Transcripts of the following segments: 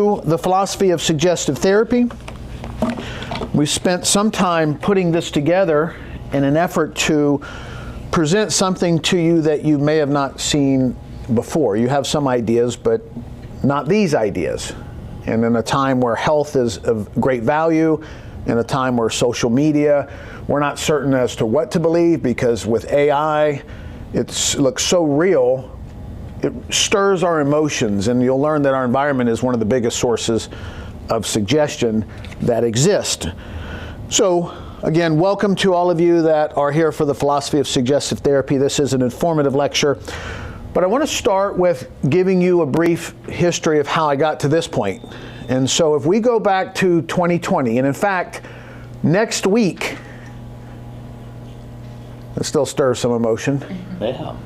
The Philosophy of Suggestive Therapy. We spent some time putting this together in an effort to present something to you that you may have not seen before. You have some ideas, but not these ideas. And in a time where health is of great value, in a time where social media, we're not certain as to what to believe, because with AI, it looks so real. It stirs our emotions, and you'll learn that our environment is one of the biggest sources of suggestion that exist. So, again, welcome to all of you that are here for the Philosophy of Suggestive Therapy. This is an informative lecture, but I want to start with giving you a brief history of how I got to this point. And so if we go back to 2020, and in fact, next week, it still stirs some emotion. Yeah.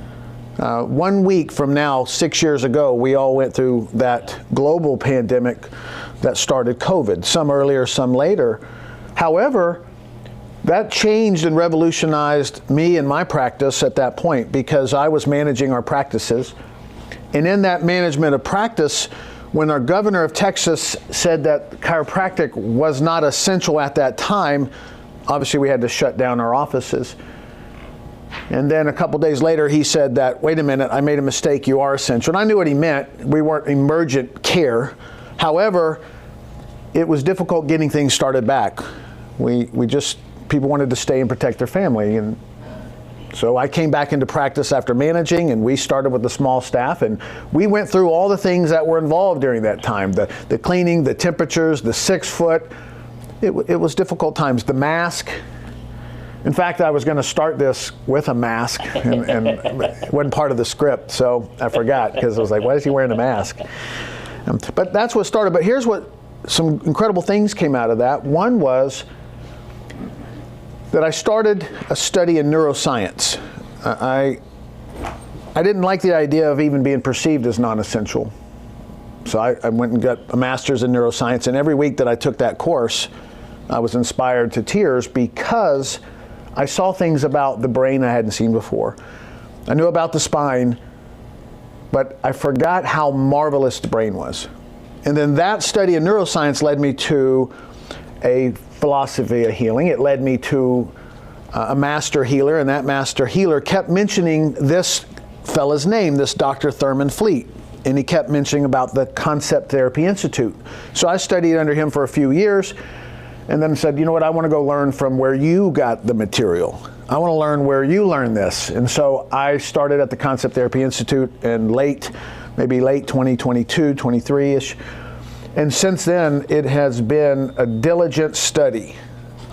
1 week from now, 6 years ago, we all went through that global pandemic that started COVID, some earlier, some later. However, that changed and revolutionized me and my practice at that point, because I was managing our practices. And in that management of practice, when our governor of Texas said that chiropractic was not essential at that time, obviously we had to shut down our offices. And then a couple days later, he said that, wait a minute, I made a mistake, you are essential. And I knew what he meant. We weren't emergent care. However, it was difficult getting things started back. People wanted to stay and protect their family. And so I came back into practice after managing, and we started with a small staff, and we went through all the things that were involved during that time. The cleaning, the temperatures, the 6 foot. It was difficult times. The mask. In fact, I was going to start this with a mask, and it wasn't part of the script, so I forgot, because I was like, why is he wearing a mask? But that's what started. But here's what some incredible things came out of that. One was that I started a study in neuroscience. I didn't like the idea of even being perceived as non-essential. So I went and got a master's in neuroscience, and every week that I took that course, I was inspired to tears, because I saw things about the brain I hadn't seen before. I knew about the spine, but I forgot how marvelous the brain was. And then that study in neuroscience led me to a philosophy of healing. It led me to a master healer, and that master healer kept mentioning this fella's name, this Dr. Thurman Fleet. And he kept mentioning about the Concept Therapy Institute. So I studied under him for a few years, and then said, you know what, I want to go learn from where you got the material. I want to learn where you learned this. And so I started at the Concept Therapy Institute in maybe late 2022, 23-ish. And since then, it has been a diligent study,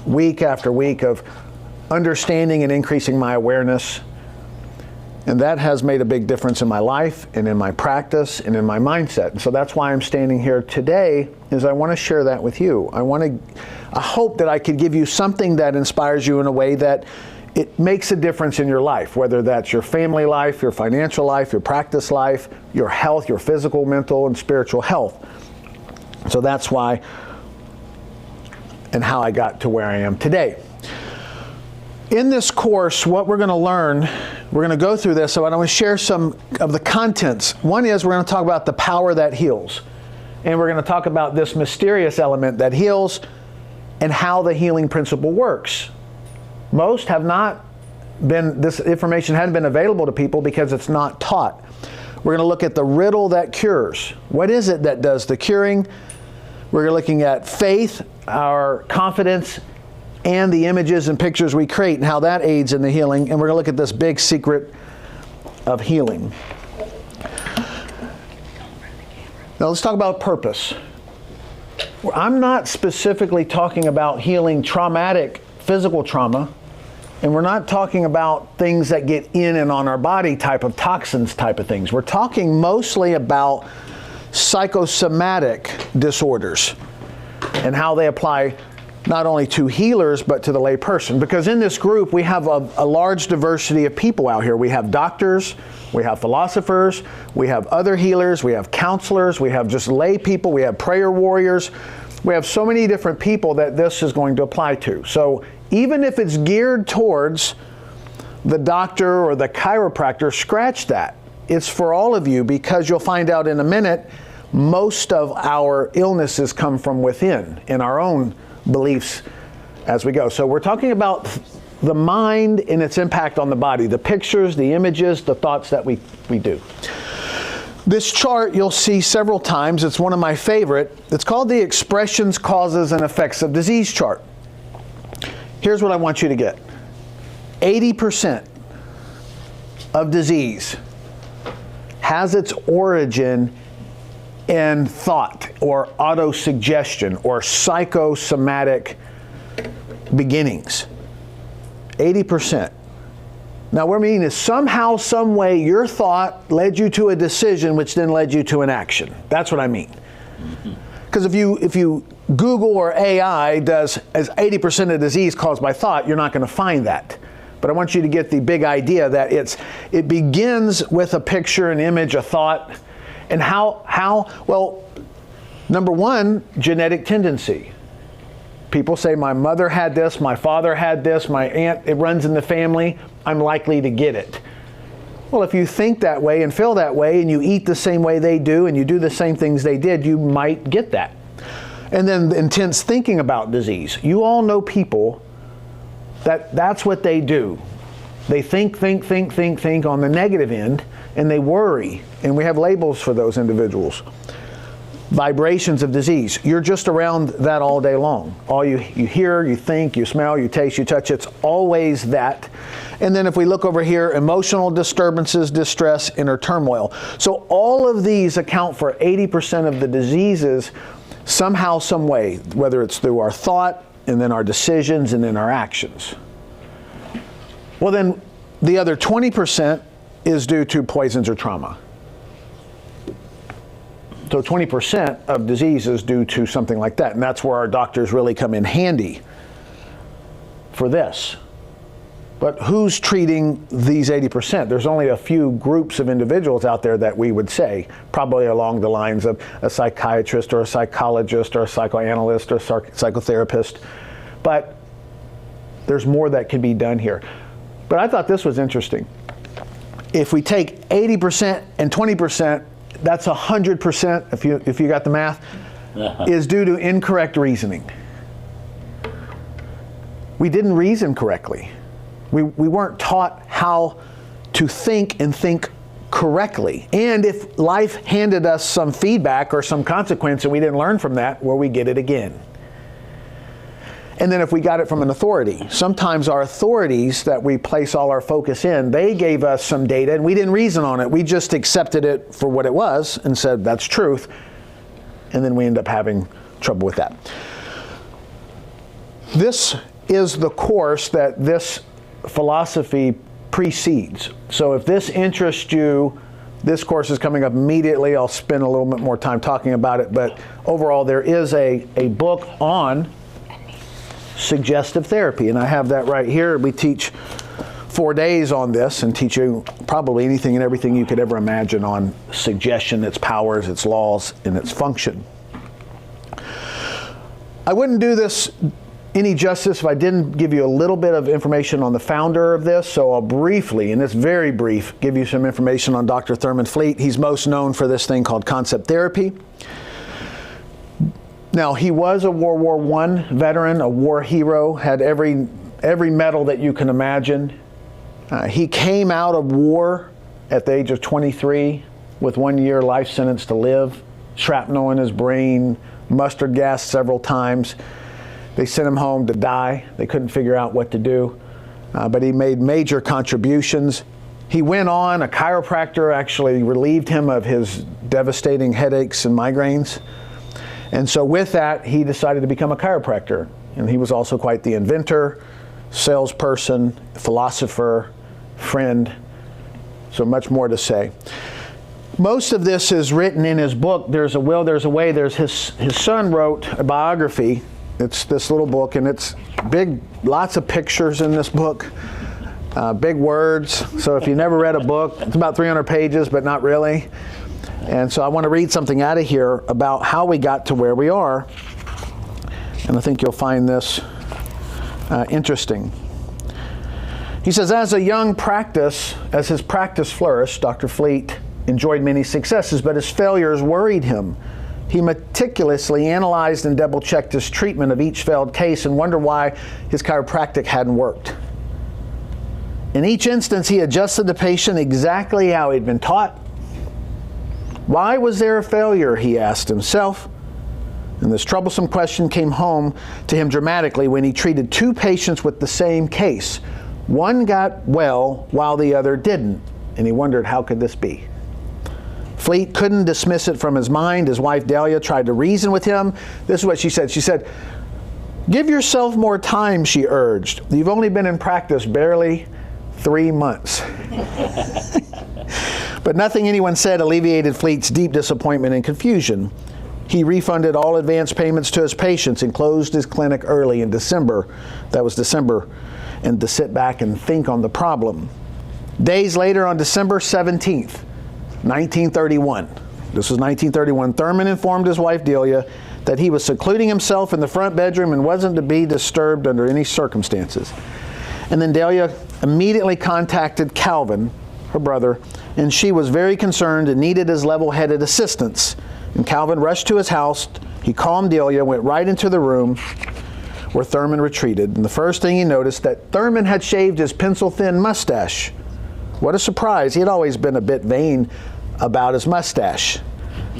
week after week, of understanding and increasing my awareness. And that has made a big difference in my life and in my practice and in my mindset. And so that's why I'm standing here today, is I want to share that with you. I hope that I could give you something that inspires you in a way that it makes a difference in your life, whether that's your family life, your financial life, your practice life, your health, your physical, mental, and spiritual health. So that's why and how I got to where I am today. In this course, what we're going to learn, we're going to go through this, so I want to share some of the contents. One is we're going to talk about the power that heals. And we're going to talk about this mysterious element that heals and how the healing principle works. Most have not been, this information hadn't been available to people because it's not taught. We're going to look at the riddle that cures. What is it that does the curing? We're looking at faith, our confidence, and the images and pictures we create and how that aids in the healing. And we're going to look at this big secret of healing. Now let's talk about purpose. I'm not specifically talking about healing traumatic physical trauma, and we're not talking about things that get in and on our body, type of toxins type of things. We're talking mostly about psychosomatic disorders and how they apply not only to healers, but to the lay person. Because in this group, we have a large diversity of people out here. We have doctors, we have philosophers, we have other healers, we have counselors, we have just lay people, we have prayer warriors. We have so many different people that this is going to apply to. So even if it's geared towards the doctor or the chiropractor, scratch that. It's for all of you, because you'll find out in a minute most of our illnesses come from within, in our own beliefs as we go. So we're talking about the mind and its impact on the body, the pictures, the images, the thoughts that we do. This chart you'll see several times. It's one of my favorite. It's called the Expressions, Causes, and Effects of Disease chart. Here's what I want you to get. 80% of disease has its origin in thought or autosuggestion or psychosomatic beginnings. 80%. Now what I mean is somehow, some way, your thought led you to a decision which then led you to an action. That's what I mean. Because if you Google or AI does as 80% of disease caused by thought, you're not going to find that. But I want you to get the big idea that it begins with a picture, an image, a thought, and well, number one, genetic tendency. People say, my mother had this, my father had this, my aunt, it runs in the family, I'm likely to get it. Well, if you think that way and feel that way and you eat the same way they do and you do the same things they did, you might get that. And then the intense thinking about disease. You all know people that's what they do. They think on the negative end, and they worry. And we have labels for those individuals. Vibrations of disease. You're just around that all day long. All you hear, you think, you smell, you taste, you touch, it's always that. And then if we look over here, emotional disturbances, distress, inner turmoil. So all of these account for 80% of the diseases somehow, some way, whether it's through our thought, and then our decisions, and then our actions. Well, then the other 20% is due to poisons or trauma. So 20% of disease is due to something like that, and that's where our doctors really come in handy for this. But who's treating these 80%? There's only a few groups of individuals out there that we would say, probably along the lines of a psychiatrist or a psychologist or a psychoanalyst or a psychotherapist. But there's more that can be done here. But I thought this was interesting. If we take 80% and 20%, that's 100%, if you got the math, is due to incorrect reasoning. We didn't reason correctly. We weren't taught how to think and think correctly. And if life handed us some feedback or some consequence and we didn't learn from that, well, we get it again. And then if we got it from an authority, sometimes our authorities that we place all our focus in, they gave us some data and we didn't reason on it. We just accepted it for what it was and said that's truth. And then we end up having trouble with that. This is the course that this philosophy precedes. So if this interests you, this course is coming up immediately. I'll spend a little bit more time talking about it, but overall there is a book on suggestive therapy, and I have that right here. We teach 4 days on this and teach you probably anything and everything you could ever imagine on suggestion, its powers, its laws, and its function. I wouldn't do this any justice if I didn't give you a little bit of information on the founder of this, so I'll briefly, and it's very brief, give you some information on Dr. Thurman Fleet. He's most known for this thing called concept therapy. Now, he was a World War I veteran, a war hero, had every medal that you can imagine. He came out of war at the age of 23 with 1 year life sentence to live, shrapnel in his brain, mustard gas several times. They sent him home to die. They couldn't figure out what to do, but he made major contributions. He went on, a chiropractor actually relieved him of his devastating headaches and migraines. And so with that, he decided to become a chiropractor. And he was also quite the inventor, salesperson, philosopher, friend. So much more to say. Most of this is written in his book, There's a Will, There's a Way. His son wrote a biography. It's this little book, and it's big, lots of pictures in this book, big words. So if you never read a book, it's about 300 pages, but not really. And so I want to read something out of here about how we got to where we are. And I think you'll find this interesting. He says, as his practice flourished, Dr. Fleet enjoyed many successes, but his failures worried him. He meticulously analyzed and double-checked his treatment of each failed case and wondered why his chiropractic hadn't worked. In each instance, he adjusted the patient exactly how he'd been taught. Why was there a failure, he asked himself. And this troublesome question came home to him dramatically when he treated two patients with the same case. One got well while the other didn't, and he wondered, how could this be? Fleet couldn't dismiss it from his mind. His wife, Dahlia, tried to reason with him. This is what she said. She said, "Give yourself more time," she urged. "You've only been in practice barely 3 months." But nothing anyone said alleviated Fleet's deep disappointment and confusion. He refunded all advance payments to his patients and closed his clinic early in December. That was December, and to sit back and think on the problem. Days later, on December 17th, 1931, this was 1931, Thurman informed his wife Delia that he was secluding himself in the front bedroom and wasn't to be disturbed under any circumstances. And then Delia immediately contacted Calvin, her brother, and she was very concerned and needed his level-headed assistance. And Calvin rushed to his house. He calmed Delia, went right into the room where Thurman retreated. And the first thing he noticed, that Thurman had shaved his pencil-thin mustache. What a surprise. He had always been a bit vain about his mustache.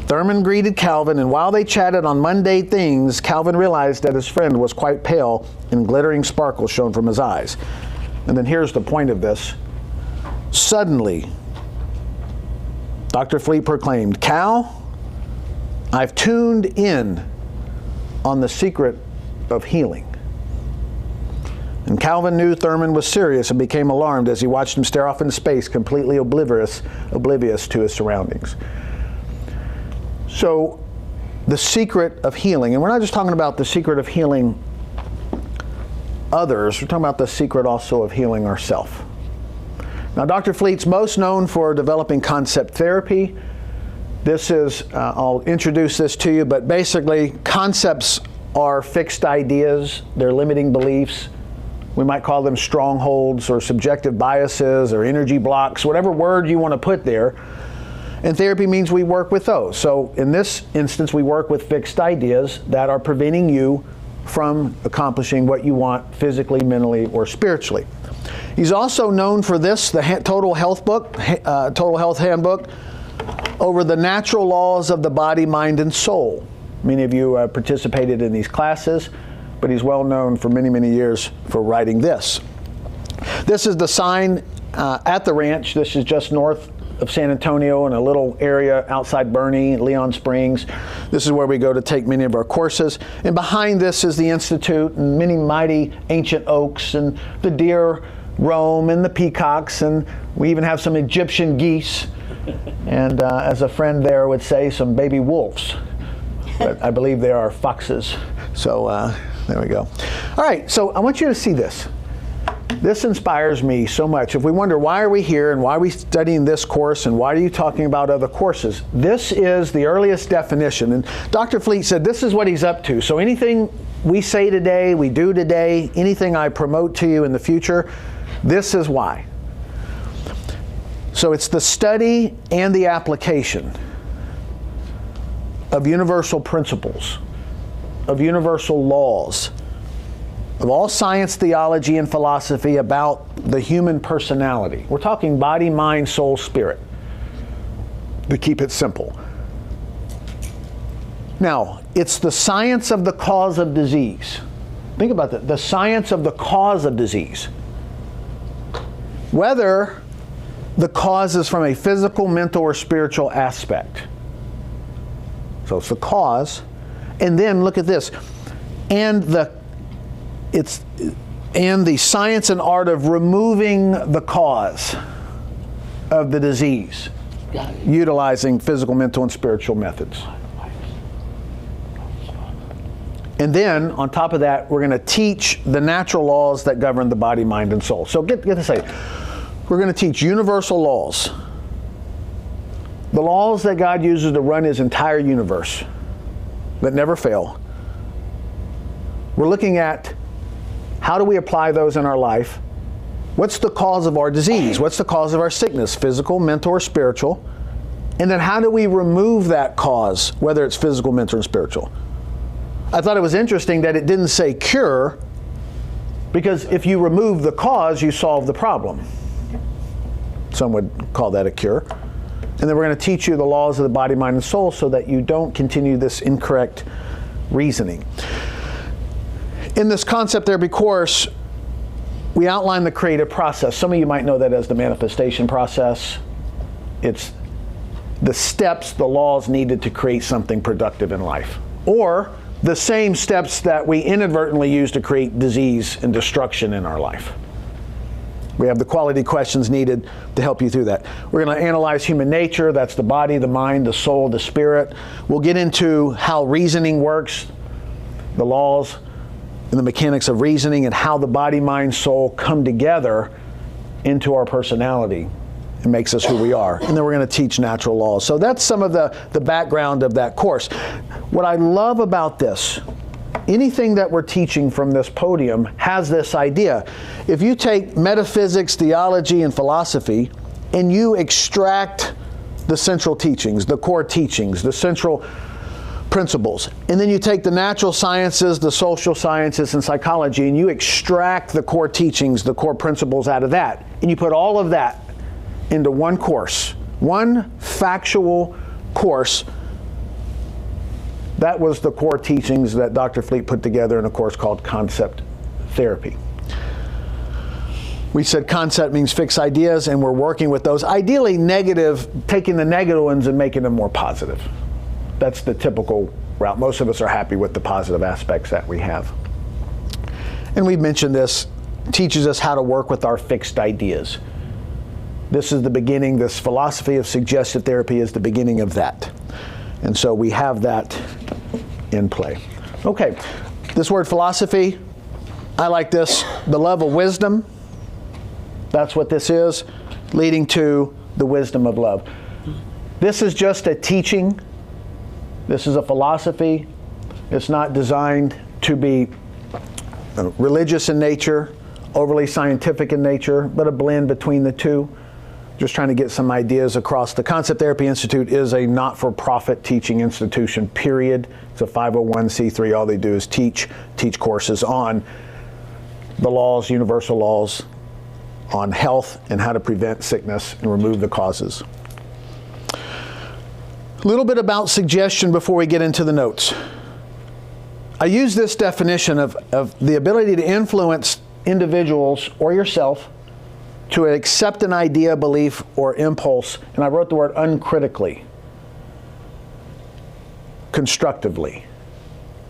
Thurman greeted Calvin, and while they chatted on mundane things, Calvin realized that his friend was quite pale and glittering sparkles shone from his eyes. And then here's the point of this. Suddenly, Dr. Fleet proclaimed, "Cal, I've tuned in on the secret of healing." And Calvin knew Thurman was serious and became alarmed as he watched him stare off into space, completely oblivious to his surroundings. So, the secret of healing, and we're not just talking about the secret of healing others, we're talking about the secret also of healing ourselves. Now, Dr. Fleet's most known for developing concept therapy. This is, I'll introduce this to you, but basically concepts are fixed ideas, they're limiting beliefs. We might call them strongholds or subjective biases or energy blocks, whatever word you want to put there. And therapy means we work with those. So in this instance, we work with fixed ideas that are preventing you from accomplishing what you want physically, mentally, or spiritually. He's also known for this, the Total Health book, Total Health Handbook, over the natural laws of the body, mind, and soul. Many of you participated in these classes, but he's well known for many, many years for writing this. This is the sign at the ranch. This is just north of San Antonio in a little area outside Bernie, Leon Springs. This is where we go to take many of our courses. And behind this is the Institute and many mighty ancient oaks, and the deer roam, and the peacocks, and we even have some Egyptian geese. And as a friend there would say, some baby wolves. But I believe they are foxes. So there we go. All right, so I want you to see this. This inspires me so much. If we wonder why are we here and why are we studying this course and why are you talking about other courses, this is the earliest definition. And Dr. Fleet said this is what he's up to. So anything we say today, we do today, anything I promote to you in the future, this is why. So it's the study and the application of universal principles, of universal laws, of all science, theology, and philosophy about the human personality. We're talking body, mind, soul, spirit, to keep it simple. Now, it's the science of the cause of disease. Think about that, the science of the cause of disease. Whether the cause is from a physical, mental, or spiritual aspect. So it's the cause. And then look at this. And the science and art of removing the cause of the disease, utilizing physical, mental, and spiritual methods. And then, on top of that, we're going to teach the natural laws that govern the body, mind, and soul. So get this right. We're going to teach universal laws. The laws that God uses to run his entire universe that never fail. We're looking at how do we apply those in our life? What's the cause of our disease? What's the cause of our sickness? Physical, mental, or spiritual? And then how do we remove that cause, whether it's physical, mental, and spiritual? I thought it was interesting that it didn't say cure, because if you remove the cause, you solve the problem. Some would call that a cure. And then we're going to teach you the laws of the body, mind, and soul so that you don't continue this incorrect reasoning. In this concept therapy course, we outline the creative process. Some of you might know that as the manifestation process. It's the steps, the laws needed to create something productive in life. Or the same steps that we inadvertently use to create disease and destruction in our life. We have the quality questions needed to help you through that. We're going to analyze human nature. That's the body, the mind, the soul, the spirit. We'll get into how reasoning works, the laws and the mechanics of reasoning, and how the body, mind, soul come together into our personality. It makes us who we are. And then we're going to teach natural laws. So that's some of the background of that course. What I love about this, anything that we're teaching from this podium has this idea. If you take metaphysics, theology, and philosophy, and you extract the central teachings, the core teachings, the central principles, and then you take the natural sciences, the social sciences, and psychology, and you extract the core teachings, the core principles out of that, and you put all of that into one course, one factual course. That was the core teachings that Dr. Fleet put together in a course called Concept Therapy. We said concept means fixed ideas, and we're working with those. Ideally negative, taking the negative ones and making them more positive. That's the typical route. Most of us are happy with the positive aspects that we have. And we've mentioned this, teaches us how to work with our fixed ideas. This is the beginning. This philosophy of suggestive therapy is the beginning of that. And so we have that in play. Okay, this word philosophy, I like this. The love of wisdom, that's what this is, leading to the wisdom of love. This is just a teaching. This is a philosophy. It's not designed to be religious in nature, overly scientific in nature, but a blend between the two. Just trying to get some ideas across. The Concept Therapy Institute is a not-for-profit teaching institution, period. It's a 501c3. All they do is teach courses on the laws, universal laws, on health and how to prevent sickness and remove the causes. A little bit about suggestion before we get into the notes. I use this definition of the ability to influence individuals or yourself to accept an idea, belief, or impulse, and I wrote the word uncritically, constructively.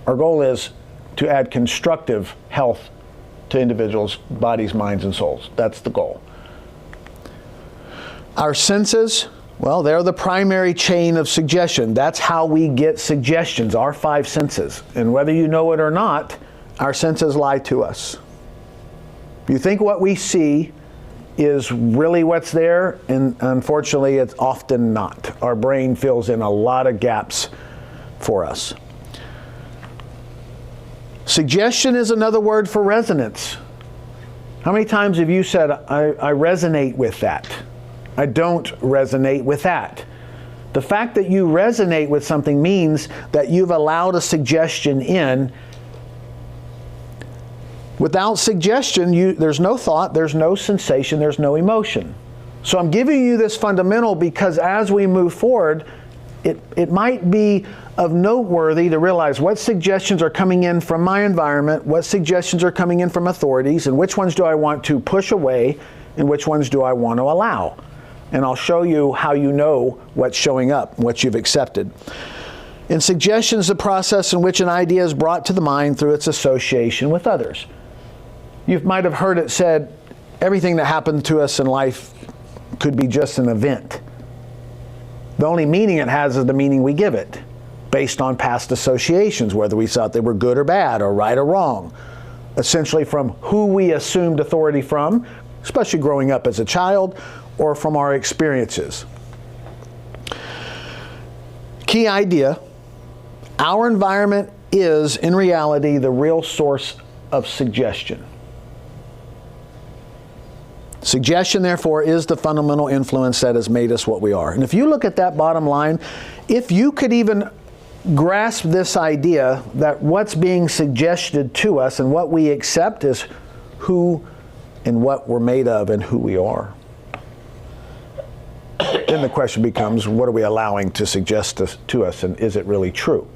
Our goal is to add constructive health to individuals' bodies, minds, and souls. That's the goal. Our senses, well, they're the primary chain of suggestion. That's how we get suggestions, our five senses. And whether you know it or not, our senses lie to us. You think what we see is really what's there, and unfortunately it's often not. Our brain fills in a lot of gaps for us. Suggestion is another word for resonance. How many times have you said, I resonate with that? I don't resonate with that. The fact that you resonate with something means that you've allowed a suggestion in. Without suggestion, there's no thought, there's no sensation, there's no emotion. So I'm giving you this fundamental because as we move forward, it might be of noteworthy to realize what suggestions are coming in from my environment, what suggestions are coming in from authorities, and which ones do I want to push away, and which ones do I want to allow. And I'll show you how you know what's showing up, what you've accepted. And suggestion is the process in which an idea is brought to the mind through its association with others. You might have heard it said, everything that happened to us in life could be just an event. The only meaning it has is the meaning we give it, based on past associations, whether we thought they were good or bad, or right or wrong. Essentially from who we assumed authority from, especially growing up as a child, or from our experiences. Key idea, our environment is, in reality, the real source of suggestion. Suggestion, therefore, is the fundamental influence that has made us what we are. And if you look at that bottom line, if you could even grasp this idea that what's being suggested to us and what we accept is who and what we're made of and who we are, then the question becomes, what are we allowing to suggest to us, and is it really true?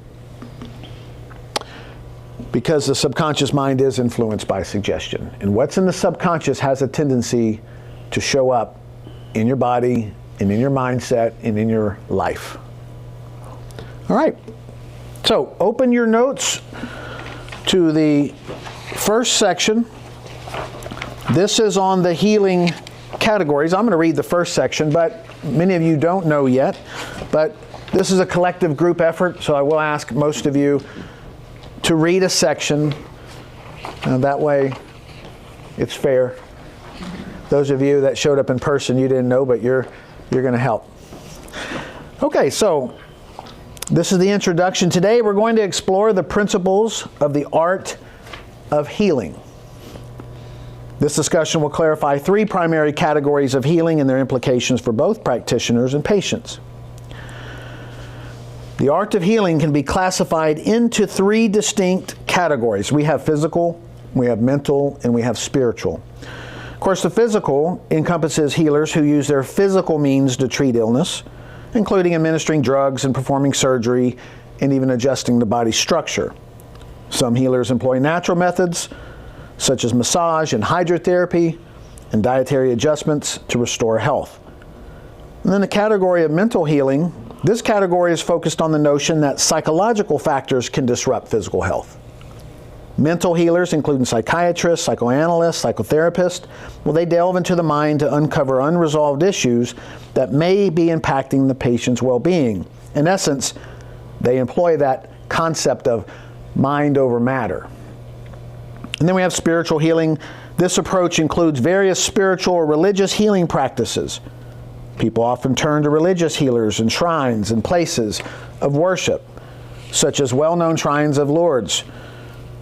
Because the subconscious mind is influenced by suggestion. And what's in the subconscious has a tendency to show up in your body and in your mindset and in your life. All right. So open your notes to the first section. This is on the healing categories. I'm going to read the first section, but many of you don't know yet. But this is a collective group effort, so I will ask most of you to read a section. That way it's fair. Those of you that showed up in person, you didn't know, but you're going to help. Okay, so this is the introduction. Today we're going to explore the principles of the art of healing. This discussion will clarify 3 primary categories of healing and their implications for both practitioners and patients. The art of healing can be classified into 3 distinct categories. We have physical, we have mental, and we have spiritual. Of course, the physical encompasses healers who use their physical means to treat illness, including administering drugs and performing surgery and even adjusting the body's structure. Some healers employ natural methods, such as massage and hydrotherapy and dietary adjustments to restore health. And then the category of mental healing, this category is focused on the notion that psychological factors can disrupt physical health. Mental healers, including psychiatrists, psychoanalysts, psychotherapists, well, they delve into the mind to uncover unresolved issues that may be impacting the patient's well-being. In essence, they employ that concept of mind over matter. And then we have spiritual healing. This approach includes various spiritual or religious healing practices. People often turn to religious healers and shrines and places of worship, such as well-known shrines of Lourdes,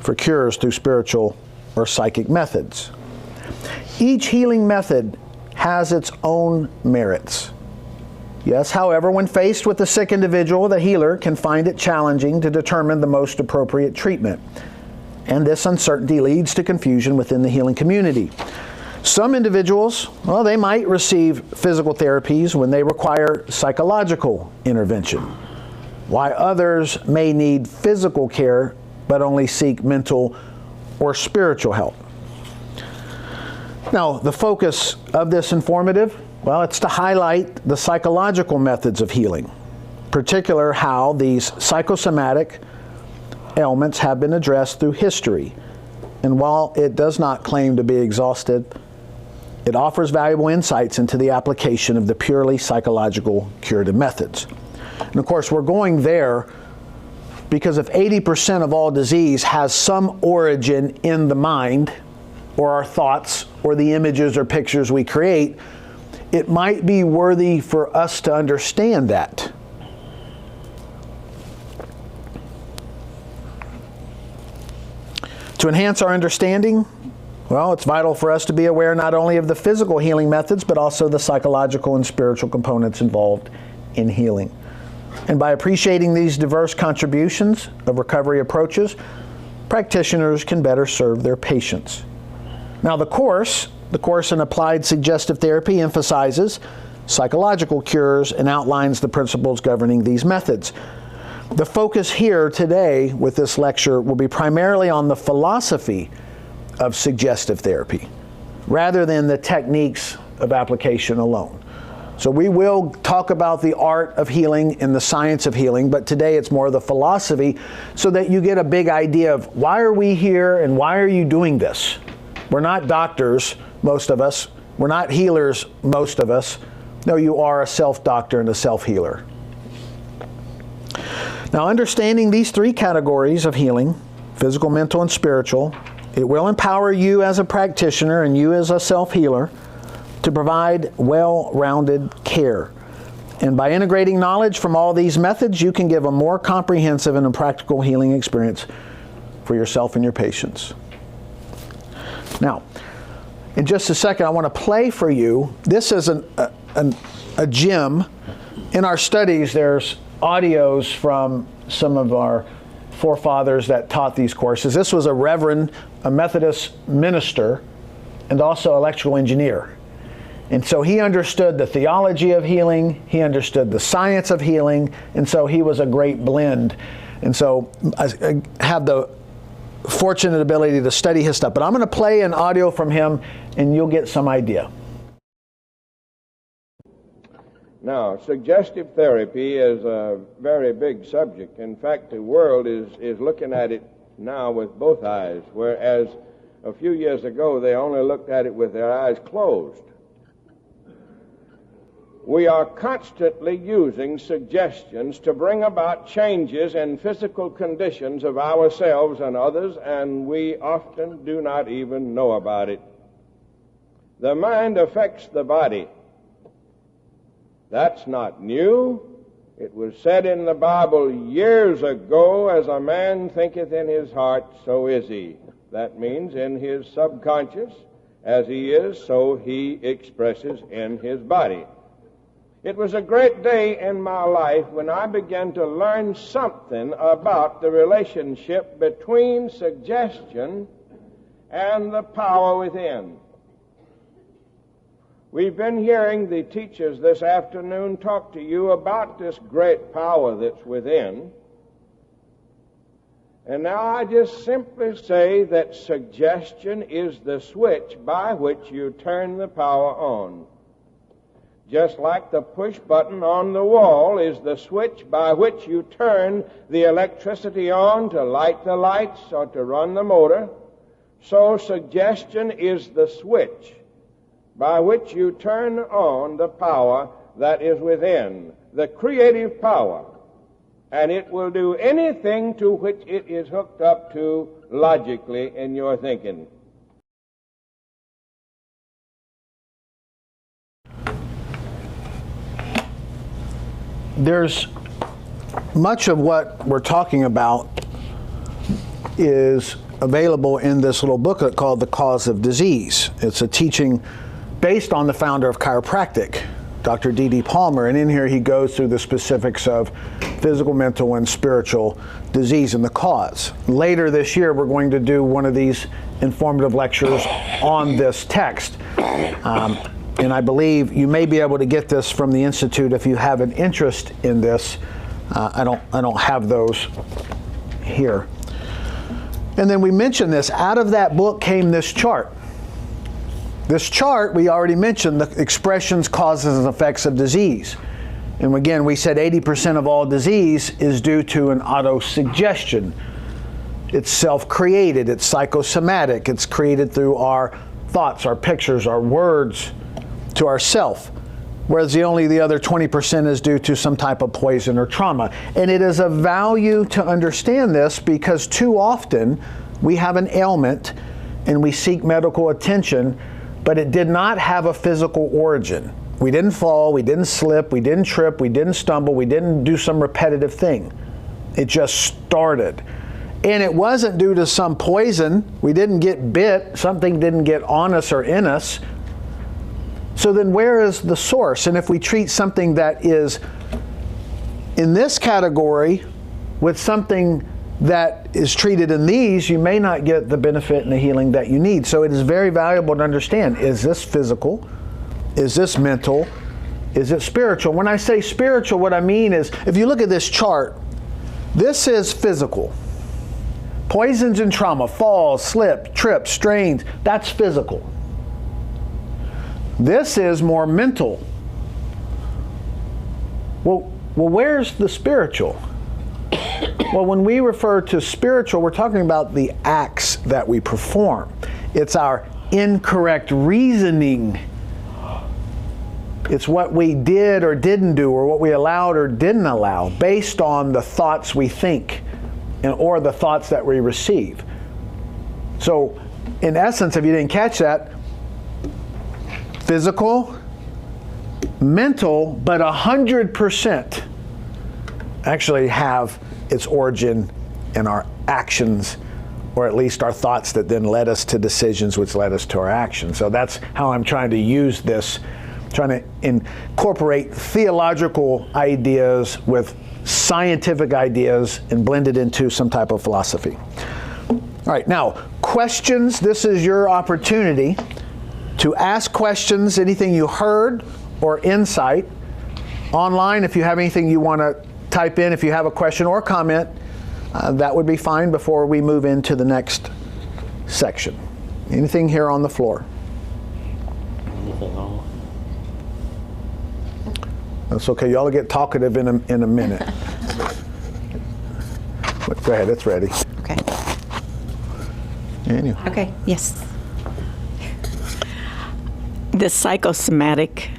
for cures through spiritual or psychic methods. Each healing method has its own merits. Yes, however, when faced with a sick individual, the healer can find it challenging to determine the most appropriate treatment. And this uncertainty leads to confusion within the healing community. Some individuals, well, they might receive physical therapies when they require psychological intervention, while others may need physical care but only seek mental or spiritual help. Now, the focus of this informative, well, it's to highlight the psychological methods of healing, in particular how these psychosomatic ailments have been addressed through history. And while it does not claim to be exhaustive, it offers valuable insights into the application of the purely psychological curative methods. And of course, we're going there because if 80% of all disease has some origin in the mind, or our thoughts, or the images or pictures we create, it might be worthy for us to understand that. To enhance our understanding, well, it's vital for us to be aware not only of the physical healing methods, but also the psychological and spiritual components involved in healing. And by appreciating these diverse contributions of recovery approaches, practitioners can better serve their patients. Now, the course in Applied Suggestive Therapy emphasizes psychological cures and outlines the principles governing these methods. The focus here today with this lecture will be primarily on the philosophy of suggestive therapy, rather than the techniques of application alone. So we will talk about the art of healing and the science of healing, but today it's more the philosophy so that you get a big idea of why are we here and why are you doing this? We're not doctors, most of us. We're not healers, most of us. No, you are a self-doctor and a self-healer. Now, understanding these 3 categories of healing, physical, mental, and spiritual, it will empower you as a practitioner and you as a self-healer to provide well-rounded care. And by integrating knowledge from all these methods, you can give a more comprehensive and practical healing experience for yourself and your patients. Now, In just a second, I want to play for you. This is a gem. In our studies, there's audios from some of our forefathers that taught these courses. This was a reverend, a Methodist minister, and also electrical engineer. And so he understood the theology of healing, he understood the science of healing, and so he was a great blend. And so I have the fortunate ability to study his stuff. But I'm going to play an audio from him, and you'll get some idea. Now, suggestive therapy is a very big subject. In fact, the world is looking at it now with both eyes, whereas a few years ago they only looked at it with their eyes closed. We are constantly using suggestions to bring about changes in physical conditions of ourselves and others, and we often do not even know about it. The mind affects the body. That's not new. It was said in the Bible years ago, as a man thinketh in his heart, so is he. That means in his subconscious, as he is, so he expresses in his body. It was a great day in my life when I began to learn something about the relationship between suggestion and the power within. We've been hearing the teachers this afternoon talk to you about this great power that's within. And now I just simply say that suggestion is the switch by which you turn the power on. Just like the push button on the wall is the switch by which you turn the electricity on to light the lights or to run the motor, so suggestion is the switch by which you turn on the power that is within, the creative power, and it will do anything to which it is hooked up to logically in your thinking. There's much of what we're talking about is available in this little booklet called The Cause of Disease. It's a teaching based on the founder of chiropractic, Dr. D.D. Palmer, and in here he goes through the specifics of physical, mental, and spiritual disease and the cause. Later this year, we're going to do one of these informative lectures on this text. And I believe you may be able to get this from the Institute if you have an interest in this. I don't have those here. And then we mentioned this. Out of that book came this chart. This chart, we already mentioned the expressions, causes, and effects of disease. And again, we said 80% of all disease is due to an autosuggestion. It's self-created, it's psychosomatic, it's created through our thoughts, our pictures, our words, to ourself, whereas the other 20% is due to some type of poison or trauma. And it is of value to understand this because too often we have an ailment and we seek medical attention, but it did not have a physical origin. We didn't fall, we didn't slip, we didn't trip, we didn't stumble, we didn't do some repetitive thing. It just started. And it wasn't due to some poison. We didn't get bit, something didn't get on us or in us. So then where is the source? And if we treat something that is in this category with something that is treated in these, you may not get the benefit and the healing that you need. So it is very valuable to understand, is this physical? Is this mental? Is it spiritual? When I say spiritual, what I mean is, if you look at this chart, this is physical. Poisons and trauma, falls, slip, trips, strains, that's physical. This is more mental. Well, where's the spiritual? Well, when we refer to spiritual, we're talking about the acts that we perform. It's our incorrect reasoning. It's what we did or didn't do, or what we allowed or didn't allow, based on the thoughts we think or the thoughts that we receive. So, in essence, if you didn't catch that, physical, mental, but 100% actually have its origin in our actions or at least our thoughts that then led us to decisions which led us to our actions. So that's how I'm trying to use this, trying to incorporate theological ideas with scientific ideas and blend it into some type of philosophy. All right, now, questions. This is your opportunity to ask questions, anything you heard or insight. Online, if you have anything you want to type in, if you have a question or comment, that would be fine before we move into the next section. Anything here on the floor? That's okay. Y'all will get talkative in a minute. Go ahead. It's ready. Okay. Anyway. Okay. Yes. The psychosomatic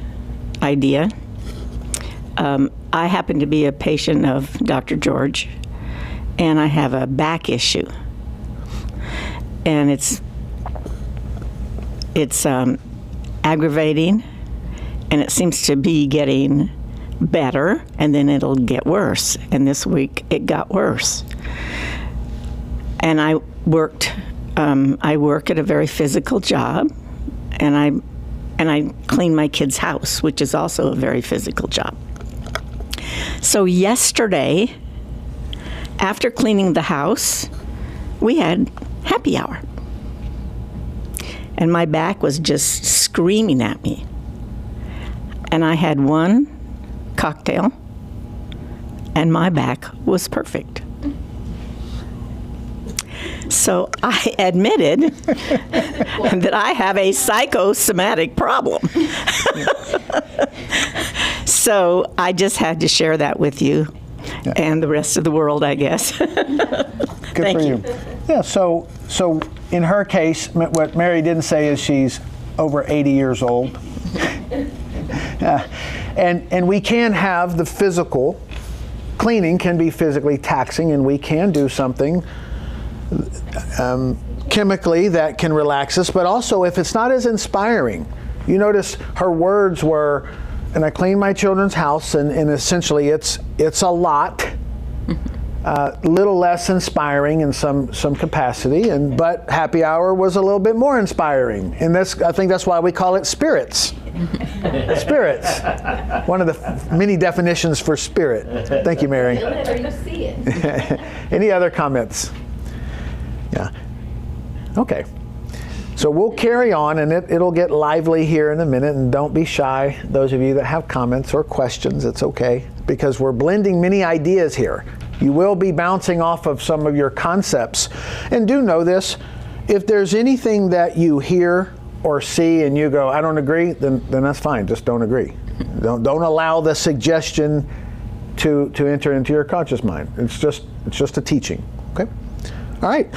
idea. I happen to be a patient of Dr. George, and I have a back issue, and it's aggravating, and it seems to be getting better, and then it'll get worse. And this week it got worse. And I work at a very physical job, and I clean my kid's house, which is also a very physical job. So yesterday, after cleaning the house, we had happy hour. And my back was just screaming at me. And I had one cocktail, and my back was perfect. So I admitted that I have a psychosomatic problem. So I just had to share that with you and the rest of the world, I guess. Good Thank for you. Yeah, so in her case, what Mary didn't say is she's over 80 years old. And we can have the physical, cleaning can be physically taxing, and we can do something chemically that can relax us, but also if it's not as inspiring. You notice her words were, and I clean my children's house, and essentially it's a lot, little less inspiring in some capacity, but happy hour was a little bit more inspiring, and I think that's why we call it spirits. Spirits, one of the many definitions for spirit. Thank you, Mary. Feel it or you see it. Any other comments? Yeah. Okay. So we'll carry on, and it'll get lively here in a minute, and don't be shy. Those of you that have comments or questions, it's okay, because we're blending many ideas here. You will be bouncing off of some of your concepts. And do know this, if there's anything that you hear or see and you go, I don't agree, then that's fine. Just don't agree. Don't allow the suggestion to enter into your conscious mind. It's just a teaching. Okay? All right.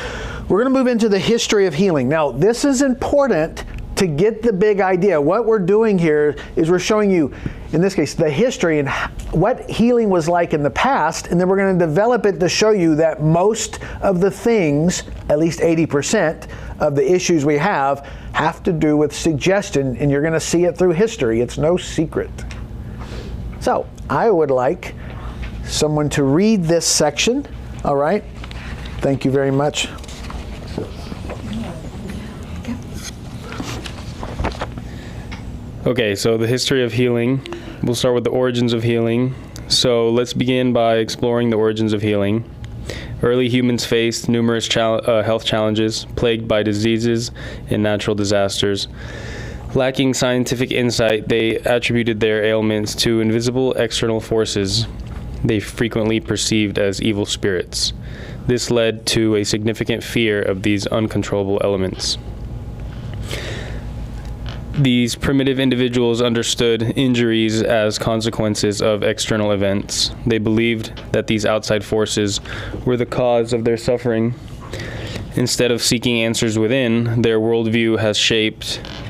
We're going to move into the history of healing. Now, this is important to get the big idea. What we're doing here is we're showing you, in this case, the history and what healing was like in the past, and then we're going to develop it to show you that most of the things, at least 80% of the issues we have to do with suggestion, and you're going to see it through history. It's no secret. So, I would like someone to read this section. All right? Thank you very much. Okay, so the history of healing. We'll start with the origins of healing. So let's begin by exploring the origins of healing. Early humans faced numerous health challenges, plagued by diseases and natural disasters. Lacking scientific insight, they attributed their ailments to invisible external forces they frequently perceived as evil spirits. This led to a significant fear of these uncontrollable elements. These primitive individuals understood injuries as consequences of external events. They believed that these outside forces were the cause of their suffering. Instead of seeking answers within, their worldview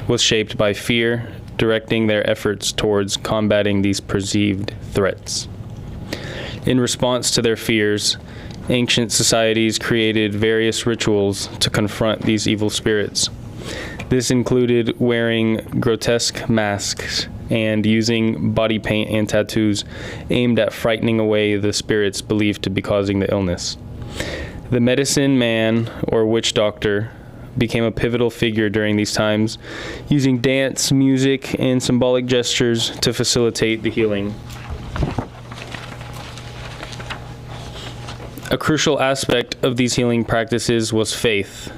was shaped by fear, directing their efforts towards combating these perceived threats. In response to their fears, ancient societies created various rituals to confront these evil spirits. This included wearing grotesque masks and using body paint and tattoos aimed at frightening away the spirits believed to be causing the illness. The medicine man, or witch doctor, became a pivotal figure during these times, using dance, music, and symbolic gestures to facilitate the healing. A crucial aspect of these healing practices was faith,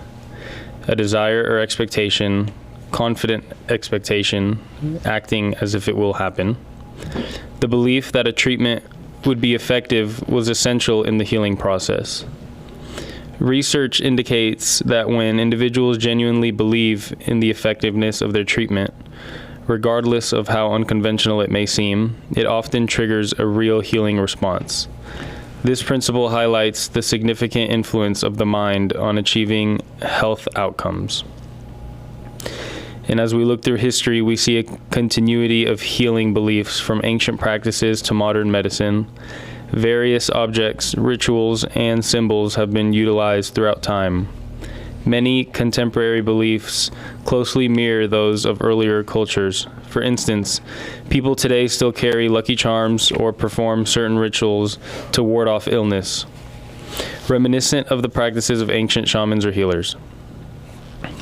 a desire or expectation, confident expectation, acting as if it will happen. The belief that a treatment would be effective was essential in the healing process. Research indicates that when individuals genuinely believe in the effectiveness of their treatment, regardless of how unconventional it may seem, it often triggers a real healing response. This principle highlights the significant influence of the mind on achieving health outcomes. And as we look through history, we see a continuity of healing beliefs from ancient practices to modern medicine. Various objects, rituals, and symbols have been utilized throughout time. Many contemporary beliefs closely mirror those of earlier cultures. For instance, people today still carry lucky charms or perform certain rituals to ward off illness, reminiscent of the practices of ancient shamans or healers.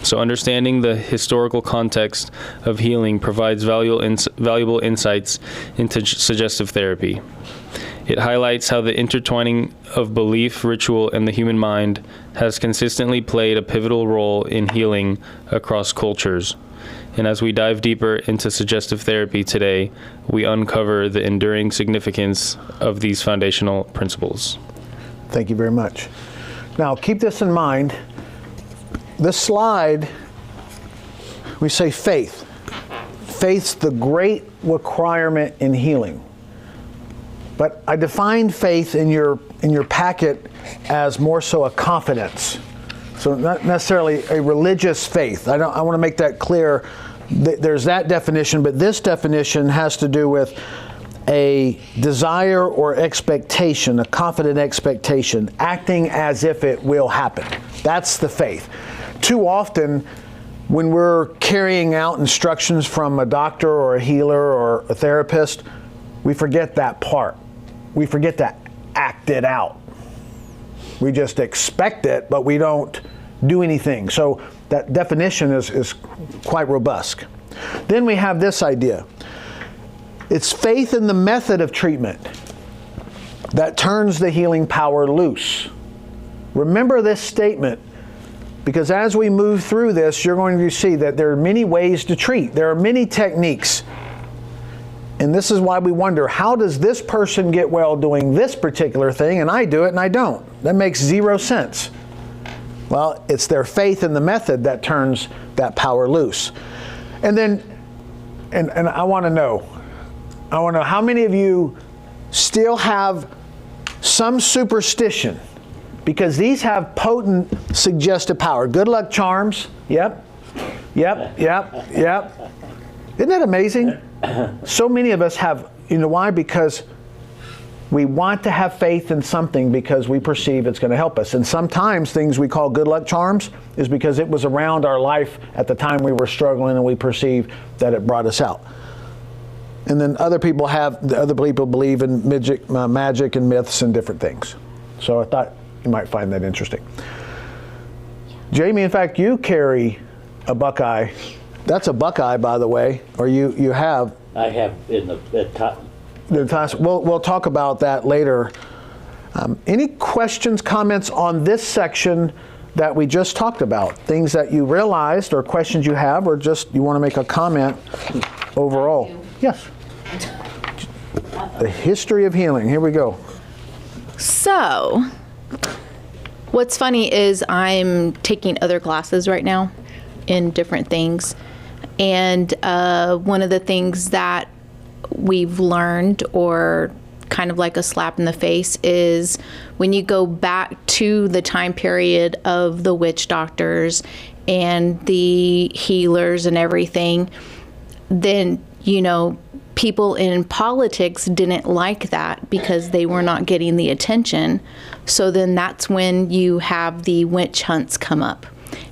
So understanding the historical context of healing provides valuable insights into suggestive therapy. It highlights how the intertwining of belief, ritual, and the human mind has consistently played a pivotal role in healing across cultures. And as we dive deeper into suggestive therapy today, we uncover the enduring significance of these foundational principles. Thank you very much. Now, keep this in mind. This slide, we say faith. Faith's the great requirement in healing. But I defined faith in your packet as more so a confidence. So not necessarily a religious faith. I want to make that clear. There's that definition, but this definition has to do with a desire or expectation, a confident expectation, acting as if it will happen. That's the faith. Too often, when we're carrying out instructions from a doctor or a healer or a therapist, we forget that part. We forget to act it out. We just expect it, but we don't do anything. So that definition is quite robust. Then we have this idea. It's faith in the method of treatment that turns the healing power loose. Remember this statement, because as we move through this, you're going to see that there are many ways to treat. There are many techniques. And this is why we wonder, how does this person get well doing this particular thing, and I do it and I don't? That makes zero sense. Well, it's their faith in the method that turns that power loose. And then, and I want to know how many of you still have some superstition, because these have potent suggestive power. Good luck charms. Yep. Isn't that amazing? So many of us have, you know why? Because we want to have faith in something because we perceive it's going to help us. And sometimes things we call good luck charms is because it was around our life at the time we were struggling and we perceive that it brought us out. And then other people believe in magic and myths and different things. So I thought you might find that interesting. Jamie, in fact, you carry a buckeye. That's a buckeye, by the way, or you have. I have in the top. We'll talk about that later. Any questions, comments on this section that we just talked about? Things that you realized or questions you have, or just you want to make a comment overall? Yes. The history of healing. Here we go. So, what's funny is I'm taking other classes right now in different things. And one of the things that we've learned, or kind of like a slap in the face, is when you go back to the time period of the witch doctors and the healers and everything, then, you know, people in politics didn't like that because they were not getting the attention. So then that's when you have the witch hunts come up.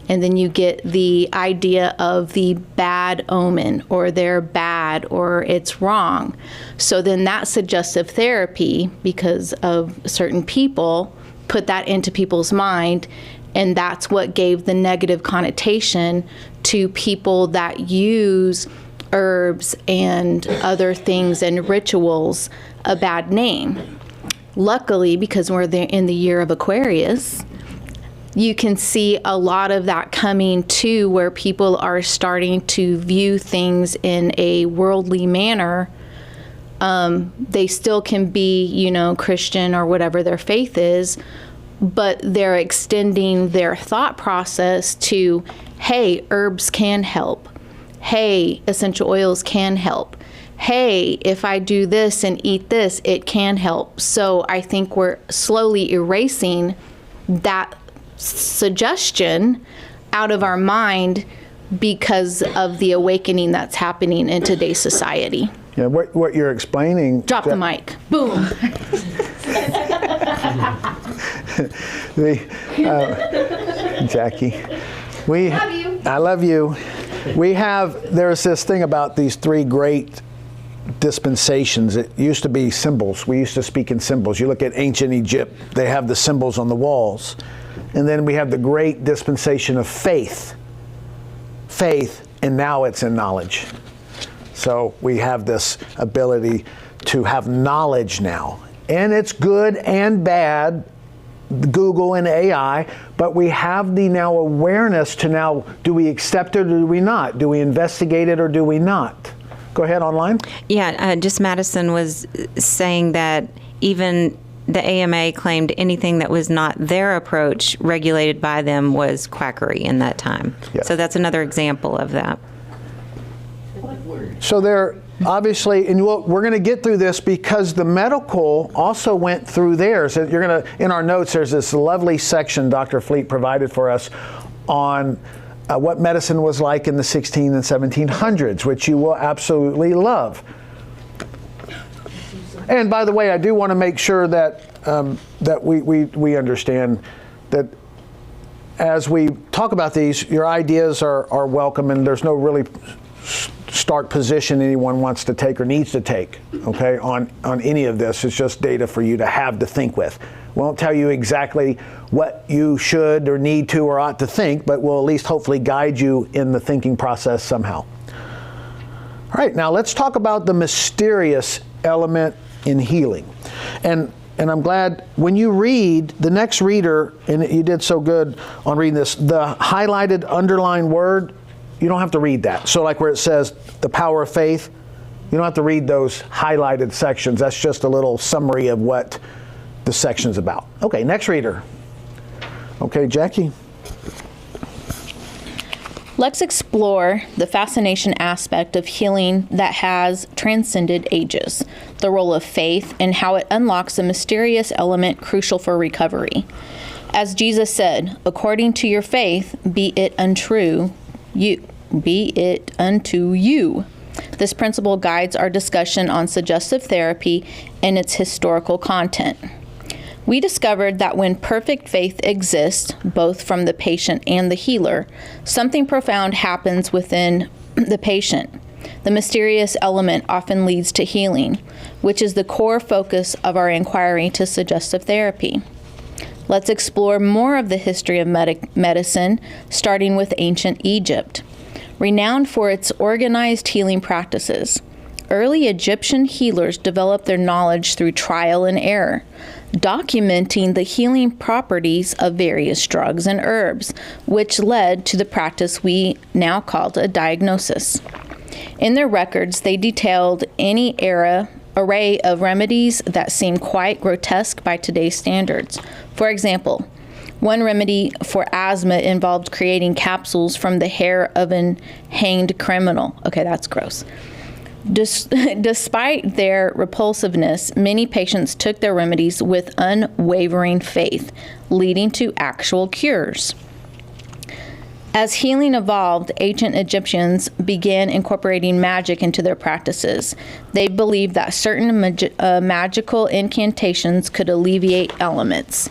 And then you get the idea of the bad omen, or they're bad, or it's wrong. So then that suggestive therapy, because of certain people, put that into people's mind, and that's what gave the negative connotation to people that use herbs and other things and rituals a bad name. Luckily, because we're there in the year of Aquarius, you can see a lot of that coming too, where people are starting to view things in a worldly manner. They still can be, Christian or whatever their faith is, but they're extending their thought process to, hey, herbs can help. Hey, essential oils can help. Hey, if I do this and eat this, it can help. So I think we're slowly erasing that suggestion out of our mind because of the awakening that's happening in today's society. Yeah, what you're explaining. Drop the mic. Boom. Jackie, Love you. I love you. There's this thing about these three great dispensations. It used to be symbols. We used to speak in symbols. You look at ancient Egypt, they have the symbols on the walls. And then we have the great dispensation of faith, and now it's in knowledge. So we have this ability to have knowledge now. And it's good and bad, Google and AI, but we have the now awareness to now, do we accept it or do we not? Do we investigate it or do we not? Go ahead, online. Yeah, just Madison was saying that even the AMA claimed anything that was not their approach regulated by them was quackery in that time. Yes. So that's another example of that. So there, obviously, and we're going to get through this because the medical also went through theirs. You're going to, in our notes, there's this lovely section Dr. Fleet provided for us on what medicine was like in the 16 and 1700s, which you will absolutely love. And by the way, I do want to make sure that that we understand that as we talk about these, your ideas are welcome, and there's no really stark position anyone wants to take or needs to take, okay, on any of this. It's just data for you to have to think with. Won't tell you exactly what you should or need to or ought to think, but will at least hopefully guide you in the thinking process somehow. All right, now let's talk about the mysterious element in healing. And I'm glad when you read the next reader, and you did so good on reading this, the highlighted underlined word, you don't have to read that. So like where it says the power of faith, you don't have to read those highlighted sections. That's just a little summary of what the section's about. Okay, next reader. Okay, Jackie. Let's explore the fascination aspect of healing that has transcended ages, the role of faith, and how it unlocks a mysterious element crucial for recovery. As Jesus said, according to your faith, be it unto you. This principle guides our discussion on suggestive therapy and its historical content. We discovered that when perfect faith exists, both from the patient and the healer, something profound happens within the patient. The mysterious element often leads to healing, which is the core focus of our inquiry to suggestive therapy. Let's explore more of the history of medicine, starting with ancient Egypt. Renowned for its organized healing practices, early Egyptian healers developed their knowledge through trial and error, documenting the healing properties of various drugs and herbs, which led to the practice we now call a diagnosis. In their records, they detailed any array of remedies that seem quite grotesque by today's standards. For example, one remedy for asthma involved creating capsules from the hair of an hanged criminal. Okay, that's gross. Despite their repulsiveness, many patients took their remedies with unwavering faith, leading to actual cures. As healing evolved, ancient Egyptians began incorporating magic into their practices. They believed that certain magical incantations could alleviate ailments,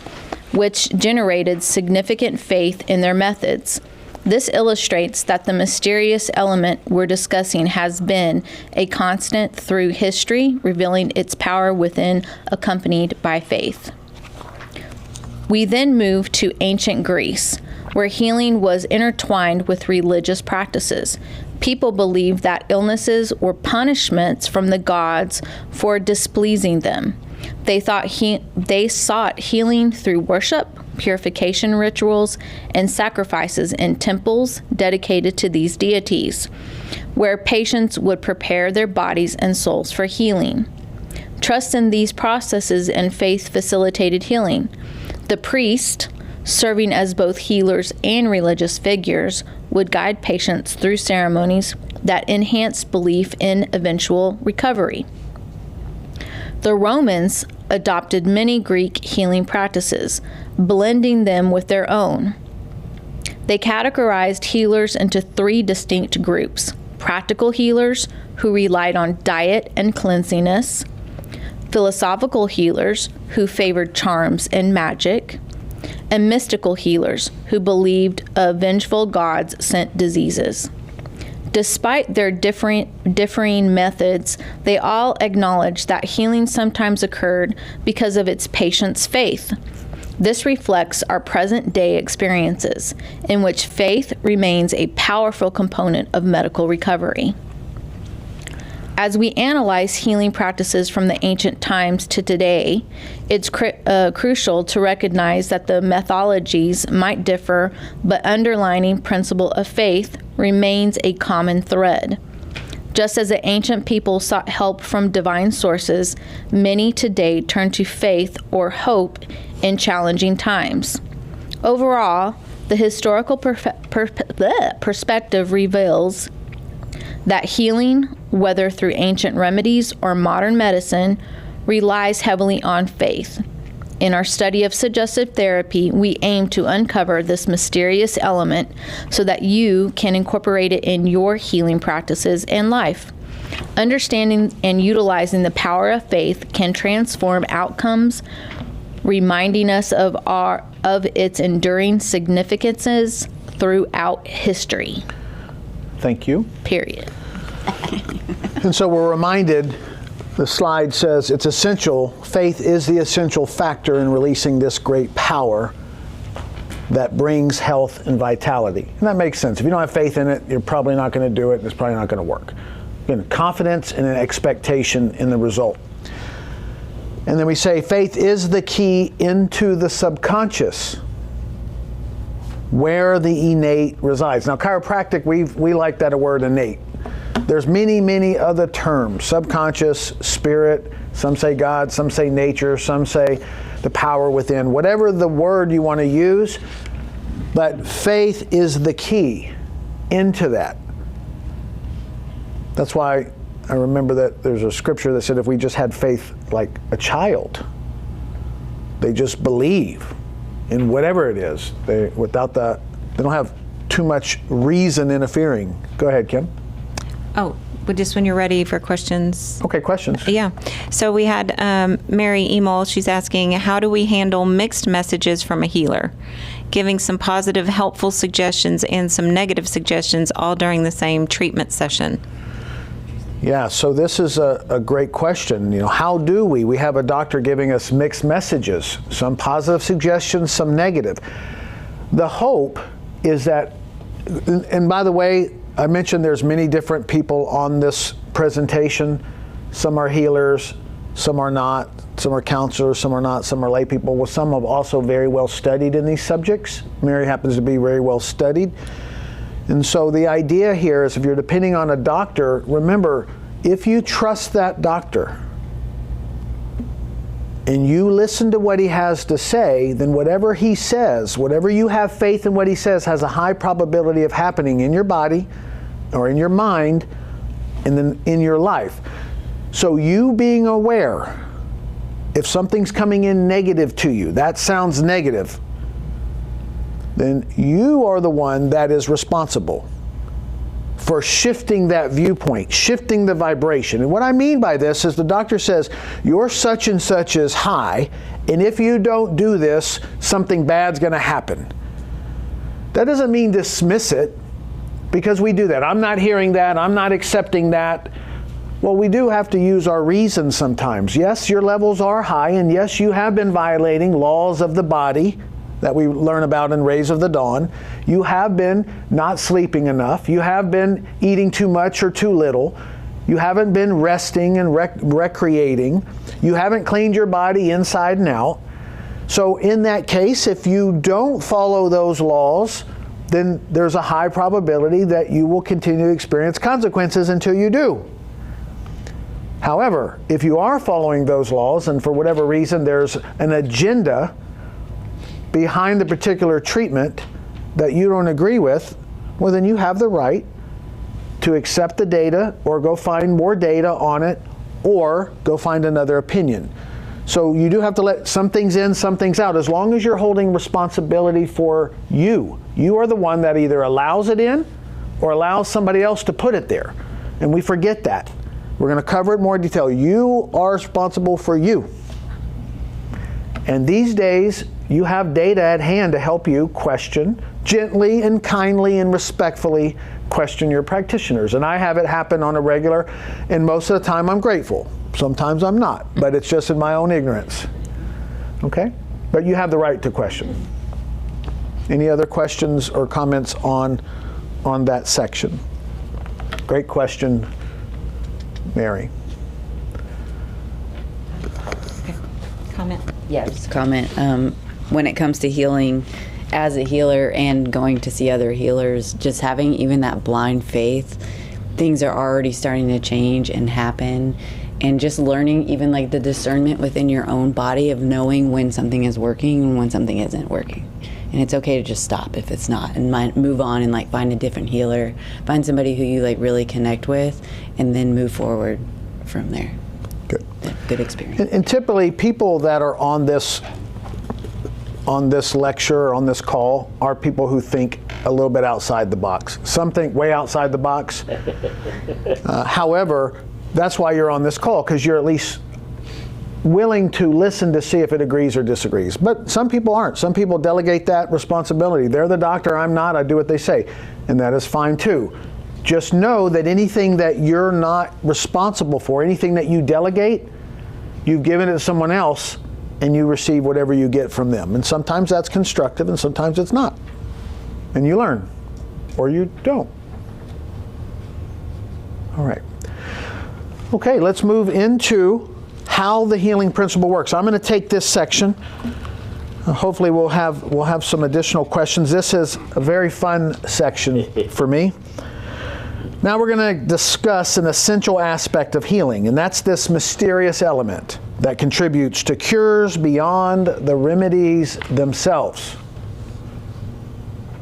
which generated significant faith in their methods. This illustrates that the mysterious element we're discussing has been a constant through history, revealing its power within, accompanied by faith. We then move to ancient Greece, where healing was intertwined with religious practices. People believed that illnesses were punishments from the gods for displeasing them. They sought healing through worship, purification rituals, and sacrifices in temples dedicated to these deities, where patients would prepare their bodies and souls for healing. Trust in these processes and faith facilitated healing. The priest, serving as both healers and religious figures, would guide patients through ceremonies that enhanced belief in eventual recovery. The Romans adopted many Greek healing practices, blending them with their own. They categorized healers into 3 distinct groups: practical healers, who relied on diet and cleanliness; philosophical healers, who favored charms and magic; and mystical healers, who believed vengeful gods sent diseases. Despite their differing methods, they all acknowledged that healing sometimes occurred because of its patient's faith. This reflects our present-day experiences, in which faith remains a powerful component of medical recovery. As we analyze healing practices from the ancient times to today, it's crucial to recognize that the methodologies might differ, but underlying principle of faith remains a common thread. Just as the ancient people sought help from divine sources, many today turn to faith or hope in challenging times. Overall, the historical perspective reveals that healing, whether through ancient remedies or modern medicine, relies heavily on faith. In our study of suggestive therapy, we aim to uncover this mysterious element so that you can incorporate it in your healing practices and life. Understanding and utilizing the power of faith can transform outcomes, reminding us of its enduring significances throughout history. Thank you. Period. And so we're reminded, the slide says it's essential, faith is the essential factor in releasing this great power that brings health and vitality. And that makes sense. If you don't have faith in it, you're probably not going to do it, and it's probably not going to work. Again, confidence and an expectation in the result. And then we say faith is the key into the subconscious, where the innate resides. Now, chiropractic, we like that word innate. There's many, many other terms: subconscious, spirit, some say God, some say nature, some say the power within, whatever the word you want to use. But faith is the key into that. That's why I remember that there's a scripture that said if we just had faith like a child, they just believe in whatever it is. They don't have too much reason interfering. Go ahead, Kim. Oh, but just when you're ready for questions. Okay, questions. Yeah. So we had Mary Emil. She's asking, how do we handle mixed messages from a healer? Giving some positive, helpful suggestions and some negative suggestions all during the same treatment session. Yeah, so this is a great question. How do we? We have a doctor giving us mixed messages, some positive suggestions, some negative. The hope is that, and by the way, I mentioned there's many different people on this presentation. Some are healers, some are not, some are counselors, some are not, some are lay people. Well, some have also very well studied in these subjects. Mary happens to be very well studied. And so the idea here is if you're depending on a doctor, remember, if you trust that doctor and you listen to what he has to say, then whatever he says, whatever you have faith in what he says, has a high probability of happening in your body or in your mind and then in your life. So you being aware, if something's coming in negative to you, that sounds negative, then you are the one that is responsible for shifting that viewpoint, shifting the vibration. And what I mean by this is the doctor says, your such and such is high, and if you don't do this, something bad's going to happen. That doesn't mean dismiss it, because we do that. I'm not hearing that. I'm not accepting that. Well, we do have to use our reason sometimes. Yes, your levels are high, and yes, you have been violating laws of the body that we learn about in Rays of the Dawn. You have been not sleeping enough. You have been eating too much or too little. You haven't been resting and recreating. You haven't cleaned your body inside and out. So in that case, if you don't follow those laws, then there's a high probability that you will continue to experience consequences until you do. However, if you are following those laws and for whatever reason there's an agenda behind the particular treatment that you don't agree with, well, then you have the right to accept the data or go find more data on it or go find another opinion. So you do have to let some things in, some things out, as long as you're holding responsibility for you. You are the one that either allows it in or allows somebody else to put it there. And we forget that. We're going to cover it in more detail. You are responsible for you. And these days, you have data at hand to help you question, gently and kindly and respectfully question your practitioners. And I have it happen on a regular, and most of the time I'm grateful. Sometimes I'm not, but it's just in my own ignorance. Okay? But you have the right to question. Any other questions or comments on that section? Great question, Mary. Comment? Yeah, just a comment. When it comes to healing, as a healer and going to see other healers, just having even that blind faith, things are already starting to change and happen. And just learning even like the discernment within your own body of knowing when something is working and when something isn't working. And it's okay to just stop if it's not and move on and like find a different healer, find somebody who you like really connect with, and then move forward from there. Good. Good experience. And typically people that are on this lecture, on this call, are people who think a little bit outside the box. Some think way outside the box. However, that's why you're on this call, because you're at least willing to listen to see if it agrees or disagrees. But some people aren't. Some people delegate that responsibility. They're the doctor, I'm not, I do what they say. And that is fine too. Just know that anything that you're not responsible for, anything that you delegate, you've given it to someone else and you receive whatever you get from them. And sometimes that's constructive and sometimes it's not. And you learn, or you don't. All right. Okay, let's move into how the healing principle works. I'm going to take this section. Hopefully we'll have some additional questions. This is a very fun section for me. Now we're going to discuss an essential aspect of healing, and that's this mysterious element that contributes to cures beyond the remedies themselves.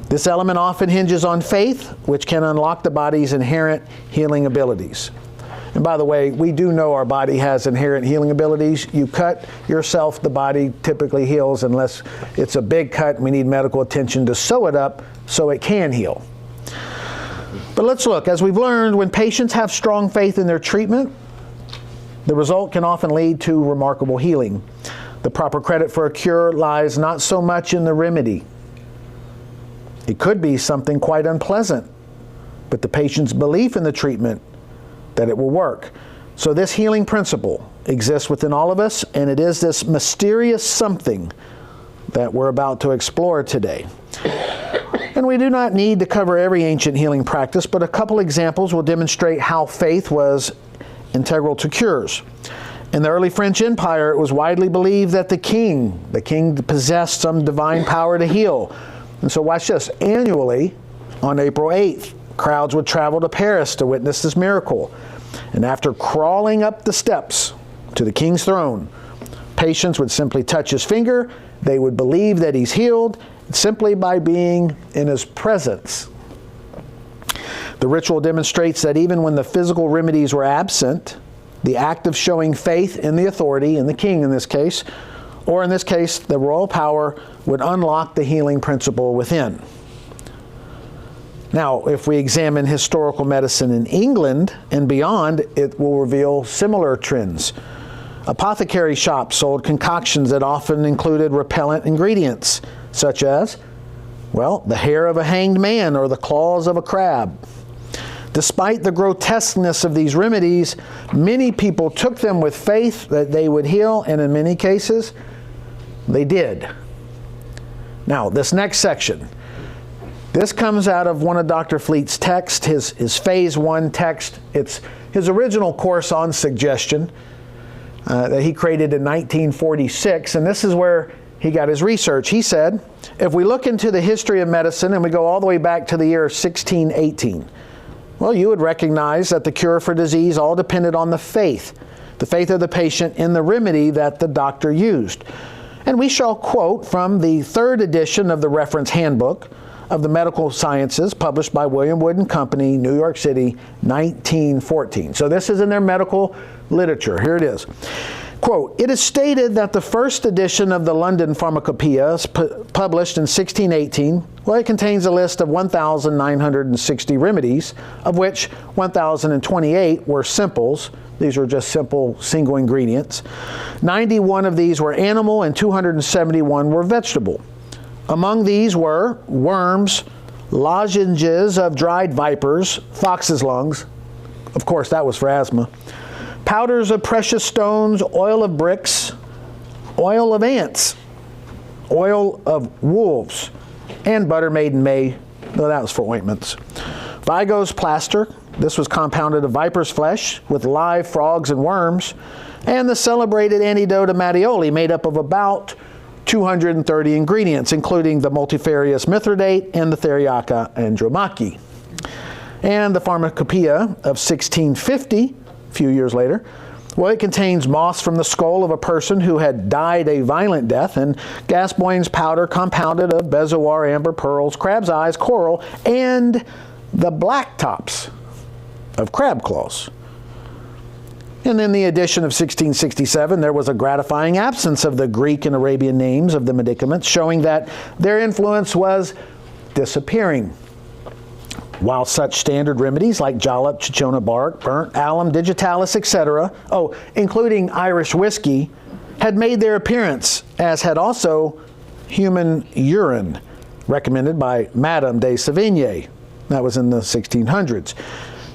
This element often hinges on faith, which can unlock the body's inherent healing abilities. And by the way, we do know our body has inherent healing abilities. You cut yourself, the body typically heals unless it's a big cut and we need medical attention to sew it up so it can heal. But let's look. As we've learned, when patients have strong faith in their treatment, the result can often lead to remarkable healing. The proper credit for a cure lies not so much in the remedy. It could be something quite unpleasant, but the patient's belief in the treatment that it will work. So this healing principle exists within all of us, and it is this mysterious something that we're about to explore today. And we do not need to cover every ancient healing practice, but a couple examples will demonstrate how faith was integral to cures. In the early French Empire, it was widely believed that the king possessed some divine power to heal. And so watch this. Annually, on April 8th, crowds would travel to Paris to witness this miracle. And after crawling up the steps to the king's throne, patients would simply touch his finger. They would believe that he's healed simply by being in his presence. The ritual demonstrates that even when the physical remedies were absent, the act of showing faith in the authority, in the king in this case, or in this case, the royal power, would unlock the healing principle within. Now, if we examine historical medicine in England and beyond, it will reveal similar trends. Apothecary shops sold concoctions that often included repellent ingredients, such as, well, the hair of a hanged man or the claws of a crab. Despite the grotesqueness of these remedies, many people took them with faith that they would heal, and in many cases, they did. Now, this next section, this comes out of one of Dr. Fleet's texts, his Phase 1 text. It's his original course on suggestion that he created in 1946, and this is where he got his research. He said, if we look into the history of medicine and we go all the way back to the year 1618, well, you would recognize that the cure for disease all depended on the faith of the patient in the remedy that the doctor used. And we shall quote from the 3rd edition of the Reference Handbook of the Medical Sciences, published by William Wood and Company, New York City, 1914. So this is in their medical literature. Here it is. Quote, it is stated that the first edition of the London Pharmacopoeia, published in 1618, well, it contains a list of 1,960 remedies, of which 1,028 were simples. These were just simple single ingredients. 91 of these were animal and 271 were vegetable. Among these were worms, lozenges of dried vipers, fox's lungs, of course that was for asthma, powders of precious stones, oil of bricks, oil of ants, oil of wolves, and butter made in May. No, that was for ointments. Vigo's plaster. This was compounded of viper's flesh with live frogs and worms. And the celebrated antidote of Mattioli, made up of about 230 ingredients, including the multifarious mithridate and the theriaca andromache. And the Pharmacopoeia of 1650, a few years later, well, it contains moss from the skull of a person who had died a violent death, and Gascoigne's powder compounded of bezoar, amber, pearls, crab's eyes, coral, and the black tops of crab claws. And in the edition of 1667, there was a gratifying absence of the Greek and Arabian names of the medicaments, showing that their influence was disappearing. While such standard remedies like jalap, cinchona bark, burnt alum, digitalis, etc., including Irish whiskey, had made their appearance, as had also human urine, recommended by Madame de Sévigné. That was in the 1600s.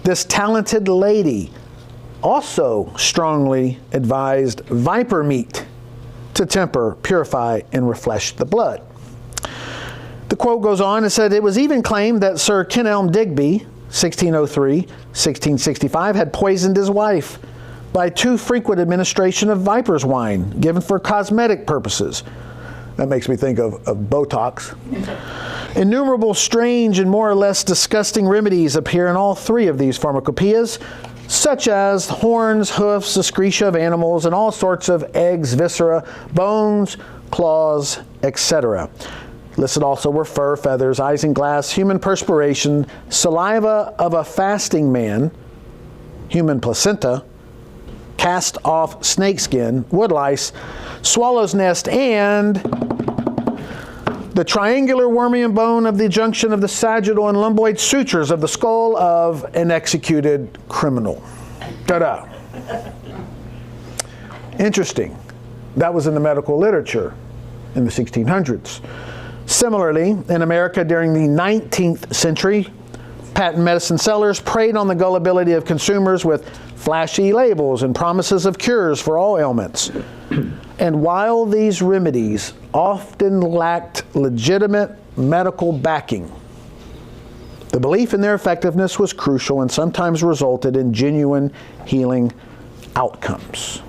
This talented lady also strongly advised viper meat to temper, purify, and refresh the blood. The quote goes on and said, it was even claimed that Sir Kenelm Digby, 1603-1665, had poisoned his wife by too frequent administration of viper's wine, given for cosmetic purposes. That makes me think of Botox. Innumerable strange and more or less disgusting remedies appear in all 3 of these pharmacopoeias, such as horns, hoofs, excreta of animals, and all sorts of eggs, viscera, bones, claws, etc. Listed also were fur, feathers, isinglass, human perspiration, saliva of a fasting man, human placenta, cast off snakeskin, woodlice, swallow's nest, and the triangular wormian bone of the junction of the sagittal and lumboid sutures of the skull of an executed criminal. Ta-da. Interesting. That was in the medical literature in the 1600s. Similarly, in America during the 19th century, patent medicine sellers preyed on the gullibility of consumers with flashy labels and promises of cures for all ailments. And while these remedies often lacked legitimate medical backing, the belief in their effectiveness was crucial and sometimes resulted in genuine healing outcomes.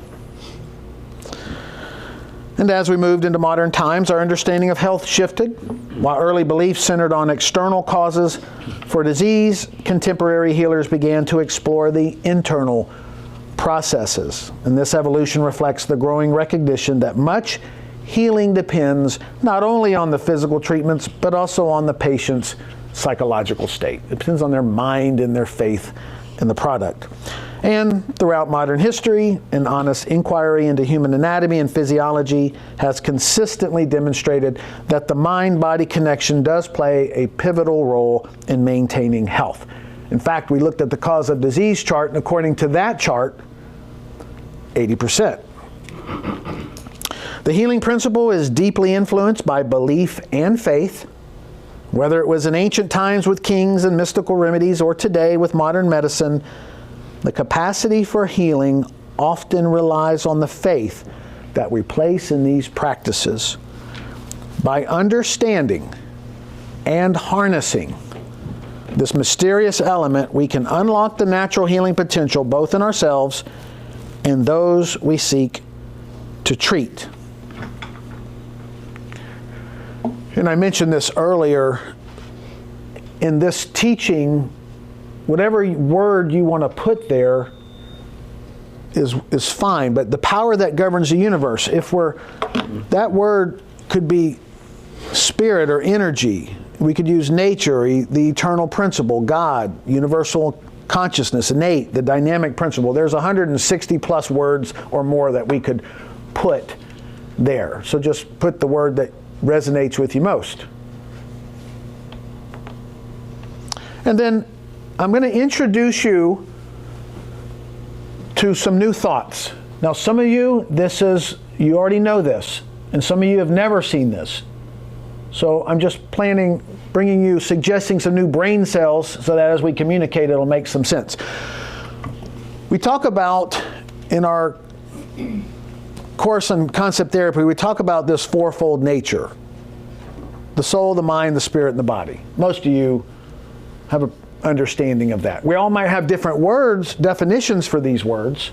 And as we moved into modern times, our understanding of health shifted. While early beliefs centered on external causes for disease, contemporary healers began to explore the internal processes. And this evolution reflects the growing recognition that much healing depends not only on the physical treatments, but also on the patient's psychological state. It depends on their mind and their faith in the product. And throughout modern history, an honest inquiry into human anatomy and physiology has consistently demonstrated that the mind-body connection does play a pivotal role in maintaining health. In fact, we looked at the cause of disease chart, and according to that chart, 80%. The healing principle is deeply influenced by belief and faith, Whether it was in ancient times with kings and mystical remedies or today with modern medicine, the capacity for healing often relies on the faith that we place in these practices. By understanding and harnessing this mysterious element, we can unlock the natural healing potential both in ourselves and those we seek to treat. And I mentioned this earlier, in this teaching, whatever word you want to put there is fine, but the power that governs the universe, that word could be spirit or energy. We could use nature, the eternal principle, God, universal consciousness, innate, the dynamic principle. There's 160 plus words or more that we could put there. So just put the word that resonates with you most. And then I'm going to introduce you to some new thoughts. Now, some of you, you already know this, and some of you have never seen this. So I'm just suggesting some new brain cells so that as we communicate, it'll make some sense. We talk about, in our course on concept therapy, we talk about this fourfold nature: the soul, the mind, the spirit, and the body. Most of you have an understanding of that. We all might have different words, definitions for these words.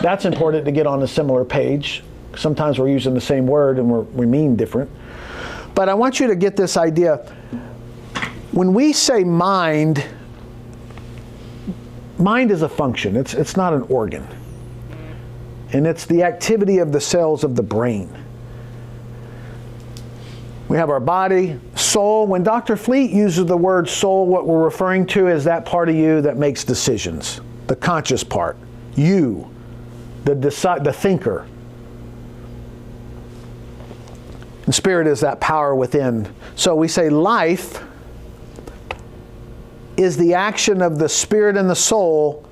That's important to get on a similar page. Sometimes we're using the same word and we mean different. But I want you to get this idea. When we say mind is a function. It's not an organ. And it's the activity of the cells of the brain. We have our body, soul. When Dr. Fleet uses the word soul, what we're referring to is that part of you that makes decisions, the conscious part. You, the thinker. And spirit is that power within. So we say life is the action of the spirit and the soul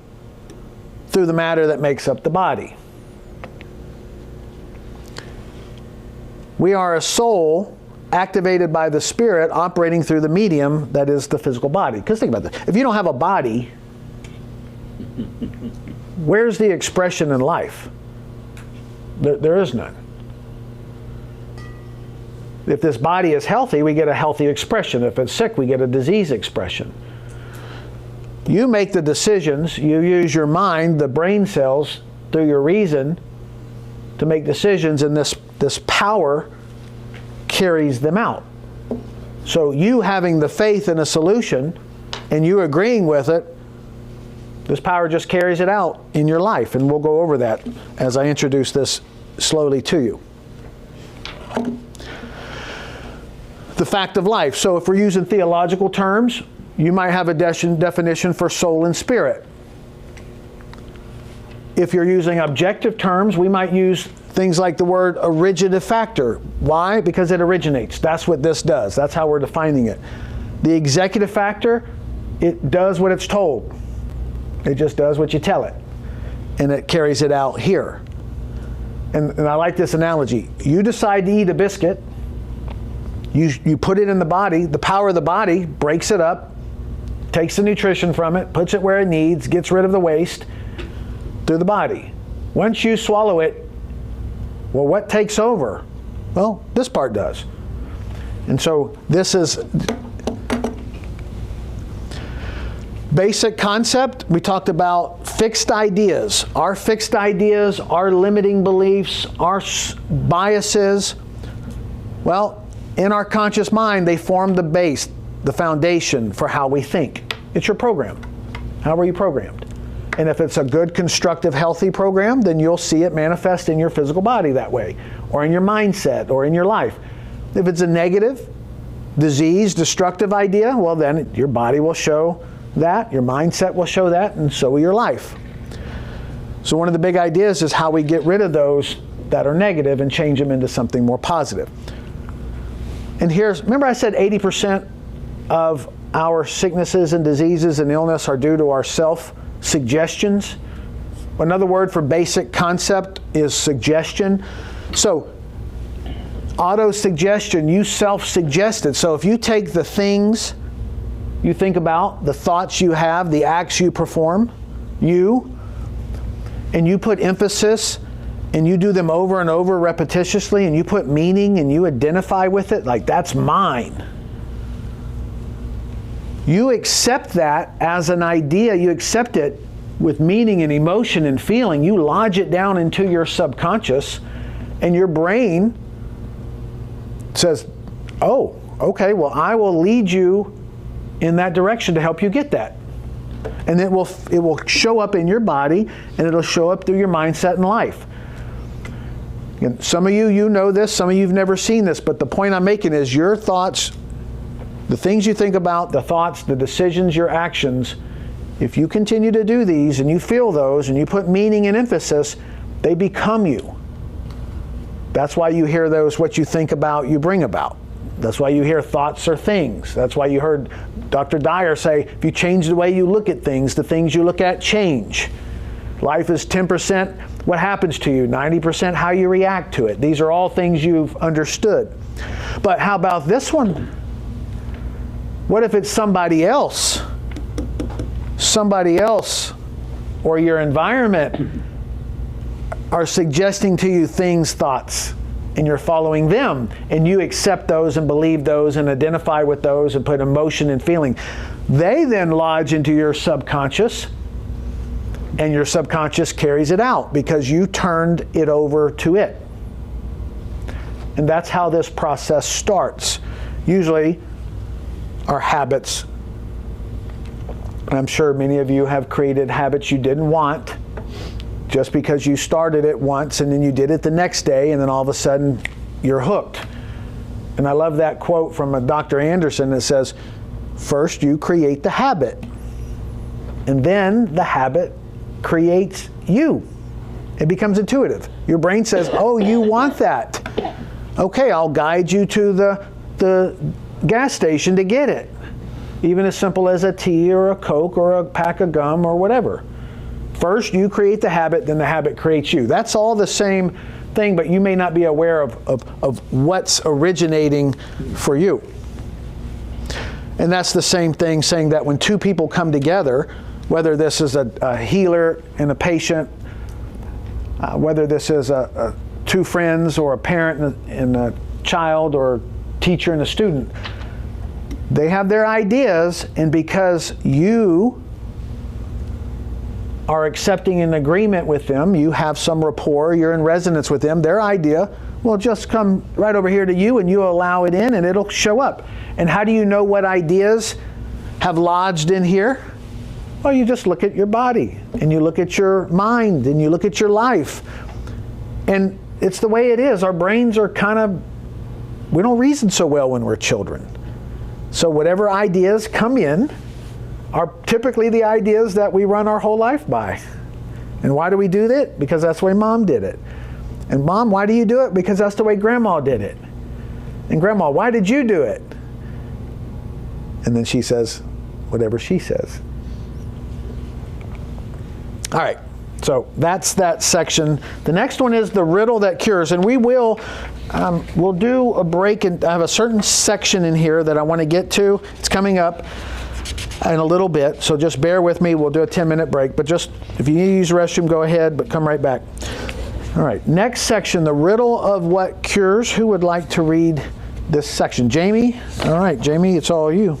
through the matter that makes up the body. We are a soul activated by the spirit operating through the medium that is the physical body. Because think about this. If you don't have a body, where's the expression in life? There is none. If this body is healthy, we get a healthy expression. If it's sick, we get a disease expression. You make the decisions. You use your mind, the brain cells, through your reason to make decisions, and this power carries them out. So you having the faith in a solution and you agreeing with it, this power just carries it out in your life. And we'll go over that as I introduce this slowly to you. The fact of life. So if we're using theological terms, you might have a definition for soul and spirit. If you're using objective terms, we might use things like the word originative factor. Why? Because it originates. That's what this does. That's how we're defining it. The executive factor, it does what it's told. It just does what you tell it. And it carries it out here. And I like this analogy. You decide to eat a biscuit. You put it in the body. The power of the body breaks it up, takes the nutrition from it, puts it where it needs, gets rid of the waste through the body. Once you swallow it, well, what takes over? Well, this part does. And so this is basic concept. We talked about fixed ideas. Our fixed ideas, our limiting beliefs, our biases. Well, in our conscious mind, they form the base, the foundation for how we think. It's your program. How are you programmed? And if it's a good, constructive, healthy program, then you'll see it manifest in your physical body that way, or in your mindset, or in your life. If it's a negative, disease, destructive idea, well then your body will show that, your mindset will show that, and so will your life. So one of the big ideas is how we get rid of those that are negative and change them into something more positive. And remember I said 80% of our sicknesses and diseases and illness are due to our self-suggestions? Another word for basic concept is suggestion. So Auto-suggestion, you self-suggested. So if you take the things you think about, the thoughts you have, the acts you perform, and you put emphasis and you do them over and over repetitiously, and you put meaning and you identify with it, like that's mine. You accept that as an idea, you accept it with meaning and emotion and feeling, you lodge it down into your subconscious, and your brain says, oh, okay, well, I will lead you in that direction to help you get that. And it will show up in your body, and it'll show up through your mindset and life. And some of you know this, some of you have never seen this, but the point I'm making is your thoughts, the things you think about, the thoughts, the decisions, your actions, if you continue to do these and you feel those and you put meaning and emphasis, they become you. That's why you hear those, what you think about, you bring about. That's why you hear thoughts are things. That's why you heard Dr. Dyer say, if you change the way you look at things, the things you look at change. Life is 10% what happens to you, 90% how you react to it. These are all things you've understood. But how about this one? What if it's somebody else? Somebody else or your environment are suggesting to you things, thoughts, and you're following them, and you accept those and believe those and identify with those and put emotion and feeling. They then lodge into your subconscious, and your subconscious carries it out because you turned it over to it. And that's how this process starts. Usually, our habits, I'm sure many of you have created habits you didn't want just because you started it once and then you did it the next day, and then all of a sudden you're hooked. And I love that quote from Dr. Anderson that says, first you create the habit, and then the habit creates you. It becomes intuitive. Your brain says, oh, you want that. Okay, I'll guide you to the gas station to get it. Even as simple as a tea or a Coke or a pack of gum or whatever. First, you create the habit, then the habit creates you. That's all the same thing, but you may not be aware of what's originating for you. And that's the same thing saying that when two people come together, whether this is a healer and a patient, whether this is two friends or a parent and a child or teacher and a student, they have their ideas, and because you are accepting an agreement with them, you have some rapport, you're in resonance with them, their idea will just come right over here to you, and you allow it in and it'll show up. And how do you know what ideas have lodged in here? Well, you just look at your body, and you look at your mind, and you look at your life. And it's the way it is. Our brains are we don't reason so well when we're children. So whatever ideas come in are typically the ideas that we run our whole life by. And why do we do that? Because that's the way Mom did it. And Mom, why do you do it? Because that's the way Grandma did it. And Grandma, why did you do it? And then she says whatever she says. All right, so that's that section. The next one is the riddle that cures, and we'll do a break, and I have a certain section in here that I want to get to. It's coming up in a little bit, so just bear with me. We'll do a 10-minute break, but just if you need to use the restroom, go ahead, but come right back. All right, next section, the riddle of what cures. Who would like to read this section? Jamie? All right, Jamie, it's all you.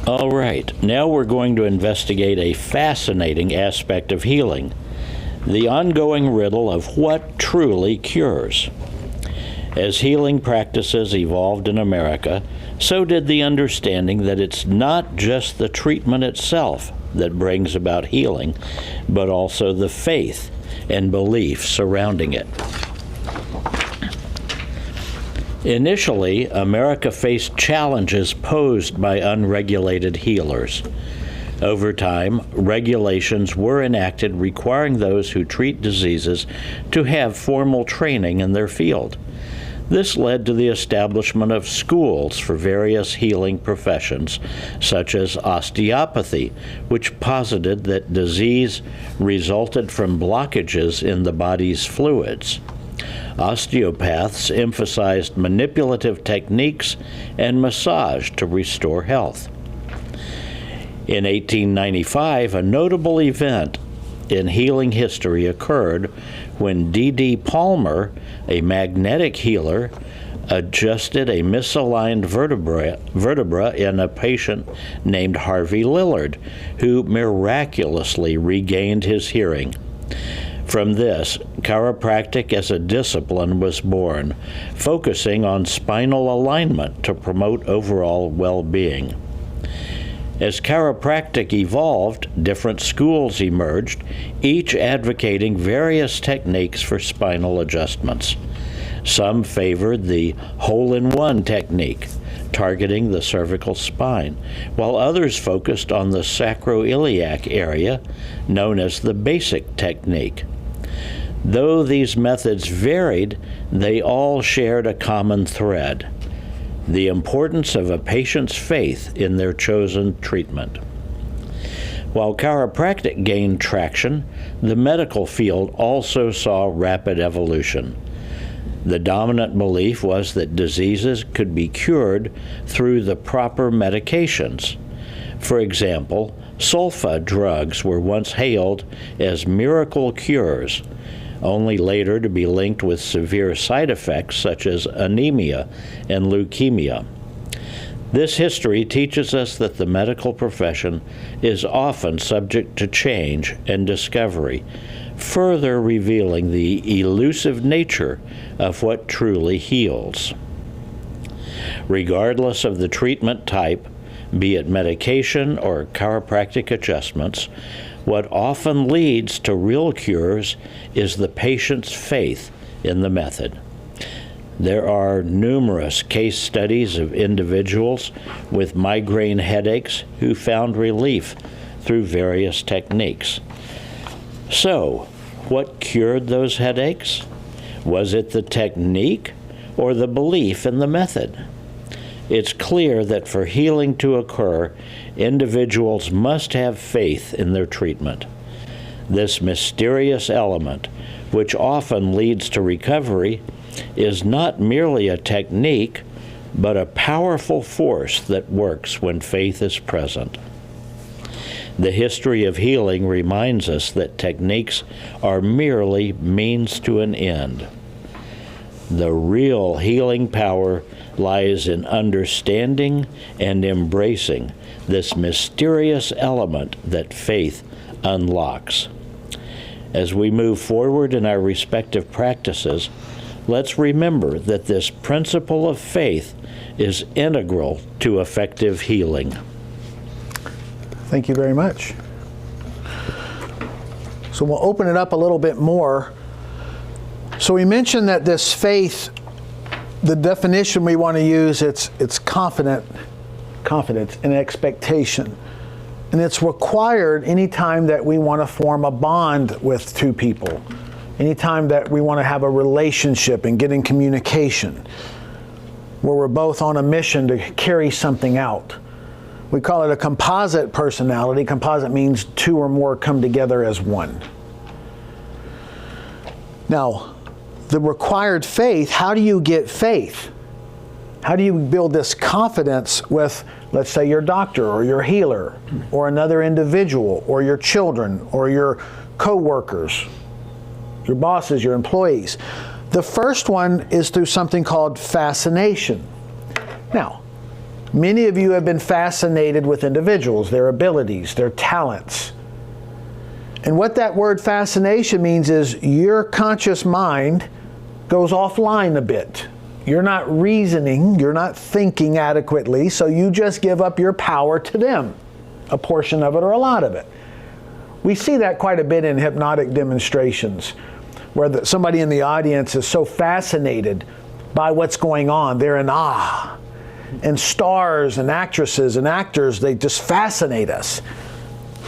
All right, now we're going to investigate a fascinating aspect of healing, the ongoing riddle of what truly cures. As healing practices evolved in America, so did the understanding that it's not just the treatment itself that brings about healing, but also the faith and belief surrounding it. Initially, America faced challenges posed by unregulated healers. Over time, regulations were enacted requiring those who treat diseases to have formal training in their field. This led to the establishment of schools for various healing professions, such as osteopathy, which posited that disease resulted from blockages in the body's fluids. Osteopaths emphasized manipulative techniques and massage to restore health. In 1895, a notable event in healing history occurred when D.D. Palmer, a magnetic healer, adjusted a misaligned vertebra in a patient named Harvey Lillard, who miraculously regained his hearing. From this, chiropractic as a discipline was born, focusing on spinal alignment to promote overall well-being. As chiropractic evolved, different schools emerged, each advocating various techniques for spinal adjustments. Some favored the hole-in-one technique, targeting the cervical spine, while others focused on the sacroiliac area, known as the basic technique. Though these methods varied, they all shared a common thread: the importance of a patient's faith in their chosen treatment. While chiropractic gained traction, the medical field also saw rapid evolution. The dominant belief was that diseases could be cured through the proper medications. For example, sulfa drugs were once hailed as miracle cures, only later to be linked with severe side effects such as anemia and leukemia. This history teaches us that the medical profession is often subject to change and discovery, further revealing the elusive nature of what truly heals. Regardless of the treatment type, be it medication or chiropractic adjustments, what often leads to real cures is the patient's faith in the method. There are numerous case studies of individuals with migraine headaches who found relief through various techniques. So, what cured those headaches? Was it the technique or the belief in the method? It's clear that for healing to occur, individuals must have faith in their treatment. This mysterious element, which often leads to recovery, is not merely a technique, but a powerful force that works when faith is present. The history of healing reminds us that techniques are merely means to an end. The real healing power lies in understanding and embracing this mysterious element that faith unlocks. As we move forward in our respective practices, let's remember that this principle of faith is integral to effective healing. Thank you very much. So we'll open it up a little bit more. So we mentioned that this faith, the definition we want to use, it's confidence and expectation. And it's required anytime that we want to form a bond with two people, anytime that we want to have a relationship and get in communication, where we're both on a mission to carry something out. We call it a composite personality. Composite means two or more come together as one. Now, the required faith, how do you get faith? How do you build this confidence with, let's say, your doctor or your healer or another individual or your children or your co-workers, your bosses, your employees? The first one is through something called fascination. Now, many of you have been fascinated with individuals, their abilities, their talents. And what that word fascination means is your conscious mind goes offline a bit. You're not reasoning, you're not thinking adequately, so you just give up your power to them, a portion of it or a lot of it. We see that quite a bit in hypnotic demonstrations, where somebody in the audience is so fascinated by what's going on, they're in awe. And stars and actresses and actors, they just fascinate us.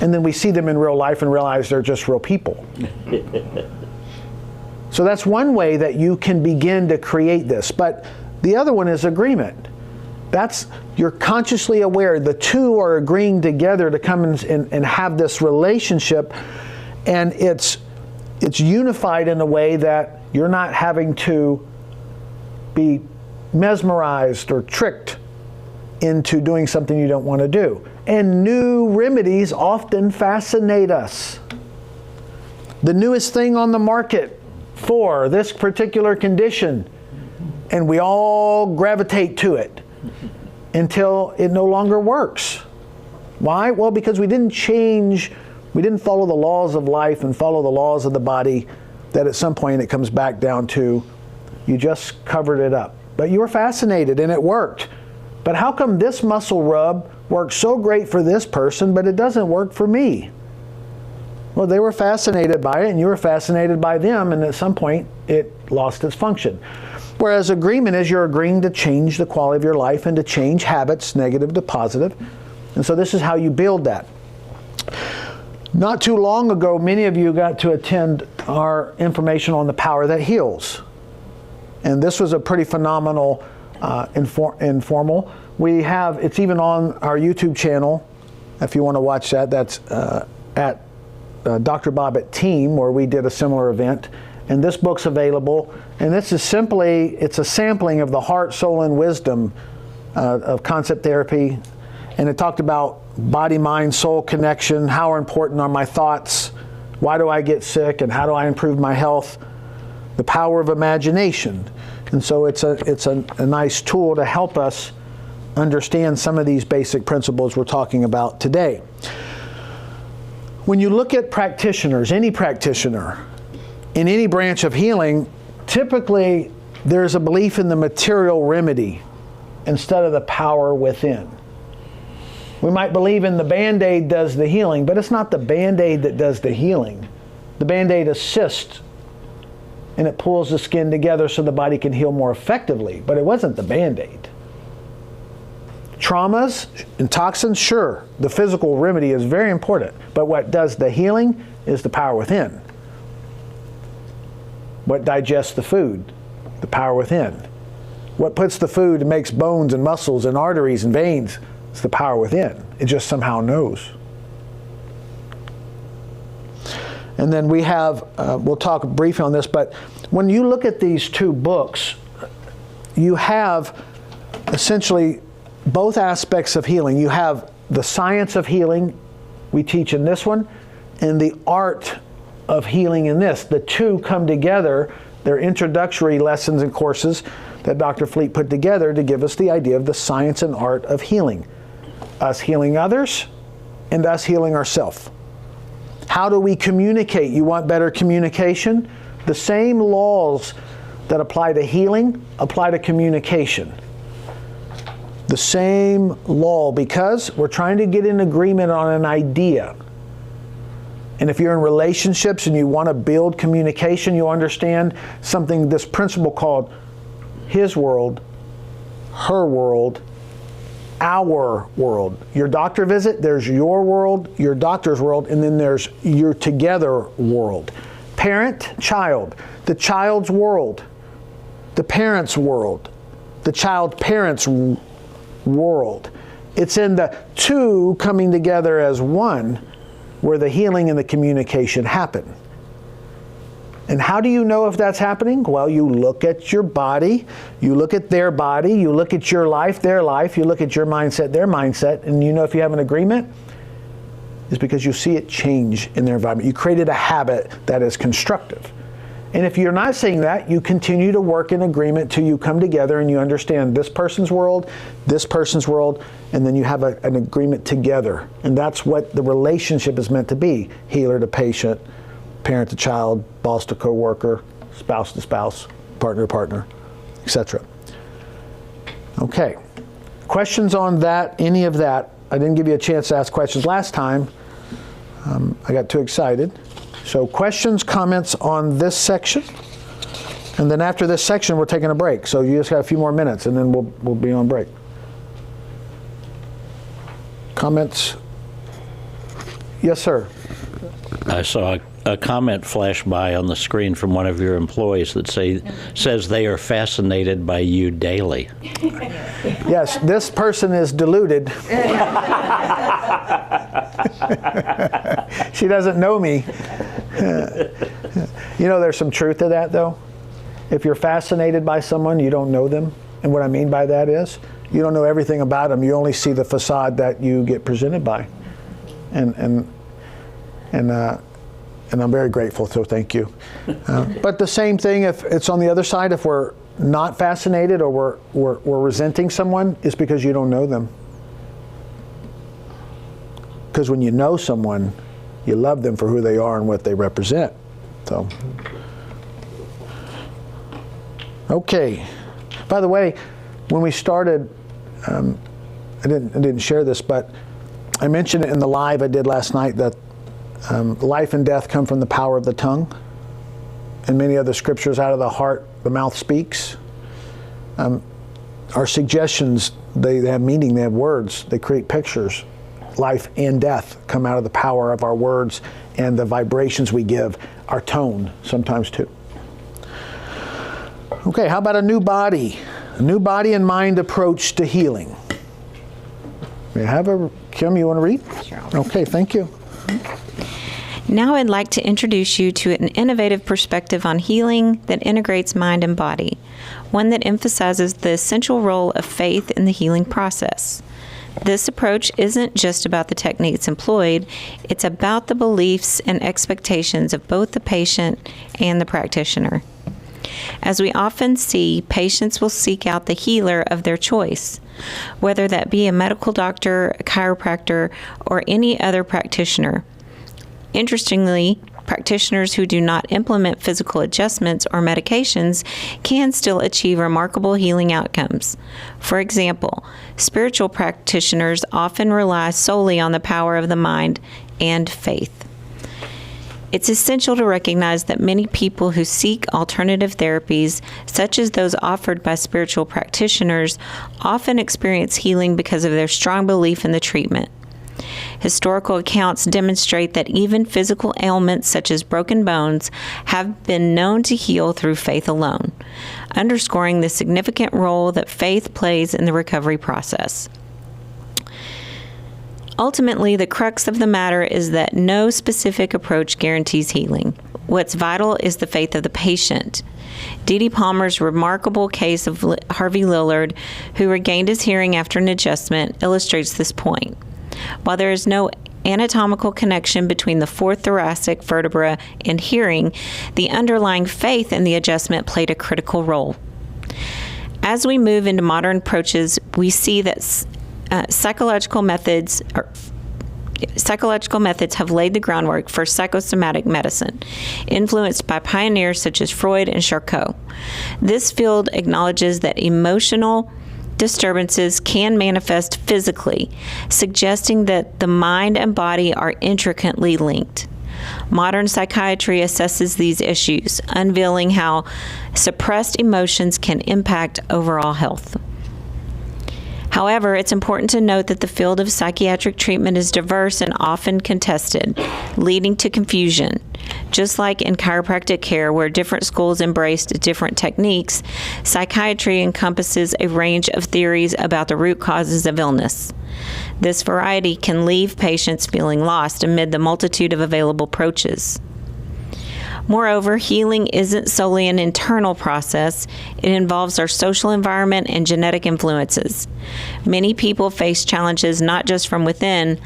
And then we see them in real life and realize they're just real people. So that's one way that you can begin to create this. But the other one is agreement. That's, you're consciously aware. The two are agreeing together to come and have this relationship. And it's unified in a way that You're not having to be mesmerized or tricked into doing something you don't want to do. And new remedies often fascinate us. The newest thing on the market for this particular condition, and we all gravitate to it until it no longer works. Why? Well, because we didn't follow the laws of life and follow the laws of the body, that at some point it comes back down to you just covered it up. But you were fascinated and it worked. But how come this muscle rub works so great for this person, but it doesn't work for me? Well, they were fascinated by it and you were fascinated by them, and at some point it lost its function. Whereas agreement is you're agreeing to change the quality of your life and to change habits, negative to positive. And so this is how you build that. Not too long ago, many of you got to attend our information on the power that heals. And this was a pretty phenomenal informal. It's even on our YouTube channel, if you want to watch that. That's at Dr. Bobbitt Team, where we did a similar event. And this book's available. And this is it's a sampling of the heart, soul, and wisdom of concept therapy. And it talked about body, mind, soul connection. How important are my thoughts? Why do I get sick? And how do I improve my health? The power of imagination. And so it's a nice tool to help us understand some of these basic principles we're talking about today. When you look at practitioners, any practitioner, in any branch of healing, typically there's a belief in the material remedy instead of the power within. We might believe in the Band-Aid does the healing, but it's not the Band-Aid that does the healing. The Band-Aid assists, and it pulls the skin together so the body can heal more effectively, but it wasn't the Band-Aid. Traumas and toxins, sure, the physical remedy is very important, but what does the healing is the power within. What digests the food? The power within. What puts the food and makes bones and muscles and arteries and veins? It's the power within. It just somehow knows. And then we have, we'll talk briefly on this, but when you look at these two books, you have essentially both aspects of healing. You have the science of healing we teach in this one, and the art of healing in this. The two come together. They're introductory lessons and courses that Dr. Fleet put together to give us the idea of the science and art of healing. Us healing others and us healing ourselves. How do we communicate? You want better communication? The same laws that apply to healing apply to communication. The same law, because we're trying to get in agreement on an idea. And if you're in relationships and you want to build communication, you understand something, this principle called his world, her world, our world. Your doctor visit, there's your world, your doctor's world, and then there's your together world. Parent, child, the child's world, the parent's world, the child-parent's world. It's in the two coming together as one where the healing and the communication happen. And how do you know if that's happening? Well, you look at your body, you look at their body, you look at your life, their life, you look at your mindset, their mindset, and you know if you have an agreement, it's because you see it change in their environment. You created a habit that is constructive. And if you're not seeing that, you continue to work in agreement till you come together and you understand this person's world, and then you have an agreement together. And that's what the relationship is meant to be. Healer to patient, parent to child, boss to coworker, spouse to spouse, partner to partner, etc. Okay. Questions on that, any of that? I didn't give you a chance to ask questions last time. I got too excited. So questions, comments on this section, and then after this section we're taking a break. So you just got a few more minutes and then we'll be on break. Comments? Yes, sir. I saw a comment flash by on the screen from one of your employees that says they are fascinated by you daily. Yes, this person is deluded. She doesn't know me. You know, there's some truth to that, though. If you're fascinated by someone, you don't know them. And what I mean by that is, you don't know everything about them. You only see the facade that you get presented by. And I'm very grateful, so thank you. But the same thing, if it's on the other side, if we're not fascinated or we're resenting someone, it's because you don't know them. Because when you know someone, you love them for who they are and what they represent. So, okay. By the way, when we started, I didn't share this, but I mentioned it in the live I did last night that life and death come from the power of the tongue. And many other scriptures, out of the heart, the mouth speaks. Our suggestions, they have meaning, they have words, they create pictures. Life and death come out of the power of our words and the vibrations we give, our tone sometimes too. Okay, how about a new body? A new body and mind approach to healing. Kim, you want to read? Sure. Okay, thank you. Now I'd like to introduce you to an innovative perspective on healing that integrates mind and body, one that emphasizes the essential role of faith in the healing process. This approach isn't just about the techniques employed, it's about the beliefs and expectations of both the patient and the practitioner. As we often see, patients will seek out the healer of their choice, whether that be a medical doctor, a chiropractor, or any other practitioner. Interestingly, practitioners who do not implement physical adjustments or medications can still achieve remarkable healing outcomes. For example, spiritual practitioners often rely solely on the power of the mind and faith. It's essential to recognize that many people who seek alternative therapies, such as those offered by spiritual practitioners, often experience healing because of their strong belief in the treatment. Historical accounts demonstrate that even physical ailments such as broken bones have been known to heal through faith alone, underscoring the significant role that faith plays in the recovery process. Ultimately, the crux of the matter is that no specific approach guarantees healing. What's vital is the faith of the patient. D.D. Palmer's remarkable case of Harvey Lillard, who regained his hearing after an adjustment, illustrates this point. While there is no anatomical connection between the fourth thoracic vertebra and hearing, the underlying faith in the adjustment played a critical role. As we move into modern approaches, we see that psychological methods have laid the groundwork for psychosomatic medicine, influenced by pioneers such as Freud and Charcot. This field acknowledges that emotional disturbances can manifest physically, suggesting that the mind and body are intricately linked. Modern psychiatry assesses these issues, unveiling how suppressed emotions can impact overall health. However, it's important to note that the field of psychiatric treatment is diverse and often contested, leading to confusion. Just like in chiropractic care, where different schools embraced different techniques, psychiatry encompasses a range of theories about the root causes of illness. This variety can leave patients feeling lost amid the multitude of available approaches. Moreover, healing isn't solely an internal process. It involves our social environment and genetic influences. Many people face challenges not just from within,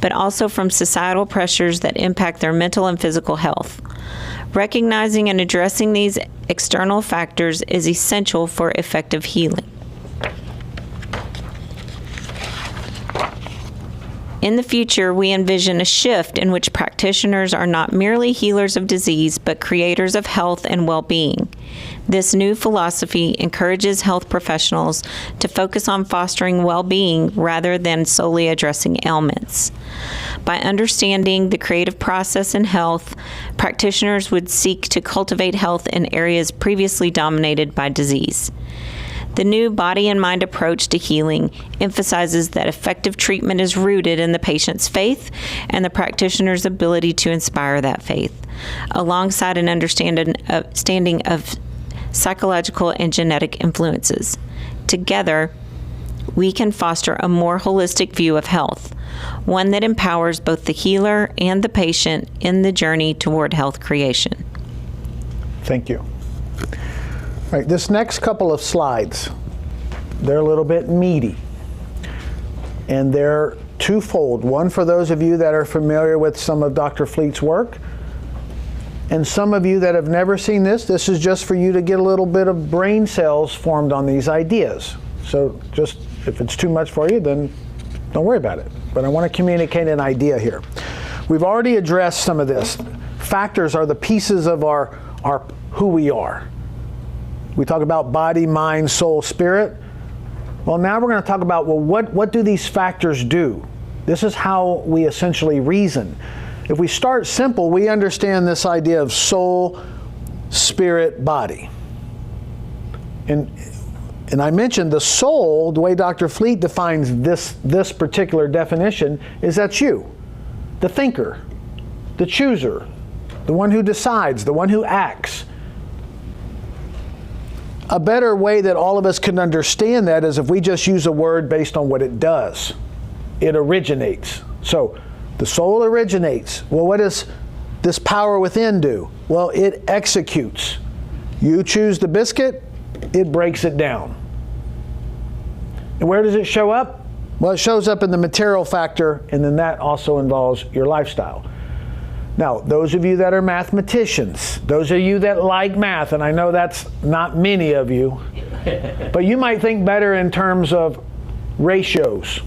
but also from societal pressures that impact their mental and physical health. Recognizing and addressing these external factors is essential for effective healing. In the future, we envision a shift in which practitioners are not merely healers of disease, but creators of health and well-being. This new philosophy encourages health professionals to focus on fostering well-being rather than solely addressing ailments. By understanding the creative process in health, practitioners would seek to cultivate health in areas previously dominated by disease. The new body and mind approach to healing emphasizes that effective treatment is rooted in the patient's faith and the practitioner's ability to inspire that faith, alongside an understanding of psychological and genetic influences. Together, we can foster a more holistic view of health, one that empowers both the healer and the patient in the journey toward health creation. Thank you. All right, this next couple of slides, they're a little bit meaty. And they're twofold. One for those of you that are familiar with some of Dr. Fleet's work, and some of you that have never seen this is just for you to get a little bit of brain cells formed on these ideas. So just, if it's too much for you, then don't worry about it. But I want to communicate an idea here. We've already addressed some of this. Factors are the pieces of our who we are. We talk about body, mind, soul, spirit. Well, now we're going to talk about, well, what do these factors do? This is how we essentially reason. If we start simple, we understand this idea of soul, spirit, body. And I mentioned the soul, the way Dr. Fleet defines this particular definition, is that's you, the thinker, the chooser, the one who decides, the one who acts. A better way that all of us can understand that is if we just use a word based on what it does. It originates. So the soul originates. Well, what does this power within do? Well, it executes. You choose the biscuit, it breaks it down. And where does it show up? Well, it shows up in the material factor, and then that also involves your lifestyle. Now, those of you that are mathematicians, those of you that like math, and I know that's not many of you, but you might think better in terms of ratios.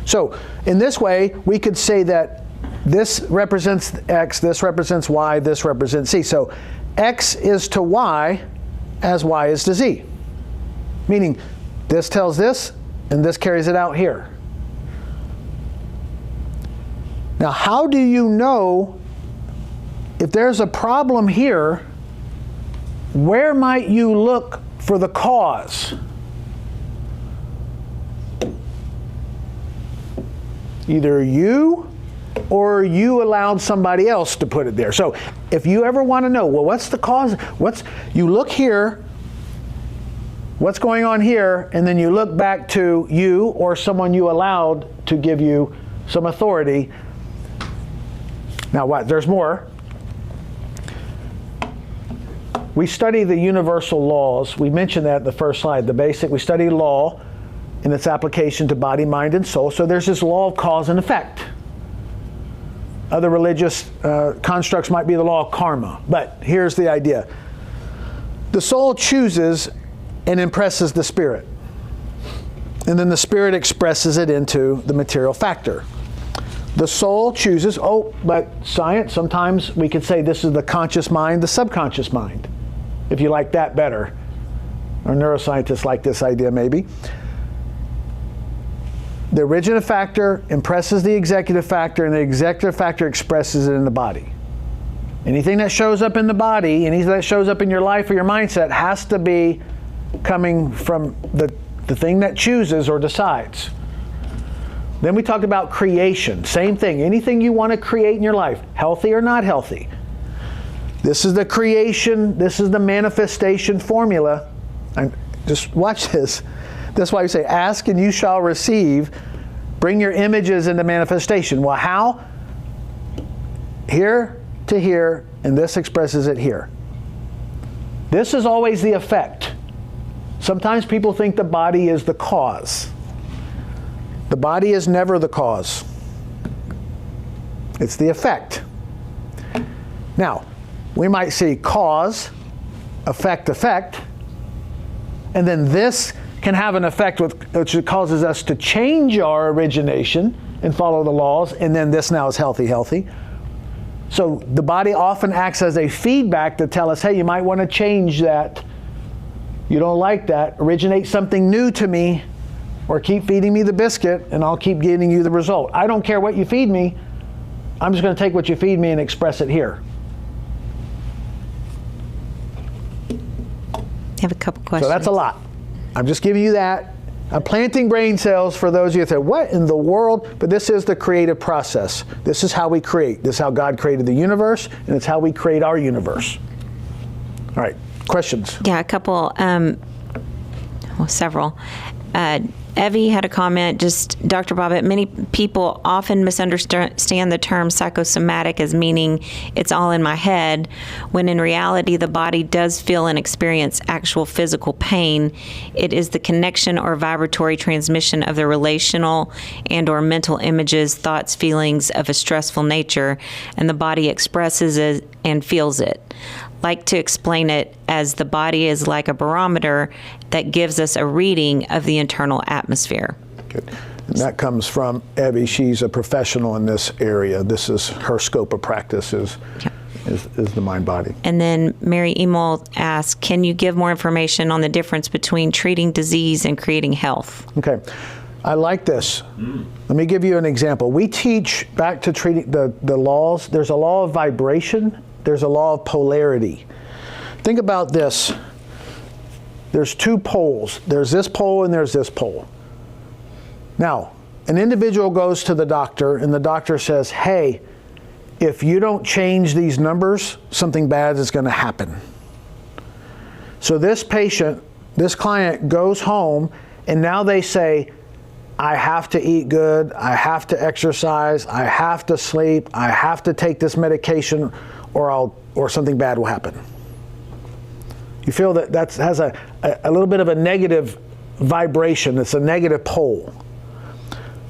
So, in this way, we could say that this represents X, this represents Y, this represents Z. So, X is to Y as Y is to Z. Meaning, this tells this, and this carries it out here. Now, how do you know if there's a problem here, where might you look for the cause? Either you or you allowed somebody else to put it there. So if you ever want to know, well, what's the cause? You look here, what's going on here, and then you look back to you or someone you allowed to give you some authority. Now what? There's more. We study the universal laws. We mentioned that in the first slide. We study law and its application to body, mind, and soul. So there's this law of cause and effect. Other religious constructs might be the law of karma. But here's the idea. The soul chooses and impresses the spirit. And then the spirit expresses it into the material factor. The soul chooses, but science, sometimes we could say this is the conscious mind, the subconscious mind, if you like that better. Or neuroscientists like this idea maybe. The originative factor impresses the executive factor, and the executive factor expresses it in the body. Anything that shows up in the body, anything that shows up in your life or your mindset has to be coming from the thing that chooses or decides. Then we talked about creation. Same thing. Anything you want to create in your life, healthy or not healthy. This is the creation, this is the manifestation formula. And just watch this. That's why we say, ask and you shall receive. Bring your images into manifestation. Well, how? Here to here, and this expresses it here. This is always the effect. Sometimes people think the body is the cause. The body is never the cause. It's the effect. Now, we might see cause, effect, and then this can have an effect which causes us to change our origination and follow the laws, and then this now is healthy. So the body often acts as a feedback to tell us, hey, you might want to change that. You don't like that. Originate something new to me, or keep feeding me the biscuit, and I'll keep getting you the result. I don't care what you feed me. I'm just going to take what you feed me and express it here. I have a couple questions. So that's a lot. I'm just giving you that. I'm planting brain cells for those of you that say, what in the world? But this is the creative process. This is how we create. This is how God created the universe, and it's how we create our universe. All right, questions? Yeah, a couple, several. Evie had a comment, just Dr. Bobbitt, many people often misunderstand the term psychosomatic as meaning it's all in my head, when in reality the body does feel and experience actual physical pain. It is the connection or vibratory transmission of the relational and or mental images, thoughts, feelings of a stressful nature, and the body expresses it and feels it. Like to explain it as the body is like a barometer that gives us a reading of the internal atmosphere. Good. And that comes from Evie. She's a professional in this area. This is her scope of practice is the mind-body. And then Mary Emil asked, can you give more information on the difference between treating disease and creating health? Okay. I like this. Let me give you an example. We teach back to treating the laws. There's a law of vibration. There's a law of polarity. Think about this. There's two poles. There's this pole and there's this pole. Now, an individual goes to the doctor and the doctor says, hey, if you don't change these numbers, something bad is going to happen. So this patient, this client goes home and now they say, I have to eat good, I have to exercise, I have to sleep, I have to take this medication or something bad will happen. You feel that has a little bit of a negative vibration. It's a negative pole.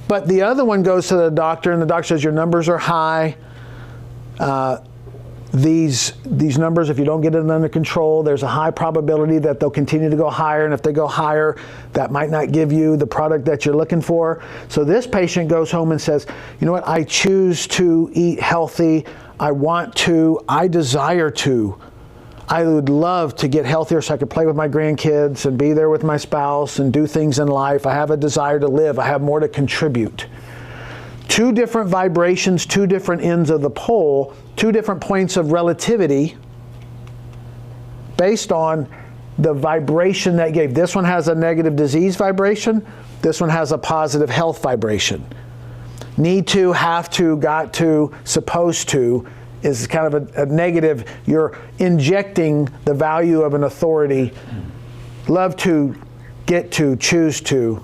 But the other one goes to the doctor and the doctor says your numbers are high. These numbers, if you don't get it under control, there's a high probability that they'll continue to go higher, and if they go higher, that might not give you the product that you're looking for. So this patient goes home and says, you know what, I choose to eat healthy, I want to, I desire to. I would love to get healthier so I could play with my grandkids and be there with my spouse and do things in life. I have a desire to live, I have more to contribute. Two different vibrations, two different ends of the pole, two different points of relativity based on the vibration that gave. This one has a negative disease vibration. This one has a positive health vibration. Need to, have to, got to, supposed to is kind of a negative. You're injecting the value of an authority. Love to, get to, choose to,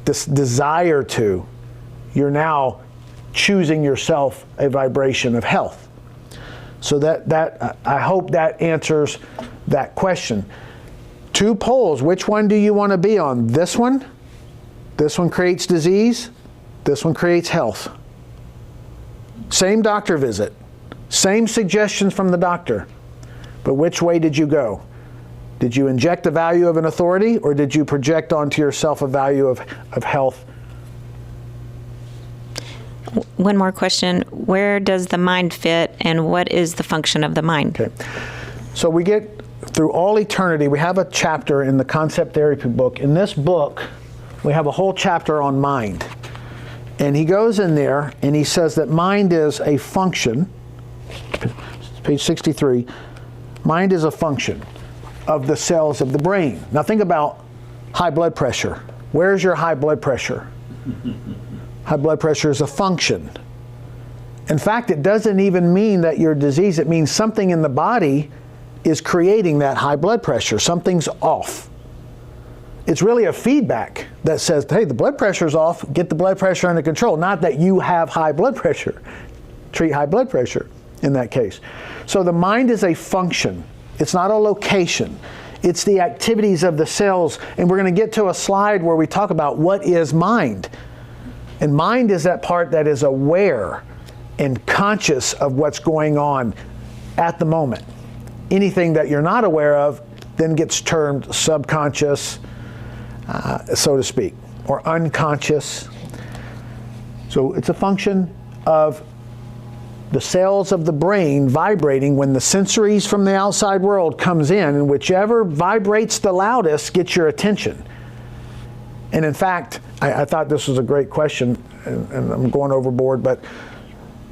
desire to. You're now choosing yourself a vibration of health. So that I hope that answers that question. Two poles, which one do you want to be on? This one? This one creates disease. This one creates health. Same doctor visit. Same suggestions from the doctor. But which way did you go? Did you inject the value of an authority, or did you project onto yourself a value of health? One more question. Where does the mind fit, and what is the function of the mind? Okay. So we get through all eternity. We have a chapter in the Concept Therapy book. In this book, we have a whole chapter on mind. And he goes in there and he says that mind is a function. Page 63. Mind is a function of the cells of the brain. Now think about high blood pressure. Where's your high blood pressure? High blood pressure is a function. In fact, it doesn't even mean that you're diseased. It means something in the body is creating that high blood pressure. Something's off. It's really a feedback that says, hey, the blood pressure's off, get the blood pressure under control. Not that you have high blood pressure. Treat high blood pressure in that case. So the mind is a function. It's not a location. It's the activities of the cells. And we're going to get to a slide where we talk about what is mind. And mind is that part that is aware and conscious of what's going on at the moment. Anything that you're not aware of then gets termed subconscious, so to speak, or unconscious. So it's a function of the cells of the brain vibrating when the sensories from the outside world comes in, and whichever vibrates the loudest gets your attention. And in fact, I thought this was a great question, and I'm going overboard, but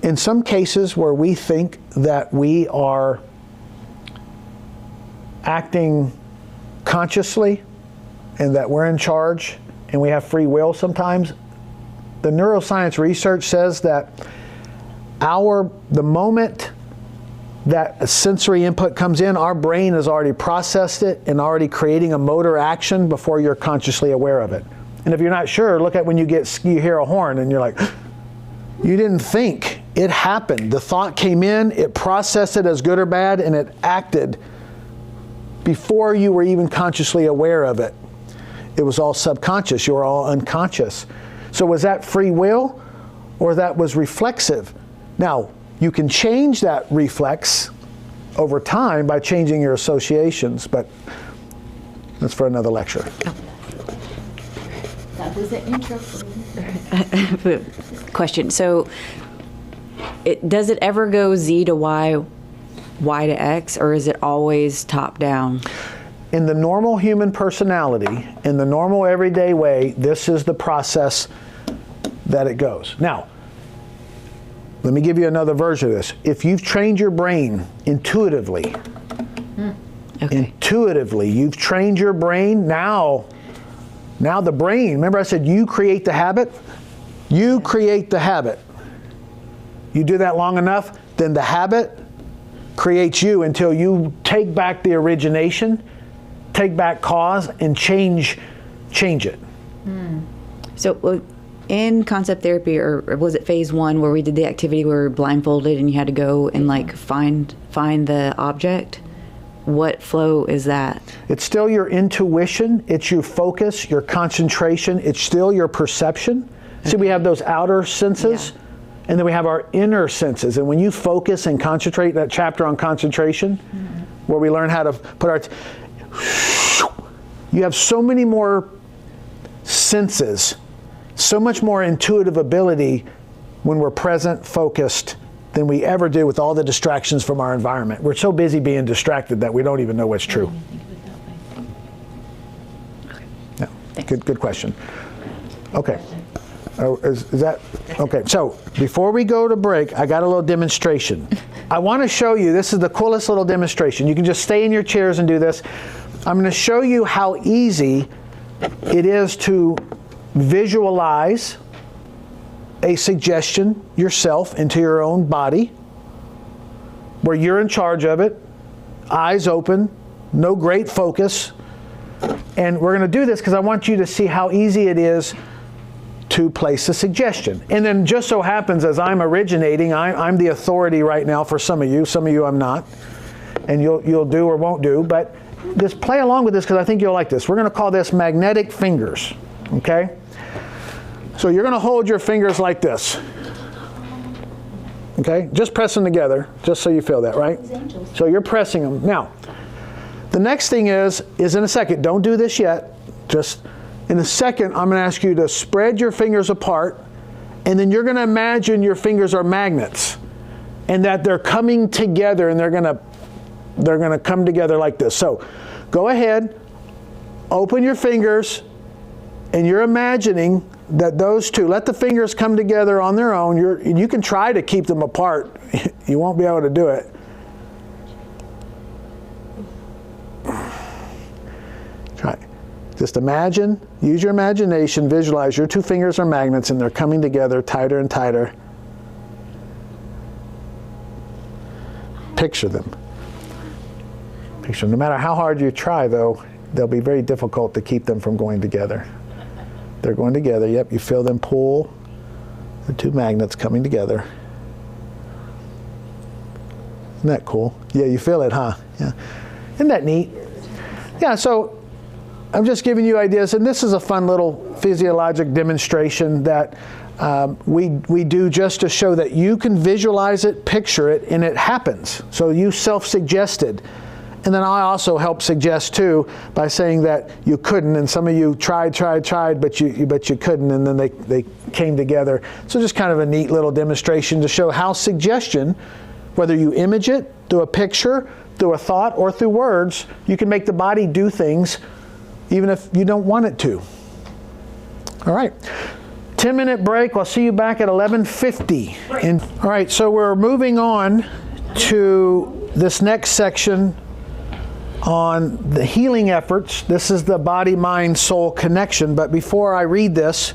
in some cases where we think that we are acting consciously and that we're in charge and we have free will sometimes, the neuroscience research says that the moment that a sensory input comes in, our brain has already processed it and already creating a motor action before you're consciously aware of it. And if you're not sure, look at when you hear a horn and you're like, you didn't think. It happened. The thought came in, it processed it as good or bad, and it acted before you were even consciously aware of it. It was all subconscious. You were all unconscious. So was that free will, or that was reflexive? Now, you can change that reflex over time by changing your associations, but that's for another lecture. That was an intro question. So, does it ever go Z to Y, Y to X, or is it always top down? In the normal human personality, in the normal everyday way, this is the process that it goes. Now, let me give you another version of this. If you've trained your brain intuitively, you've trained your brain, now the brain, remember I said you create the habit? You create the habit. You do that long enough, then the habit creates you until you take back the origination, take back cause, and change it. So in concept therapy, or was it phase 1 where we did the activity where we were blindfolded and you had to go and like find the object? What flow is that? It's still your intuition, it's your focus, your concentration, it's still your perception. See, we have those outer senses, and then we have our inner senses. And when you focus and concentrate, that chapter on concentration, where we learn how to put our... you have so many more senses, so much more intuitive ability when we're present, focused, than we ever do with all the distractions from our environment. We're so busy being distracted that we don't even know what's true. Yeah. Good question. Okay. Is that okay? So before we go to break, I got a little demonstration. I want to show you, this is the coolest little demonstration. You can just stay in your chairs and do this. I'm going to show you how easy it is to visualize a suggestion yourself into your own body, where you're in charge of it, eyes open, no great focus. And we're going to do this because I want you to see how easy it is to place a suggestion. And then just so happens, as I'm originating, I'm the authority right now for some of you I'm not. And you'll do or won't do, but just play along with this because I think you'll like this. We're going to call this magnetic fingers, okay? So you're going to hold your fingers like this, okay? Just press them together, just so you feel that, right? So you're pressing them. Now, the next thing is in a second, don't do this yet, just in a second, I'm going to ask you to spread your fingers apart, and then you're going to imagine your fingers are magnets, and that they're coming together, and they're going to come together like this. So go ahead, open your fingers, and you're imagining that those two, let the fingers come together on their own. You can try to keep them apart. You won't be able to do it. Try. Just imagine, use your imagination, visualize your two fingers are magnets and they're coming together tighter and tighter. Picture them. Picture them. No matter how hard you try, though, they'll be very difficult to keep them from going together. They're going together. Yep, you feel them pull. The two magnets coming together. Isn't that cool? Yeah, you feel it, huh? Yeah. Isn't that neat? Yeah, so I'm just giving you ideas, and this is a fun little physiologic demonstration that we do just to show that you can visualize it, picture it, and it happens. So you self-suggested. And then I also help suggest too by saying that you couldn't, and some of you tried, but you couldn't, and then they came together. So just kind of a neat little demonstration to show how suggestion, whether you image it through a picture, through a thought, or through words, you can make the body do things even if you don't want it to. All right. 10-minute break. I'll see you back at 11:50. All right, so we're moving on to this next section on the healing efforts. This is the body-mind-soul connection. But before I read this,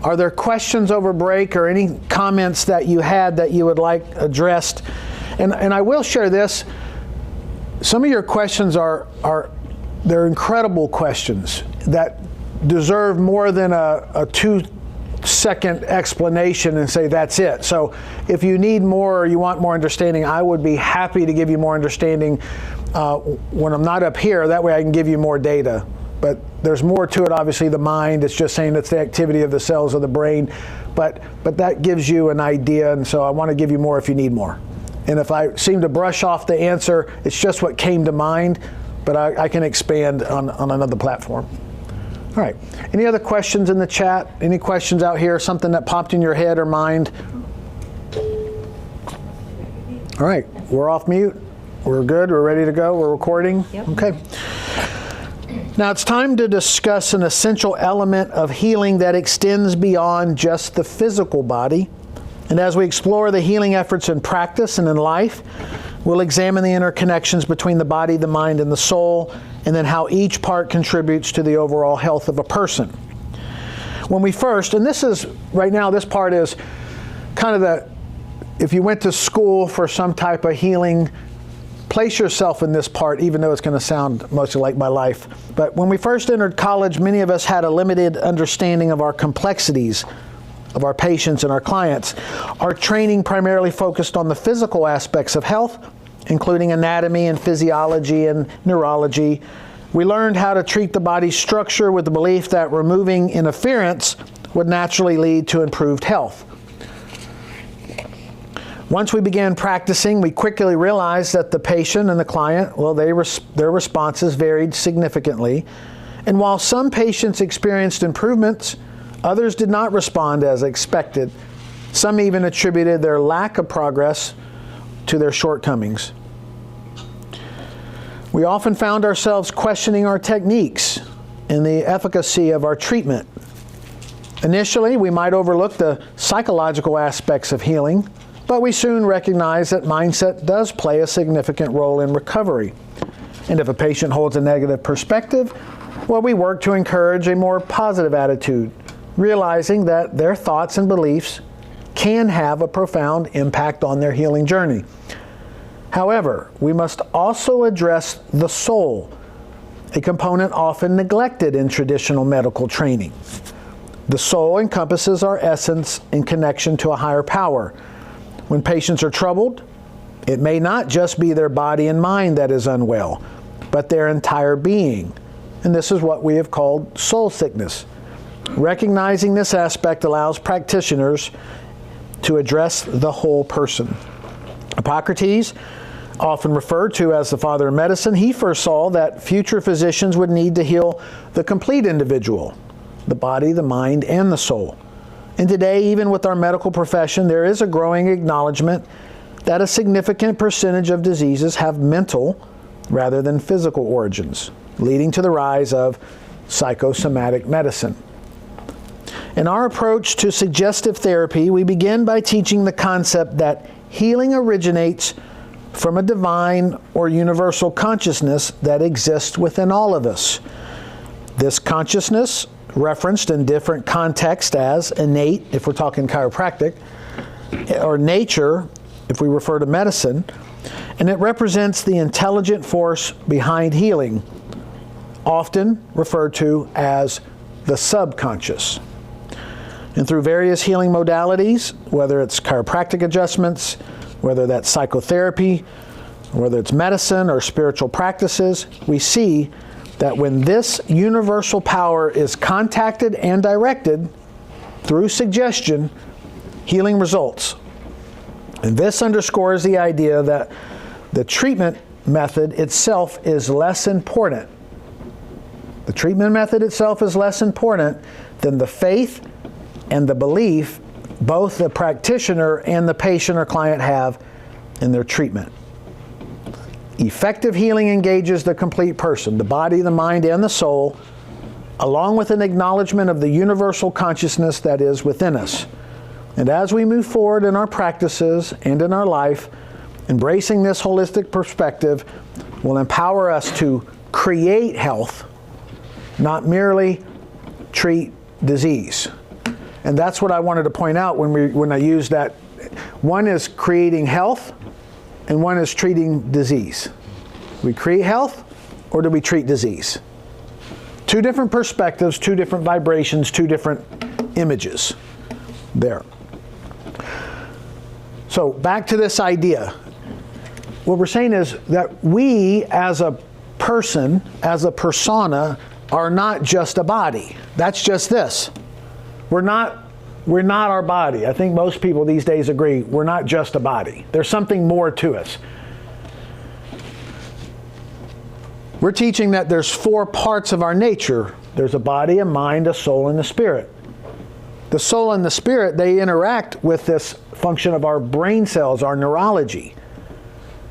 are there questions over break or any comments that you had that you would like addressed? And I will share this. Some of your questions they're incredible questions that deserve more than a 2-second explanation and say that's it. So if you need more or you want more understanding, I would be happy to give you more understanding when I'm not up here. That way I can give you more data. But there's more to it. Obviously, the mind, it's just saying it's the activity of the cells of the brain. But that gives you an idea, and so I want to give you more if you need more. And if I seem to brush off the answer, it's just what came to mind, but I can expand on another platform. All right. Any other questions in the chat? Any questions out here? Something that popped in your head or mind? All right. We're off mute. We're good. We're ready to go. We're recording. Yep. Okay. Now it's time to discuss an essential element of healing that extends beyond just the physical body. And as we explore the healing efforts in practice and in life, we'll examine the interconnections between the body, the mind, and the soul, and then how each part contributes to the overall health of a person. When we first, and this is, right now, this part is kind of if you went to school for some type of healing, place yourself in this part, even though it's going to sound mostly like my life. But when we first entered college, many of us had a limited understanding of our complexities, of our patients and our clients. Our training primarily focused on the physical aspects of health, including anatomy and physiology and neurology. We learned how to treat the body's structure with the belief that removing interference would naturally lead to improved health. Once we began practicing, we quickly realized that the patient and the client, well, their responses varied significantly. And while some patients experienced improvements, others did not respond as expected. Some even attributed their lack of progress to their shortcomings. We often found ourselves questioning our techniques and the efficacy of our treatment. Initially, we might overlook the psychological aspects of healing, but we soon recognize that mindset does play a significant role in recovery. And if a patient holds a negative perspective, well, we work to encourage a more positive attitude, realizing that their thoughts and beliefs can have a profound impact on their healing journey. However, we must also address the soul, a component often neglected in traditional medical training. The soul encompasses our essence in connection to a higher power. When patients are troubled, it may not just be their body and mind that is unwell, but their entire being. And this is what we have called soul sickness. Recognizing this aspect allows practitioners to address the whole person. Hippocrates, often referred to as the father of medicine, he foresaw that future physicians would need to heal the complete individual, the body, the mind, and the soul. And today, even with our medical profession, there is a growing acknowledgement that a significant percentage of diseases have mental rather than physical origins, leading to the rise of psychosomatic medicine. In our approach to suggestive therapy, we begin by teaching the concept that healing originates from a divine or universal consciousness that exists within all of us. This consciousness, referenced in different contexts as innate, if we're talking chiropractic, or nature, if we refer to medicine, and it represents the intelligent force behind healing, often referred to as the subconscious. And through various healing modalities, whether it's chiropractic adjustments, whether that's psychotherapy, whether it's medicine or spiritual practices, we see that when this universal power is contacted and directed through suggestion, healing results. And this underscores the idea that the treatment method itself is less important. The treatment method itself is less important than the faith and the belief both the practitioner and the patient or client have in their treatment. Effective healing engages the complete person, the body, the mind, and the soul, along with an acknowledgement of the universal consciousness that is within us. And as we move forward in our practices and in our life, embracing this holistic perspective will empower us to create health, not merely treat disease. And that's what I wanted to point out when I use that. One is creating health, and one is treating disease. We create health, or do we treat disease? Two different perspectives, two different vibrations, two different images there. So back to this idea. What we're saying is that we as a person, as a persona, are not just a body. That's just this. We're not our body. I think most people these days agree we're not just a body. There's something more to us. We're teaching that there's 4 parts of our nature. There's a body, a mind, a soul, and a spirit. The soul and the spirit, they interact with this function of our brain cells, our neurology.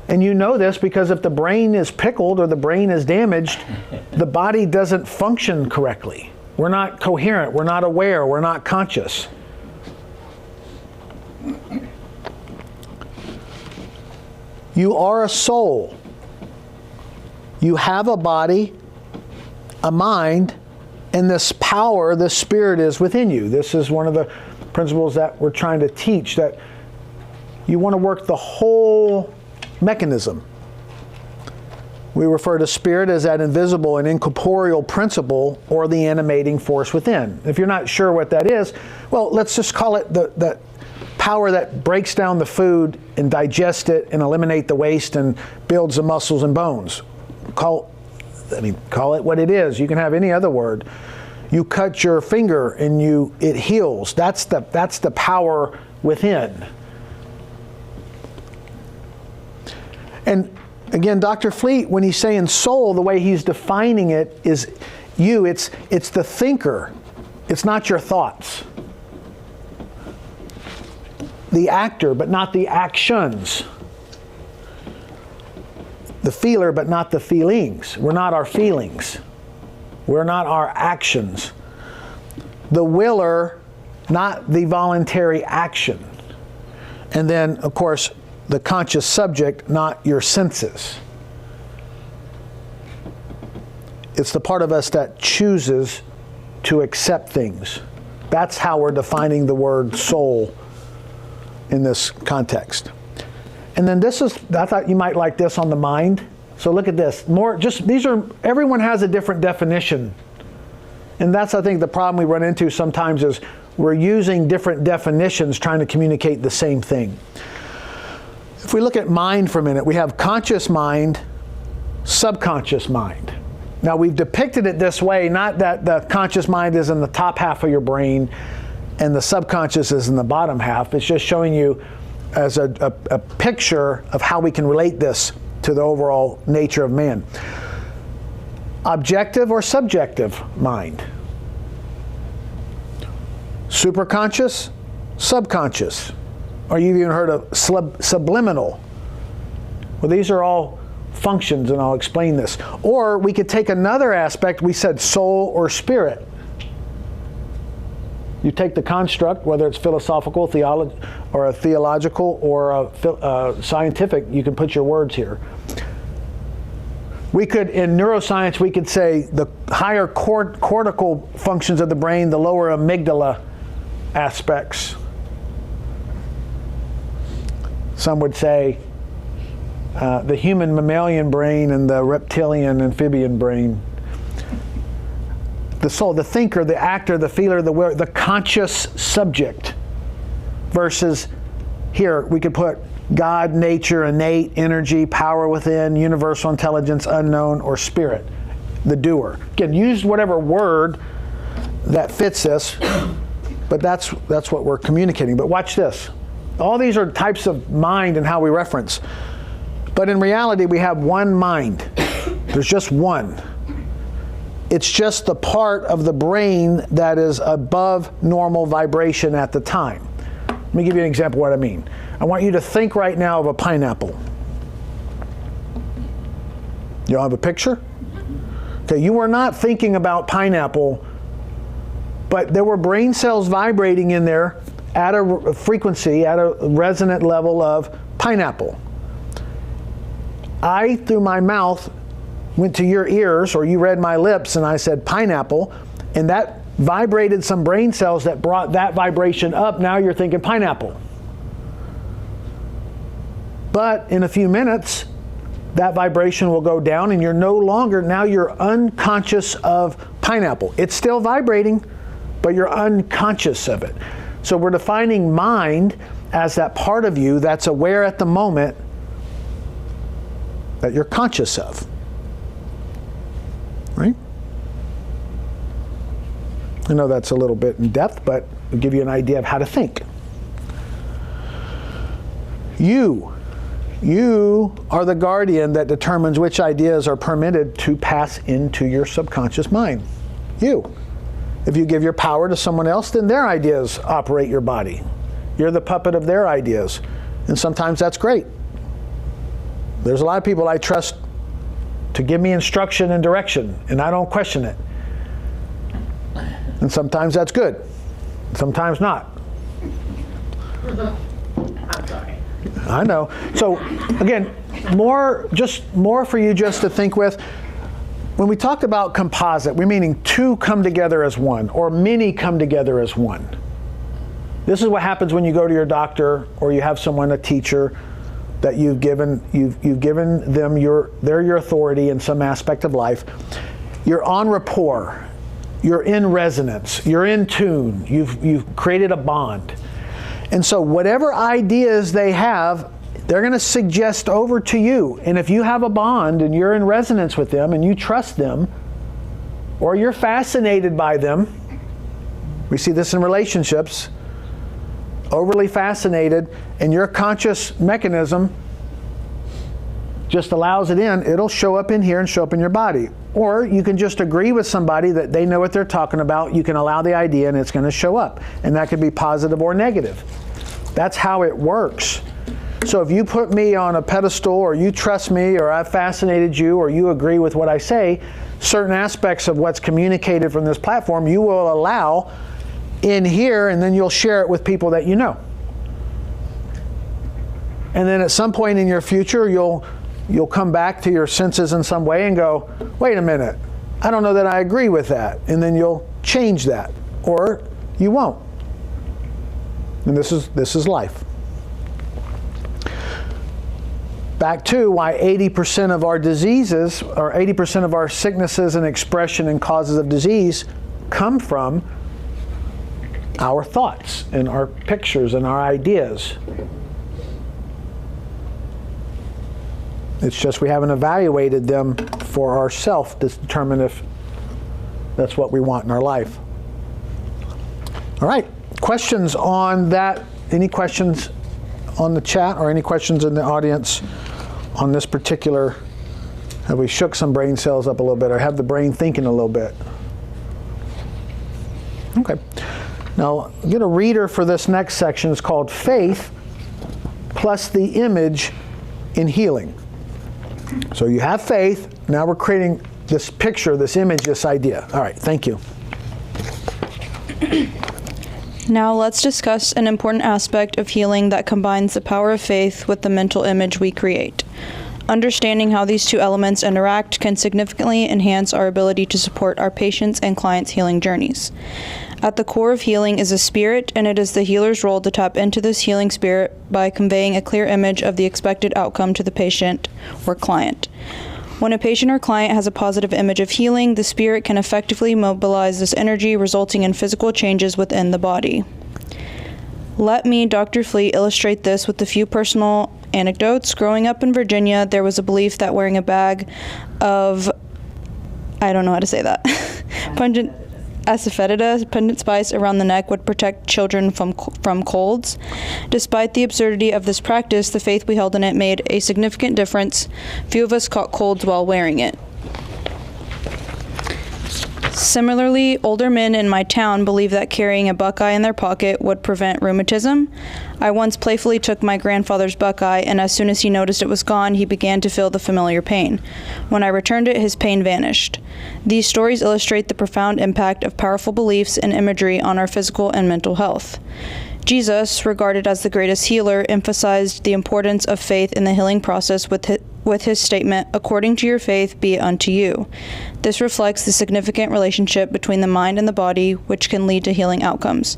And you know this because if the brain is pickled or the brain is damaged, the body doesn't function correctly. We're not coherent, we're not aware, we're not conscious. You are a soul. You have a body, a mind, and this power, this spirit is within you. This is one of the principles that we're trying to teach, that you want to work the whole mechanism. We refer to spirit as that invisible and incorporeal principle, or the animating force within. If you're not sure what that is, well, let's just call it the power that breaks down the food and digests it and eliminate the waste and builds the muscles and bones. Call it what it is. You can have any other word. You cut your finger and it heals. That's the power within. And again, Dr. Fleet, when he's saying soul, the way he's defining it is you. It's the thinker. It's not your thoughts. The actor, but not the actions. The feeler, but not the feelings. We're not our feelings. We're not our actions. The willer, not the voluntary action. And then, of course, the conscious subject, not your senses. It's the part of us that chooses to accept things. That's how we're defining the word soul in this context. And then I thought you might like this on the mind. So look at this. Everyone has a different definition. And that's, I think, the problem we run into sometimes is we're using different definitions trying to communicate the same thing. If we look at mind for a minute, we have conscious mind, subconscious mind. Now we've depicted it this way, not that the conscious mind is in the top half of your brain and the subconscious is in the bottom half. It's just showing you as a picture of how we can relate this to the overall nature of man. Objective or subjective mind? Superconscious, subconscious. Or you've even heard of subliminal. Well, these are all functions, and I'll explain this. Or we could take another aspect. We said soul or spirit. You take the construct, whether it's philosophical, theological, or scientific, you can put your words here. We could, in neuroscience, we could say the higher cortical functions of the brain, the lower amygdala aspects. Some would say the human mammalian brain and the reptilian amphibian brain. The soul, the thinker, the actor, the feeler, the conscious subject, versus here we could put God, nature, innate, energy, power within, universal intelligence, unknown, or spirit, the doer. Again, use whatever word that fits this, but that's what we're communicating. But watch this. All these are types of mind and how we reference. But in reality, we have one mind. There's just one. It's just the part of the brain that is above normal vibration at the time. Let me give you an example of what I mean. I want you to think right now of a pineapple. You all have a picture? Okay, you were not thinking about pineapple, but there were brain cells vibrating in there at a frequency, at a resonant level of pineapple. I, through my mouth, went to your ears, or you read my lips, and I said pineapple, and that vibrated some brain cells that brought that vibration up. Now you're thinking pineapple. But in a few minutes, that vibration will go down, and you're no longer, now you're unconscious of pineapple. It's still vibrating, but you're unconscious of it. So we're defining mind as that part of you that's aware at the moment that you're conscious of. Right? I know that's a little bit in depth, but it'll give you an idea of how to think. You are the guardian that determines which ideas are permitted to pass into your subconscious mind. You. If you give your power to someone else, then their ideas operate your body. You're the puppet of their ideas. And sometimes that's great. There's a lot of people I trust to give me instruction and direction, and I don't question it. And sometimes that's good. Sometimes not. I'm sorry. I know. So again, more for you just to think with. When we talked about composite, we're meaning two come together as one, or many come together as one. This is what happens when you go to your doctor, or you have someone, a teacher, that you've given them they're your authority in some aspect of life. You're on rapport. You're in resonance. You're in tune. You've created a bond. And so whatever ideas they have, they're going to suggest over to you. And if you have a bond and you're in resonance with them and you trust them, or you're fascinated by them, we see this in relationships, overly fascinated, and your conscious mechanism just allows it in, it'll show up in here and show up in your body. Or you can just agree with somebody that they know what they're talking about, you can allow the idea and it's going to show up. And that could be positive or negative. That's how it works. So if you put me on a pedestal, or you trust me, or I've fascinated you, or you agree with what I say, certain aspects of what's communicated from this platform you will allow in here, and then you'll share it with people that you know. And then at some point in your future, you'll come back to your senses in some way and go, wait a minute, I don't know that I agree with that. And then you'll change that, or you won't. And this is life. Back to why 80% of our diseases, or 80% of our sicknesses and expression and causes of disease come from our thoughts and our pictures and our ideas. It's just we haven't evaluated them for ourselves to determine if that's what we want in our life. All right, questions on that? Any questions on the chat, or any questions in the audience on this particular? Have we shook some brain cells up a little bit, or have the brain thinking a little bit? Okay. Now, get a reader for this next section. It's called Faith plus the Image in Healing. So you have faith. Now we're creating this picture, this image, this idea. All right, thank you. Now let's discuss an important aspect of healing that combines the power of faith with the mental image we create. Understanding how these two elements interact can significantly enhance our ability to support our patients' and clients' healing journeys. At the core of healing is a spirit, and it is the healer's role to tap into this healing spirit by conveying a clear image of the expected outcome to the patient or client. When a patient or client has a positive image of healing, the spirit can effectively mobilize this energy, resulting in physical changes within the body. Let me, Dr. Fleet, illustrate this with a few personal anecdotes. Growing up in Virginia, there was a belief that wearing a bag of, I don't know how to say that, pungent asafoetida, pungent spice around the neck would protect children from colds. Despite the absurdity of this practice, the faith we held in it made a significant difference. Few of us caught colds while wearing it. Similarly, older men in my town believed that carrying a buckeye in their pocket would prevent rheumatism. I once playfully took my grandfather's buckeye, and as soon as he noticed it was gone, he began to feel the familiar pain. When I returned it, his pain vanished. These stories illustrate the profound impact of powerful beliefs and imagery on our physical and mental health. Jesus, regarded as the greatest healer, emphasized the importance of faith in the healing process with with his statement, "According to your faith, be it unto you." This reflects the significant relationship between the mind and the body, which can lead to healing outcomes.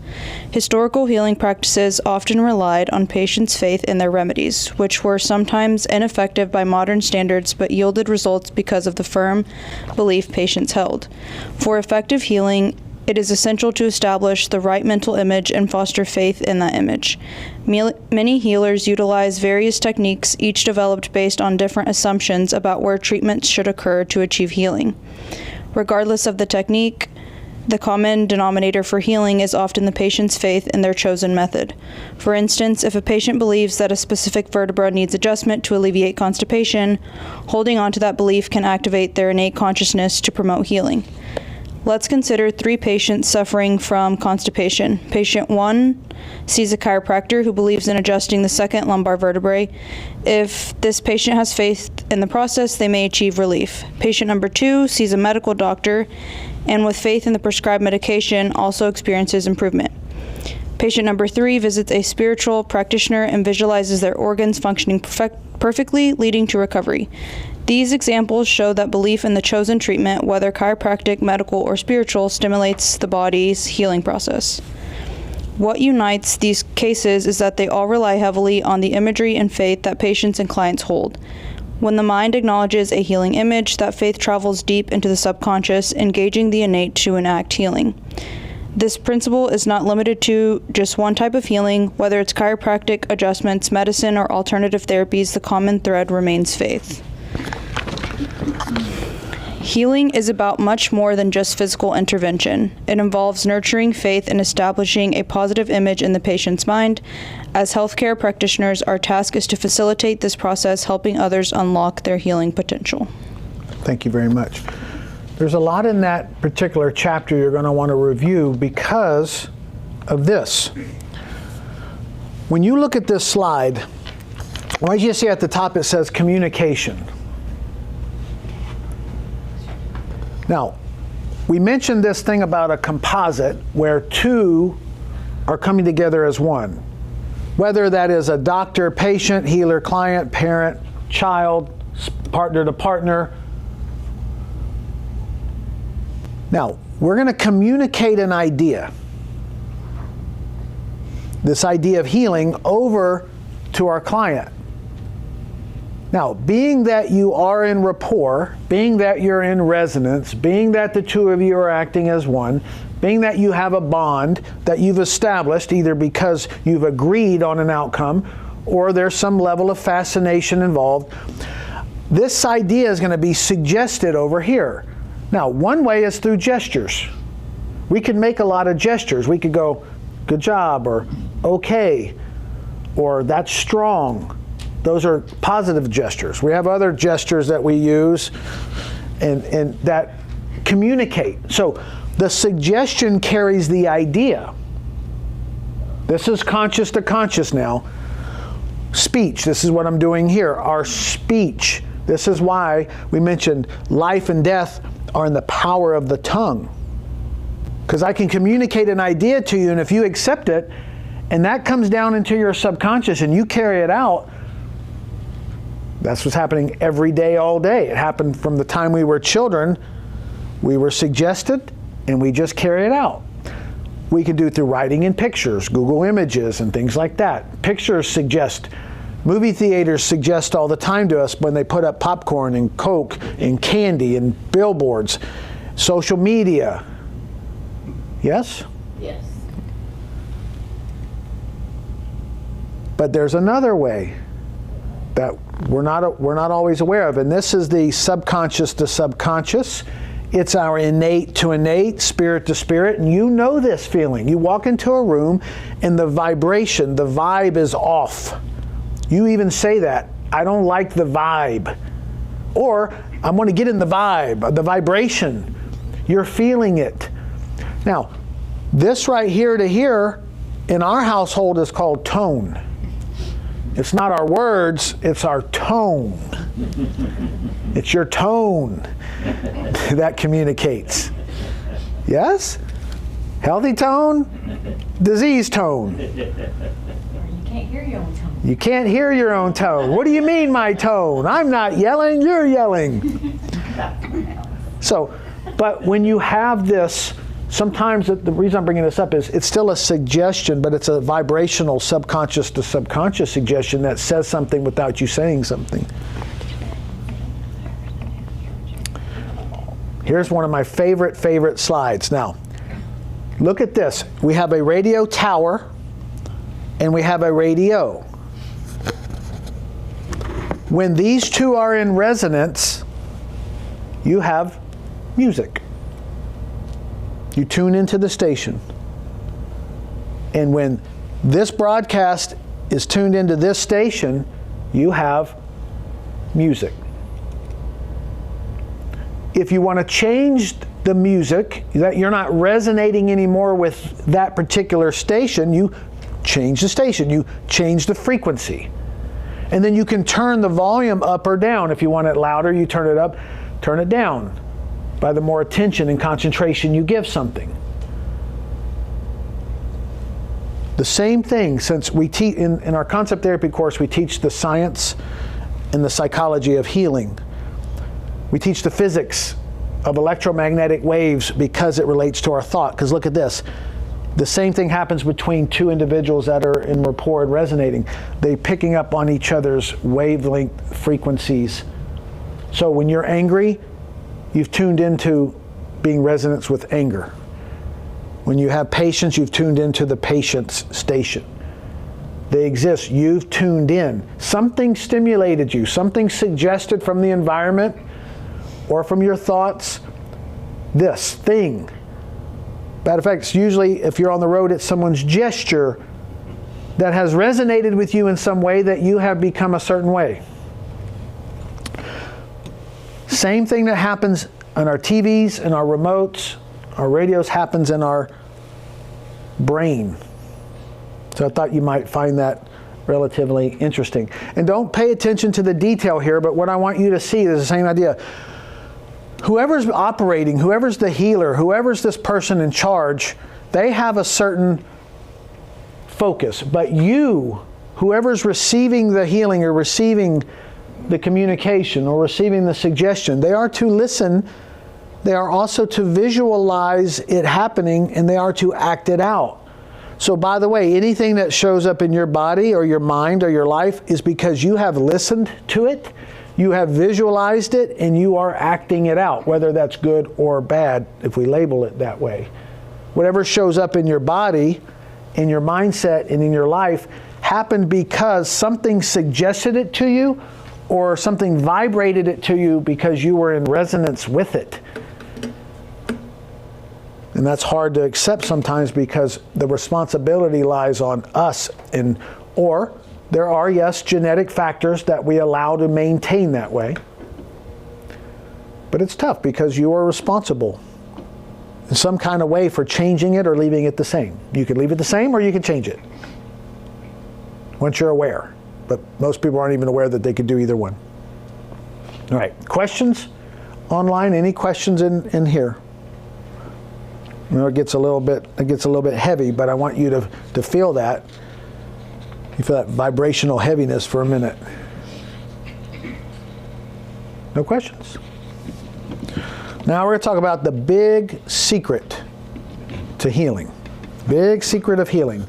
Historical healing practices often relied on patients' faith in their remedies, which were sometimes ineffective by modern standards but yielded results because of the firm belief patients held. For effective healing, it is essential to establish the right mental image and foster faith in that image. Many healers utilize various techniques, each developed based on different assumptions about where treatments should occur to achieve healing. Regardless of the technique, the common denominator for healing is often the patient's faith in their chosen method. For instance, if a patient believes that a specific vertebra needs adjustment to alleviate constipation, holding on to that belief can activate their innate consciousness to promote healing. Let's consider 3 patients suffering from constipation. Patient 1 sees a chiropractor who believes in adjusting the second lumbar vertebrae. If this patient has faith in the process, they may achieve relief. Patient number 2 sees a medical doctor and with faith in the prescribed medication also experiences improvement. Patient number 3 visits a spiritual practitioner and visualizes their organs functioning perfectly, leading to recovery. These examples show that belief in the chosen treatment, whether chiropractic, medical, or spiritual, stimulates the body's healing process. What unites these cases is that they all rely heavily on the imagery and faith that patients and clients hold. When the mind acknowledges a healing image, that faith travels deep into the subconscious, engaging the innate to enact healing. This principle is not limited to just one type of healing. Whether it's chiropractic, adjustments, medicine, or alternative therapies, the common thread remains faith. Healing is about much more than just physical intervention. It involves nurturing faith and establishing a positive image in the patient's mind. As healthcare practitioners, our task is to facilitate this process, helping others unlock their healing potential. Thank you very much. There's a lot in that particular chapter you're going to want to review because of this. When you look at this slide, what you see at the top, it says communication. Now, we mentioned this thing about a composite where 2 are coming together as one. Whether that is a doctor, patient, healer, client, parent, child, partner to partner. Now, we're going to communicate an idea. This idea of healing over to our client. Now, being that you are in rapport, being that you're in resonance, being that the 2 of you are acting as one, being that you have a bond that you've established either because you've agreed on an outcome or there's some level of fascination involved, this idea is going to be suggested over here. Now, one way is through gestures. We can make a lot of gestures. We could go, "Good job," or "Okay," or "That's strong." Those are positive gestures. We have other gestures that we use and that communicate. So the suggestion carries the idea. This is conscious to conscious now. Speech, this is what I'm doing here. Our speech. This is why we mentioned life and death are in the power of the tongue. Because I can communicate an idea to you, and if you accept it, and that comes down into your subconscious and you carry it out, that's what's happening every day, all day. It happened from the time we were children. We were suggested, and we just carry it out. We can do it through writing in pictures, Google Images, and things like that. Pictures suggest. Movie theaters suggest all the time to us when they put up popcorn and Coke and candy and billboards. Social media. Yes? Yes. But there's another way that we're not always aware of, and this is the subconscious to subconscious. It's our innate to innate, spirit to spirit, and you know this feeling. You walk into a room and the vibration, the vibe is off. You even say that, "I don't like the vibe," or "I want to get in the vibe," the vibration. You're feeling it. Now, this right here to here in our household is called tone. It's not our words, it's our tone. It's your tone that communicates. Yes? Healthy tone, disease tone. can't hear your own tone. You can't hear your own tone. What do you mean, my tone? I'm not yelling, you're yelling. So, but when you have this, sometimes the reason I'm bringing this up is it's still a suggestion, but it's a vibrational subconscious to subconscious suggestion that says something without you saying something. Here's one of my favorite slides. Now, look at this. We have a radio tower and we have a radio. When these two are in resonance, you have music. You tune into the station. And when this broadcast is tuned into this station, you have music. If you want to change the music, that you're not resonating anymore with that particular station, you change the station, you change the frequency. And then you can turn the volume up or down. If you want it louder, you turn it up, turn it down by the more attention and concentration you give something. The same thing, since we teach in our concept therapy course, we teach the science and the psychology of healing. We teach the physics of electromagnetic waves because it relates to our thought. Because look at this. The same thing happens between two individuals that are in rapport and resonating. They're picking up on each other's wavelength frequencies. So when you're angry, you've tuned into being resonance with anger. When you have patience, you've tuned into the patience station. They exist. You've tuned in. Something stimulated you. Something suggested from the environment or from your thoughts. This thing. Matter of fact, it's usually, if you're on the road, it's someone's gesture that has resonated with you in some way that you have become a certain way. Same thing that happens on our TVs and our remotes, our radios, happens in our brain. So I thought you might find that relatively interesting. And don't pay attention to the detail here, but what I want you to see is the same idea. Whoever's operating, whoever's the healer, whoever's this person in charge, they have a certain focus. But you, whoever's receiving the healing or receiving the communication or receiving the suggestion, they are to listen. They are also to visualize it happening, and they are to act it out. So by the way, anything that shows up in your body or your mind or your life is because you have listened to it, you have visualized it, and you are acting it out, whether that's good or bad, if we label it that way. Whatever shows up in your body, in your mindset, and in your life happened because something suggested it to you or something vibrated it to you because you were in resonance with it. And that's hard to accept sometimes because the responsibility lies on us, or there are, yes, genetic factors that we allow to maintain that way. But it's tough because you are responsible in some kind of way for changing it or leaving it the same. You can leave it the same or you can change it once you're aware. But most people aren't even aware that they could do either one. All right, questions online? Any questions in here? You know, it gets a little bit heavy, but I want you to feel that. You feel that vibrational heaviness for a minute. No questions? Now we're going to talk about the big secret to healing. Big secret of healing.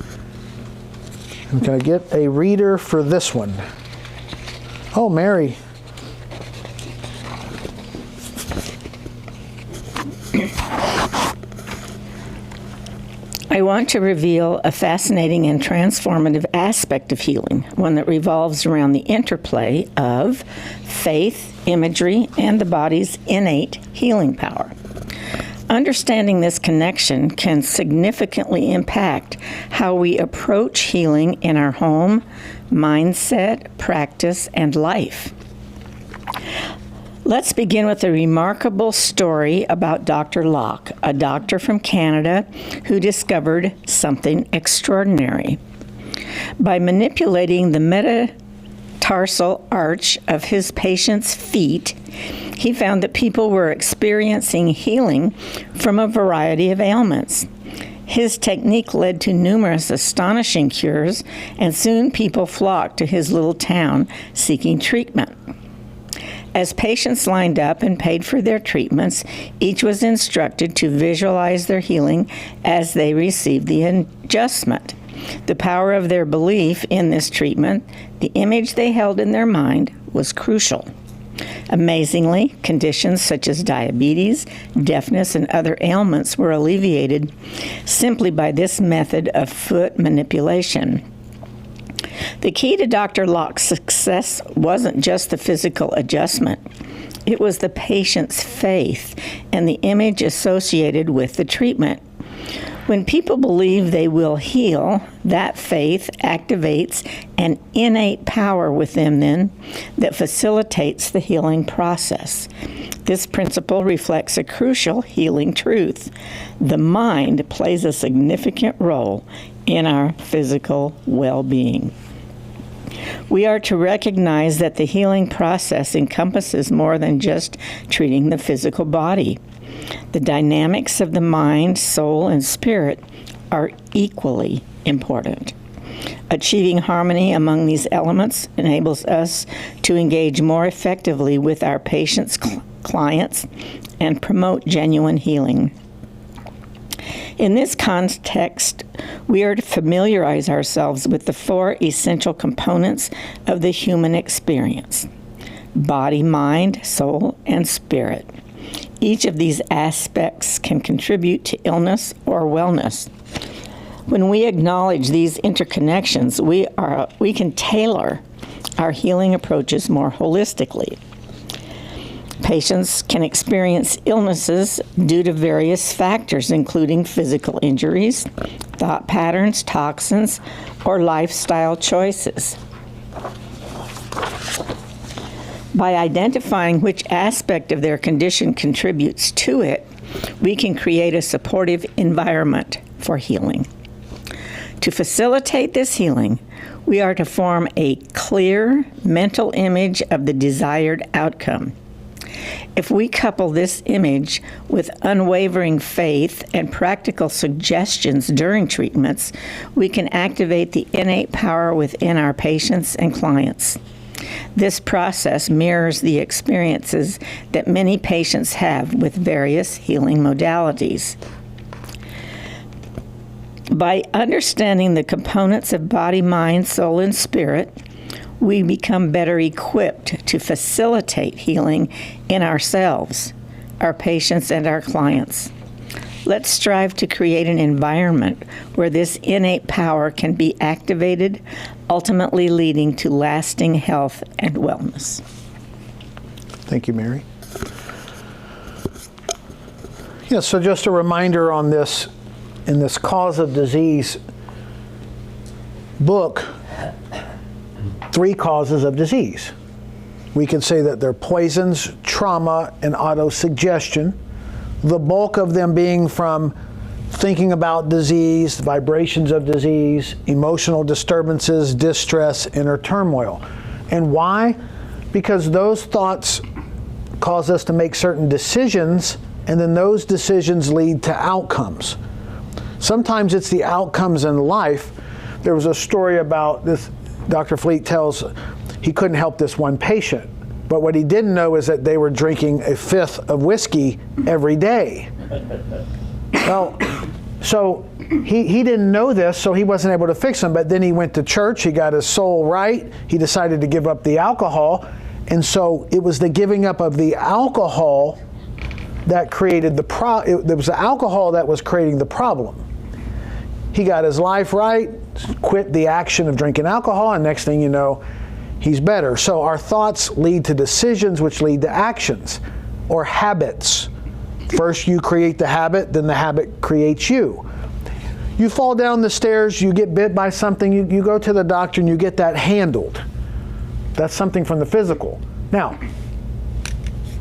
And can I get a reader for this one? Oh, Mary. I want to reveal a fascinating and transformative aspect of healing, one that revolves around the interplay of faith, imagery, and the body's innate healing power. Understanding this connection can significantly impact how we approach healing in our home, mindset, practice, and life. Let's begin with a remarkable story about Dr. Locke, a doctor from Canada who discovered something extraordinary. By manipulating the metatarsal arch of his patient's feet, he found that people were experiencing healing from a variety of ailments. His technique led to numerous astonishing cures, and soon people flocked to his little town seeking treatment. As patients lined up and paid for their treatments, each was instructed to visualize their healing as they received the adjustment. The power of their belief in this treatment, the image they held in their mind, was crucial. Amazingly, conditions such as diabetes, deafness, and other ailments were alleviated simply by this method of foot manipulation. The key to Dr. Locke's success wasn't just the physical adjustment. It was the patient's faith and the image associated with the treatment. When people believe they will heal, that faith activates an innate power within them that facilitates the healing process. This principle reflects a crucial healing truth. The mind plays a significant role in our physical well-being. We are to recognize that the healing process encompasses more than just treating the physical body. The dynamics of the mind, soul, and spirit are equally important. Achieving harmony among these elements enables us to engage more effectively with our patients, clients, and promote genuine healing. In this context, we are to familiarize ourselves with the 4 essential components of the human experience: body, mind, soul, and spirit. Each of these aspects can contribute to illness or wellness. When we acknowledge these interconnections, we can tailor our healing approaches more holistically. Patients can experience illnesses due to various factors, including physical injuries, thought patterns, toxins, or lifestyle choices. By identifying which aspect of their condition contributes to it, we can create a supportive environment for healing. To facilitate this healing, we are to form a clear mental image of the desired outcome. If we couple this image with unwavering faith and practical suggestions during treatments, we can activate the innate power within our patients and clients. This process mirrors the experiences that many patients have with various healing modalities. By understanding the components of body, mind, soul, and spirit, we become better equipped to facilitate healing in ourselves, our patients, and our clients. Let's strive to create an environment where this innate power can be activated, ultimately leading to lasting health and wellness. Thank you, Mary. Yeah, so just a reminder on this, in this Cause of Disease book, 3 causes of disease. We can say that they're poisons, trauma, and autosuggestion. The bulk of them being from thinking about disease, vibrations of disease, emotional disturbances, distress, inner turmoil. And why? Because those thoughts cause us to make certain decisions, and then those decisions lead to outcomes. Sometimes it's the outcomes in life. There was a story about this, Dr. Fleet tells he couldn't help this one patient, but what he didn't know is that they were drinking a 1/5 of whiskey every day. Well, so he didn't know this, so he wasn't able to fix them, but then he went to church, he got his soul right, he decided to give up the alcohol, and so it was the giving up of the alcohol that created it was the alcohol that was creating the problem. He got his life right, quit the action of drinking alcohol, and next thing you know, he's better. So our thoughts lead to decisions, which lead to actions or habits. First you create the habit, then the habit creates you. You fall down the stairs, you get bit by something, you go to the doctor and you get that handled. That's something from the physical. Now,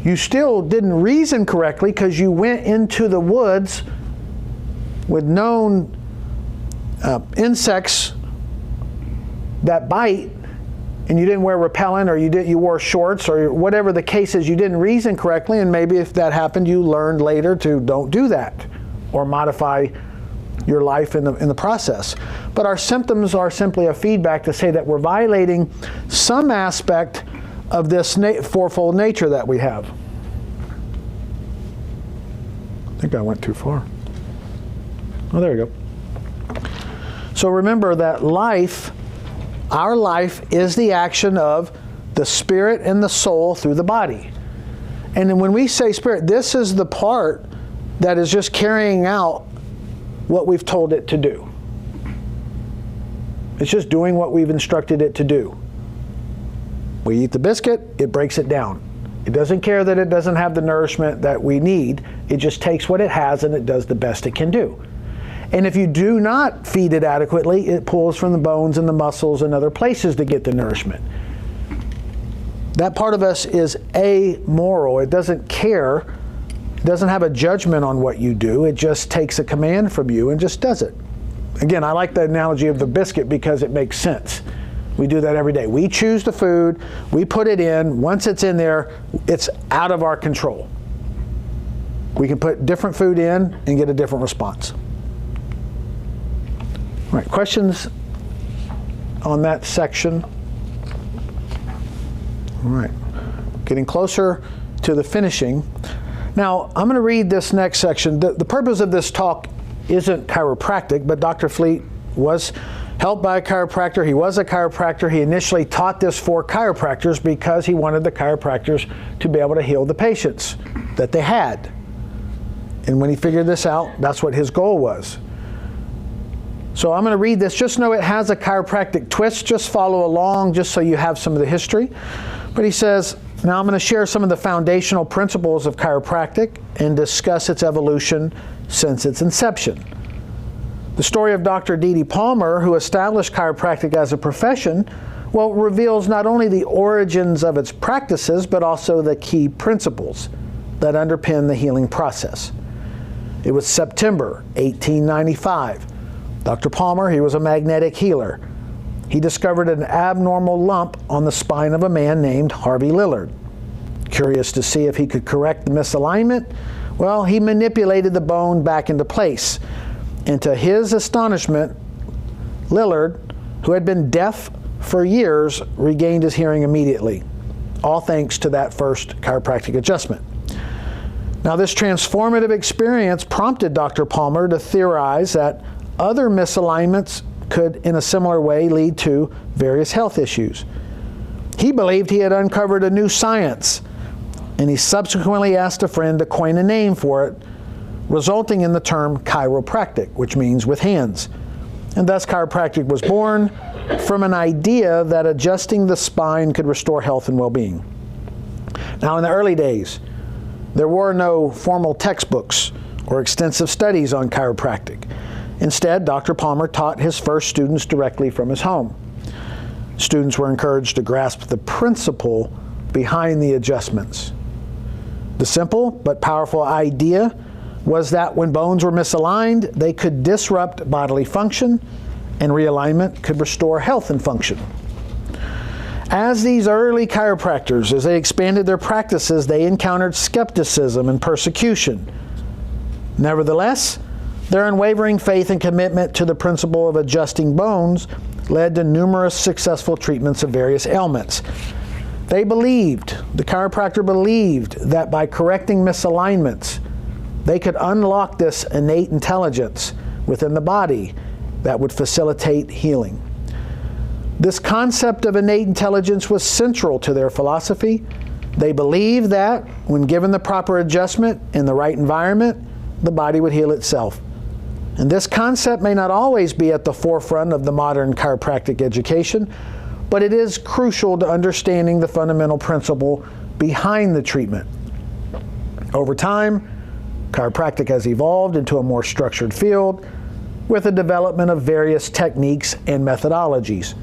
you still didn't reason correctly because you went into the woods with known insects that bite, and you didn't wear repellent, or you wore shorts, or whatever the case is, you didn't reason correctly, and maybe if that happened, you learned later to don't do that, or modify your life in the process. But our symptoms are simply a feedback to say that we're violating some aspect of this fourfold nature that we have. I think I went too far. Oh, there you go. So remember that life, our life, is the action of the spirit and the soul through the body. And then when we say spirit, this is the part that is just carrying out what we've told it to do. It's just doing what we've instructed it to do. We eat the biscuit, it breaks it down. It doesn't care that it doesn't have the nourishment that we need. It just takes what it has and it does the best it can do. And if you do not feed it adequately, it pulls from the bones and the muscles and other places to get the nourishment. That part of us is amoral. It doesn't care. It doesn't have a judgment on what you do. It just takes a command from you and just does it. Again, I like the analogy of the biscuit because it makes sense. We do that every day. We choose the food, we put it in. Once it's in there, it's out of our control. We can put different food in and get a different response. All right, questions on that section? All right, getting closer to the finishing. Now, I'm going to read this next section. The purpose of this talk isn't chiropractic, but Dr. Fleet was helped by a chiropractor. He was a chiropractor. He initially taught this for chiropractors because he wanted the chiropractors to be able to heal the patients that they had. And when he figured this out, that's what his goal was. So I'm going to read this. Just know it has a chiropractic twist. Just follow along just so you have some of the history. But he says, now I'm going to share some of the foundational principles of chiropractic and discuss its evolution since its inception. The story of Dr. D.D. Palmer, who established chiropractic as a profession, well, reveals not only the origins of its practices, but also the key principles that underpin the healing process. It was September 1895. Dr. Palmer, he was a magnetic healer. He discovered an abnormal lump on the spine of a man named Harvey Lillard. Curious to see if he could correct the misalignment, well, he manipulated the bone back into place. And to his astonishment, Lillard, who had been deaf for years, regained his hearing immediately, all thanks to that first chiropractic adjustment. Now, this transformative experience prompted Dr. Palmer to theorize that other misalignments could, in a similar way, lead to various health issues. He believed he had uncovered a new science, and he subsequently asked a friend to coin a name for it, resulting in the term chiropractic, which means with hands. And thus chiropractic was born from an idea that adjusting the spine could restore health and well-being. Now, in the early days, there were no formal textbooks or extensive studies on chiropractic. Instead, Dr. Palmer taught his first students directly from his home. Students were encouraged to grasp the principle behind the adjustments. The simple but powerful idea was that when bones were misaligned, they could disrupt bodily function, and realignment could restore health and function. As these early chiropractors, as they expanded their practices, they encountered skepticism and persecution. Nevertheless, their unwavering faith and commitment to the principle of adjusting bones led to numerous successful treatments of various ailments. They believed, the chiropractor believed, that by correcting misalignments, they could unlock this innate intelligence within the body that would facilitate healing. This concept of innate intelligence was central to their philosophy. They believed that when given the proper adjustment in the right environment, the body would heal itself. And this concept may not always be at the forefront of the modern chiropractic education, but it is crucial to understanding the fundamental principle behind the treatment. Over time, chiropractic has evolved into a more structured field with the development of various techniques and methodologies.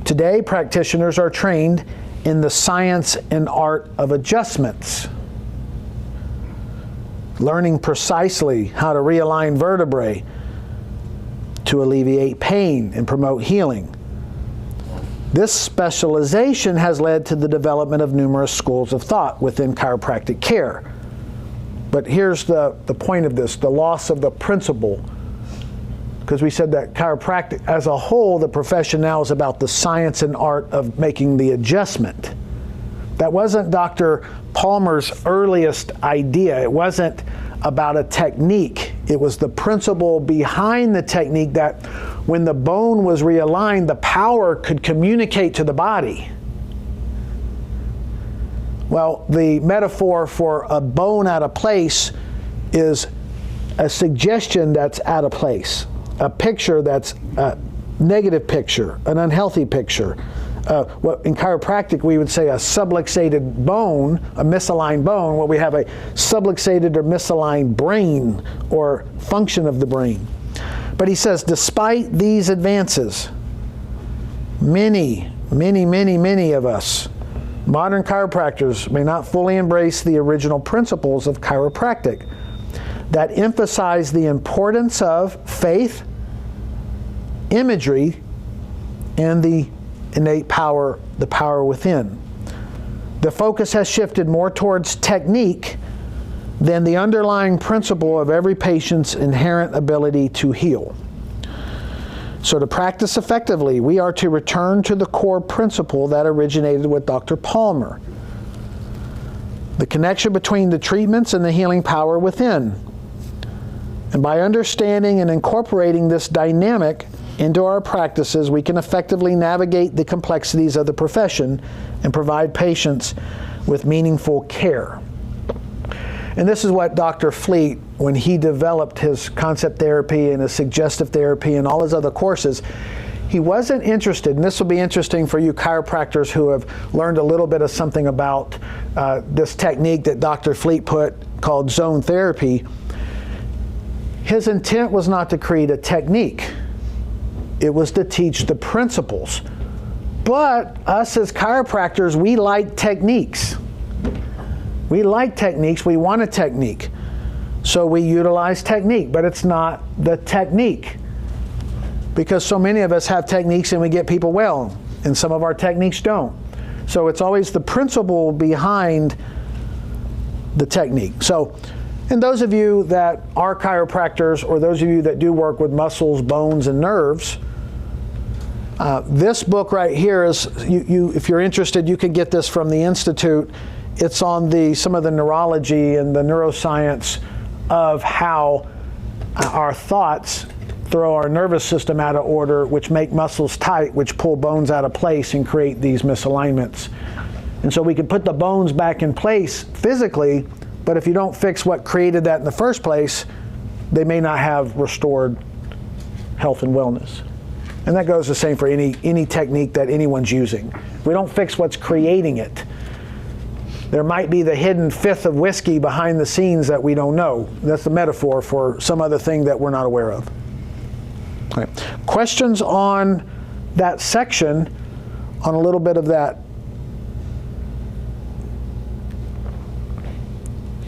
Today, practitioners are trained in the science and art of adjustments, learning precisely how to realign vertebrae to alleviate pain and promote healing. This specialization has led to the development of numerous schools of thought within chiropractic care. But here's the point of this, the loss of the principle because we said that chiropractic as a whole, the profession now is about the science and art of making the adjustment. That wasn't Dr. Palmer's earliest idea. It wasn't about a technique. It was the principle behind the technique that when the bone was realigned, the power could communicate to the body. Well, the metaphor for a bone out of place is a suggestion that's out of place, a picture that's a negative picture, an unhealthy picture. What in chiropractic we would say a subluxated bone, a misaligned bone, where we have a subluxated or misaligned brain or function of the brain. But he says, despite these advances, many of us, modern chiropractors, may not fully embrace the original principles of chiropractic that emphasize the importance of faith, imagery, and the innate power, the power within. The focus has shifted more towards technique than the underlying principle of every patient's inherent ability to heal. So to practice effectively, we are to return to the core principle that originated with Dr. Palmer. The connection between the treatments and the healing power within. And by understanding and incorporating this dynamic into our practices, we can effectively navigate the complexities of the profession and provide patients with meaningful care. And this is what Dr. Fleet, when he developed his concept therapy and his suggestive therapy and all his other courses, he wasn't interested, and this will be interesting for you chiropractors who have learned a little bit of something about this technique that Dr. Fleet put called zone therapy. His intent was not to create a technique. It was to teach the principles. But us as chiropractors, we like techniques. We like techniques, we want a technique. So we utilize technique, but it's not the technique. Because so many of us have techniques and we get people well, and some of our techniques don't. So it's always the principle behind the technique. So, and those of you that are chiropractors, or those of you that do work with muscles, bones, and nerves, this book right here is, if you're interested, you can get this from the Institute. It's on some of the neurology and the neuroscience of how our thoughts throw our nervous system out of order, which make muscles tight, which pull bones out of place and create these misalignments. And so we can put the bones back in place physically, but if you don't fix what created that in the first place, they may not have restored health and wellness. And that goes the same for any technique that anyone's using. If we don't fix what's creating it, there might be the hidden fifth of whiskey behind the scenes that we don't know. That's the metaphor for some other thing that we're not aware of. Okay. Questions on that section, on a little bit of that?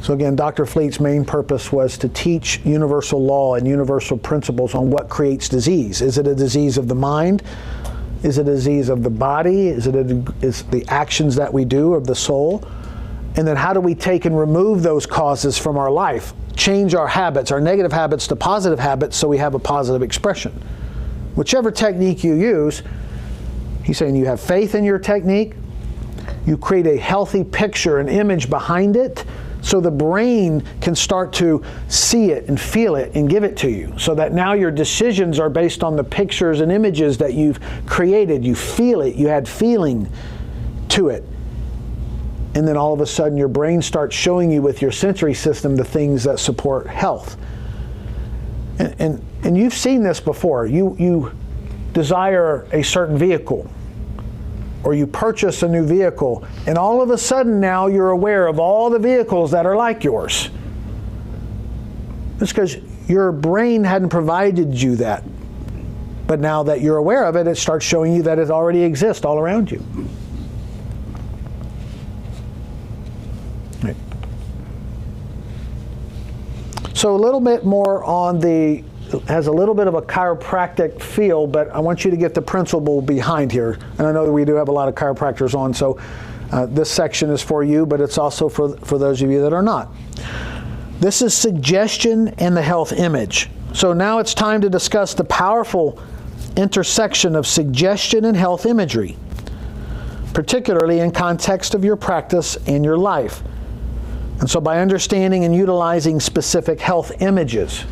So again, Dr. Fleet's main purpose was to teach universal law and universal principles on what creates disease. Is it a disease of the mind? Is it a disease of the body? Is the actions that we do of the soul? And then how do we take and remove those causes from our life? Change our habits, our negative habits to positive habits, so we have a positive expression. Whichever technique you use, he's saying you have faith in your technique, you create a healthy picture, an image behind it, so the brain can start to see it and feel it and give it to you, so that now your decisions are based on the pictures and images that you've created. You feel it, you had feeling to it. And then all of a sudden your brain starts showing you with your sensory system the things that support health. And you've seen this before. You desire a certain vehicle, or you purchase a new vehicle, and all of a sudden now you're aware of all the vehicles that are like yours. It's because your brain hadn't provided you that. But now that you're aware of it, it starts showing you that it already exists all around you. Right. So a little bit more on has a little bit of a chiropractic feel, but I want you to get the principle behind here. And I know that we do have a lot of chiropractors on, so this section is for you, but it's also for those of you that are not. This is suggestion and the health image. So now it's time to discuss the powerful intersection of suggestion and health imagery, particularly in context of your practice and your life. And so by understanding and utilizing specific health images,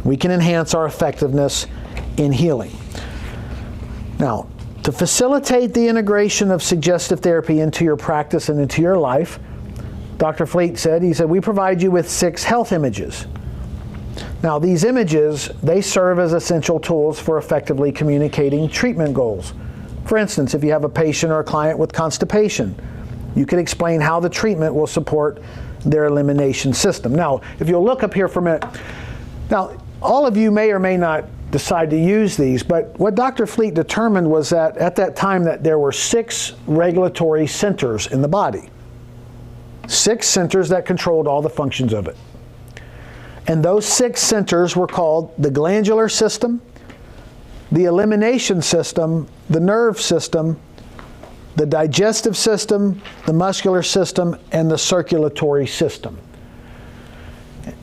we can enhance our effectiveness in healing. Now, to facilitate the integration of suggestive therapy into your practice and into your life, Dr. Fleet said, we provide you with 6 health images. Now, these images, they serve as essential tools for effectively communicating treatment goals. For instance, if you have a patient or a client with constipation, you can explain how the treatment will support their elimination system. Now, if you'll look up here for a minute, now, all of you may or may not decide to use these, but what Dr. Fleet determined was that at that time that there were 6 regulatory centers in the body. 6 centers that controlled all the functions of it. And those 6 centers were called the glandular system, the elimination system, the nerve system, the digestive system, the muscular system, and the circulatory system.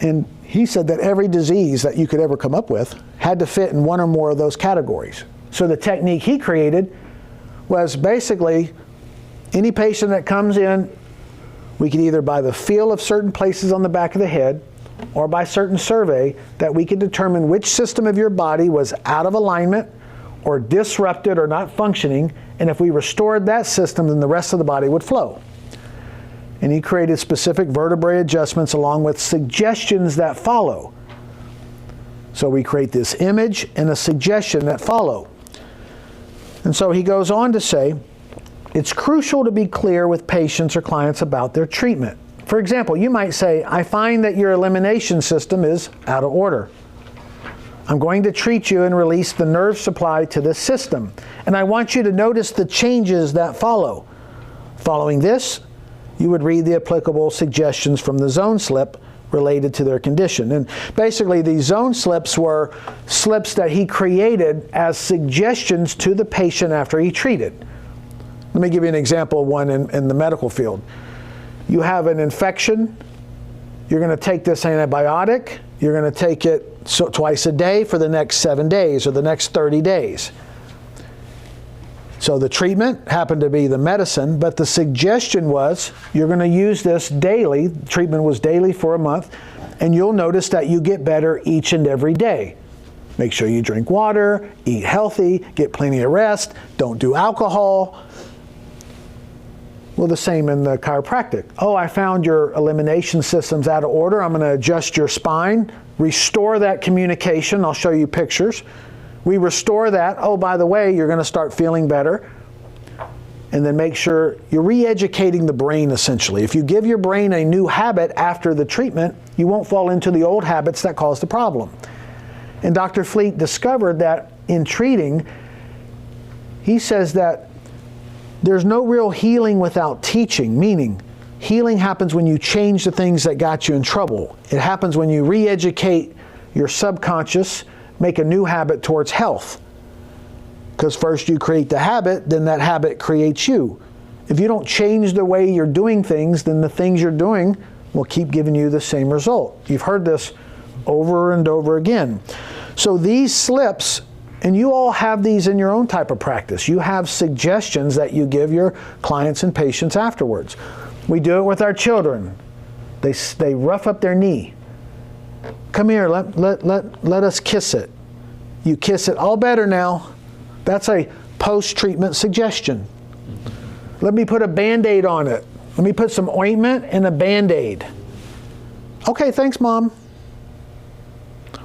And he said that every disease that you could ever come up with had to fit in one or more of those categories. So the technique he created was basically any patient that comes in, we could either by the feel of certain places on the back of the head or by certain survey that we could determine which system of your body was out of alignment or disrupted or not functioning, and if we restored that system, then the rest of the body would flow. And he created specific vertebrae adjustments along with suggestions that follow. So we create this image and a suggestion that follow. And so he goes on to say, it's crucial to be clear with patients or clients about their treatment. For example, you might say, I find that your elimination system is out of order. I'm going to treat you and release the nerve supply to this system. And I want you to notice the changes that follow. Following this, you would read the applicable suggestions from the zone slip related to their condition. And basically these zone slips were slips that he created as suggestions to the patient after he treated. Let me give you an example of one in the medical field. You have an infection, you're going to take this antibiotic, you're going to take it twice a day for the next 7 days or the next 30 days. So the treatment happened to be the medicine, but the suggestion was you're going to use this daily. The treatment was daily for a month, and you'll notice that you get better each and every day. Make sure you drink water, eat healthy, get plenty of rest, don't do alcohol. Well, the same in the chiropractic. Oh, I found your elimination system's out of order. I'm going to adjust your spine, restore that communication. I'll show you pictures. We restore that. Oh, by the way, you're going to start feeling better. And then make sure you're re-educating the brain, essentially. If you give your brain a new habit after the treatment, you won't fall into the old habits that caused the problem. And Dr. Fleet discovered that in treating, he says that there's no real healing without teaching, meaning healing happens when you change the things that got you in trouble. It happens when you re-educate your subconscious, make a new habit towards health. Because first you create the habit, then that habit creates you. If you don't change the way you're doing things, then the things you're doing will keep giving you the same result. You've heard this over and over again. So these slips, and you all have these in your own type of practice. You have suggestions that you give your clients and patients afterwards. We do it with our children. They rough up their knee. Come here, let us kiss it. You kiss it, all better now. That's a post-treatment suggestion. Let me put a Band-Aid on it. Let me put some ointment and a Band-Aid. Okay, thanks, Mom.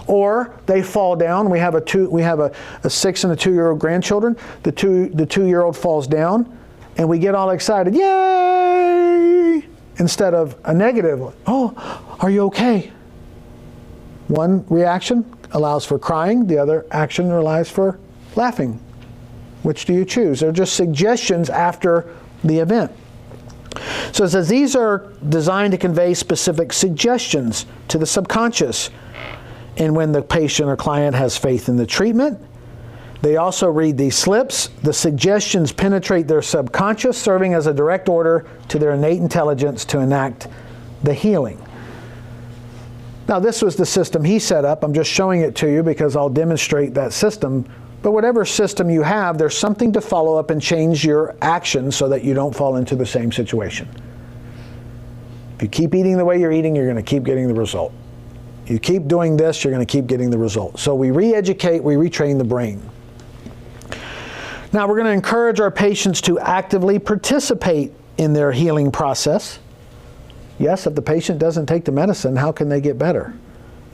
Or they fall down. We have a 6 and a 2-year-old grandchildren. The 2-year-old falls down, and we get all excited. Yay! Instead of a negative. Oh, are you okay? One reaction allows for crying. The other action allows for laughing. Which do you choose? They're just suggestions after the event. So it says these are designed to convey specific suggestions to the subconscious. And when the patient or client has faith in the treatment, they also read these slips. The suggestions penetrate their subconscious, serving as a direct order to their innate intelligence to enact the healing. Now, this was the system he set up. I'm just showing it to you because I'll demonstrate that system. But whatever system you have, there's something to follow up and change your actions so that you don't fall into the same situation. If you keep eating the way you're eating, you're going to keep getting the result. You keep doing this, you're going to keep getting the result. So we re-educate, we retrain the brain. Now, we're going to encourage our patients to actively participate in their healing process. Yes, if the patient doesn't take the medicine, how can they get better?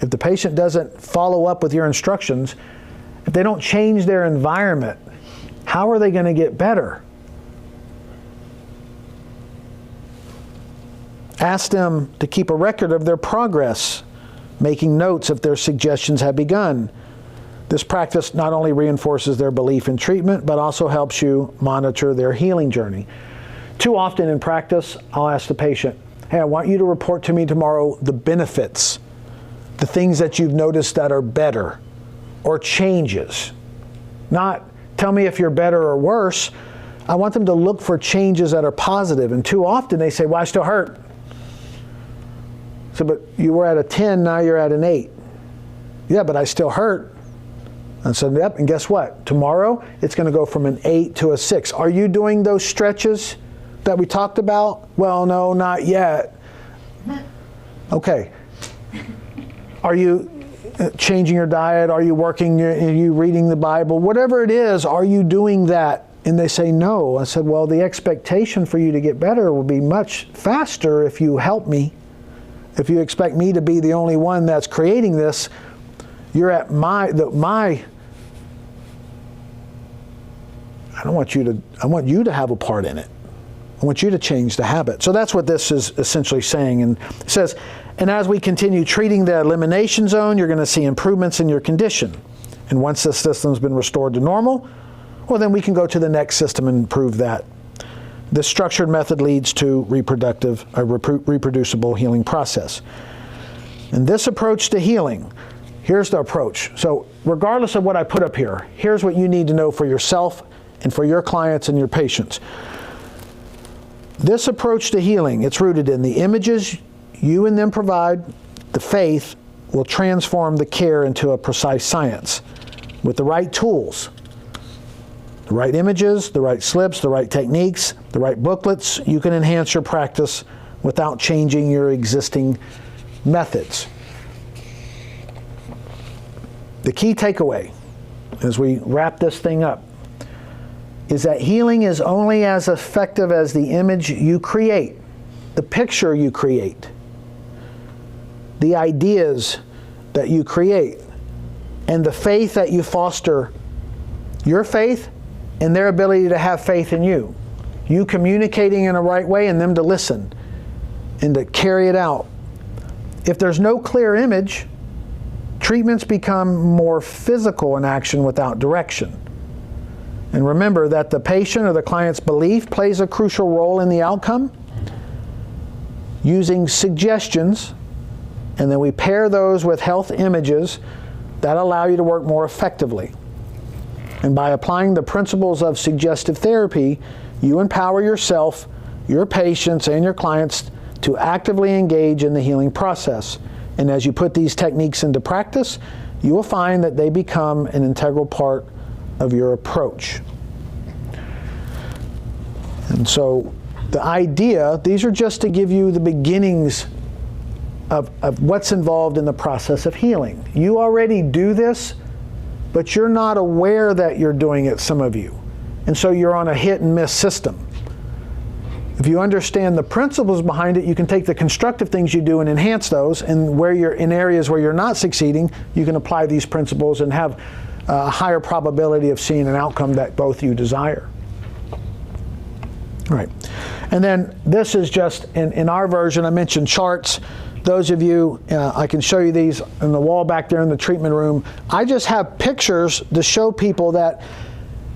If the patient doesn't follow up with your instructions, if they don't change their environment, how are they going to get better? Ask them to keep a record of their progress, making notes if their suggestions have begun. This practice not only reinforces their belief in treatment, but also helps you monitor their healing journey. Too often in practice, I'll ask the patient, hey, I want you to report to me tomorrow the benefits, the things that you've noticed that are better, or changes. Not tell me if you're better or worse. I want them to look for changes that are positive. And too often they say, well, I still hurt. So, but you were at a 10, now you're at an 8. Yeah, but I still hurt. And so, yep, and guess what? Tomorrow, it's going to go from an 8 to a 6. Are you doing those stretches that we talked about? Well, no, not yet. Okay. Are you changing your diet? Are you working? Are you reading the Bible? Whatever it is, are you doing that? And they say no. I said, well, the expectation for you to get better will be much faster if you help me. If you expect me to be the only one that's creating this, you're at I want you to have a part in it. I want you to change the habit. So that's what this is essentially saying. And it says, and as we continue treating the elimination zone, you're going to see improvements in your condition. And once this system's been restored to normal, well, then we can go to the next system and improve that. This structured method leads to reproducible healing process. And this approach to healing, here's the approach. So regardless of what I put up here, here's what you need to know for yourself and for your clients and your patients. This approach to healing, it's rooted in the images you and them provide. The faith will transform the care into a precise science with the right tools. The right images, the right slips, the right techniques, the right booklets, you can enhance your practice without changing your existing methods. The key takeaway as we wrap this thing up is that healing is only as effective as the image you create, the picture you create, the ideas that you create, and the faith that you foster, your faith and their ability to have faith in you. You communicating in a right way and them to listen and to carry it out. If there's no clear image, treatments become more physical in action without direction. And remember that the patient or the client's belief plays a crucial role in the outcome. Using suggestions, and then we pair those with health images that allow you to work more effectively. And by applying the principles of suggestive therapy, you empower yourself, your patients, and your clients to actively engage in the healing process. And as you put these techniques into practice, you will find that they become an integral part of your approach. And so the idea, these are just to give you the beginnings of what's involved in the process of healing. You already do this, but you're not aware that you're doing it, some of you. And so you're on a hit and miss system. If you understand the principles behind it, you can take the constructive things you do and enhance those, and where you're in areas where you're not succeeding, you can apply these principles and have a higher probability of seeing an outcome that both you desire. All right. And then this is just, in our version, I mentioned charts. Those of you, I can show you these on the wall back there in the treatment room. I just have pictures to show people that,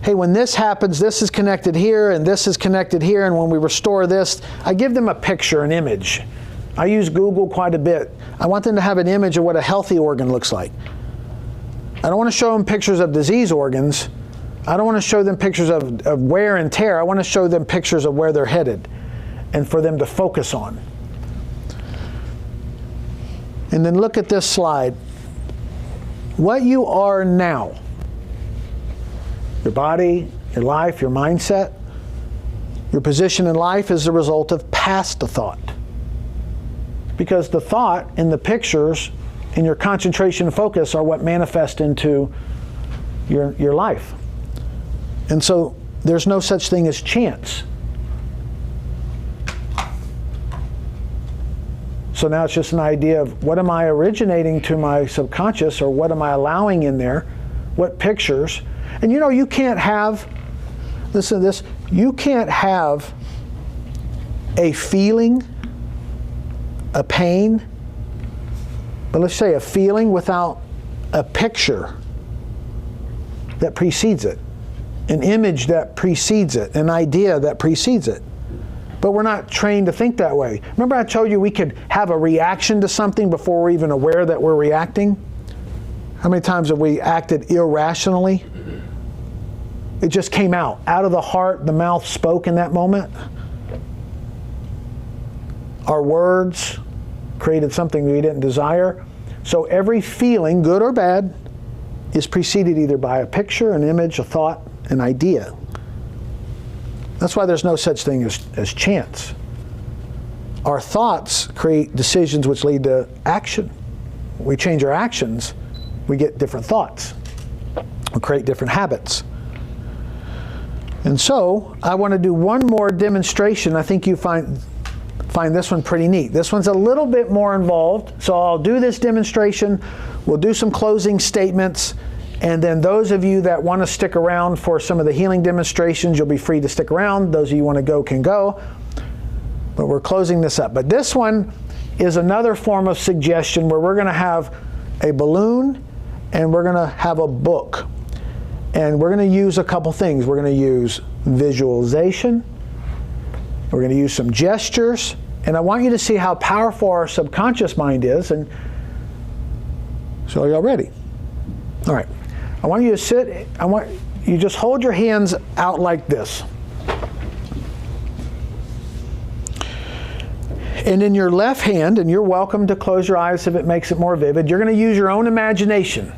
hey, when this happens, this is connected here, and this is connected here, and when we restore this, I give them a picture, an image. I use Google quite a bit. I want them to have an image of what a healthy organ looks like. I don't want to show them pictures of disease organs. I don't want to show them pictures of wear and tear. I want to show them pictures of where they're headed and for them to focus on. And then look at this slide. What you are now, your body, your life, your mindset, your position in life is the result of past the thought. Because the thought and the pictures and your concentration and focus are what manifest into your life. And so there's no such thing as chance. So now it's just an idea of what am I originating to my subconscious, or what am I allowing in there? What pictures? And you know, you can't have, listen to this, you can't have a feeling, a pain, but let's say a feeling without a picture that precedes it, an image that precedes it, an idea that precedes it. But we're not trained to think that way. Remember I told you we could have a reaction to something before we're even aware that we're reacting? How many times have we acted irrationally? It just came out of the heart, the mouth spoke in that moment. Our words created something we didn't desire. So every feeling, good or bad, is preceded either by a picture, an image, a thought, an idea. That's why there's no such thing as chance. Our thoughts create decisions which lead to action. We change our actions, we get different thoughts. We create different habits. And so, I want to do one more demonstration. I think you find this one pretty neat. This one's a little bit more involved. So I'll do this demonstration. We'll do some closing statements. And then those of you that want to stick around for some of the healing demonstrations, you'll be free to stick around. Those of you who want to go can go. But we're closing this up. But this one is another form of suggestion where we're going to have a balloon and we're going to have a book. And we're going to use a couple things. We're going to use visualization. We're going to use some gestures. And I want you to see how powerful our subconscious mind is. And so are y'all ready? All right. I want you to sit. I want you just hold your hands out like this. And in your left hand, and you're welcome to close your eyes if it makes it more vivid, you're going to use your own imagination.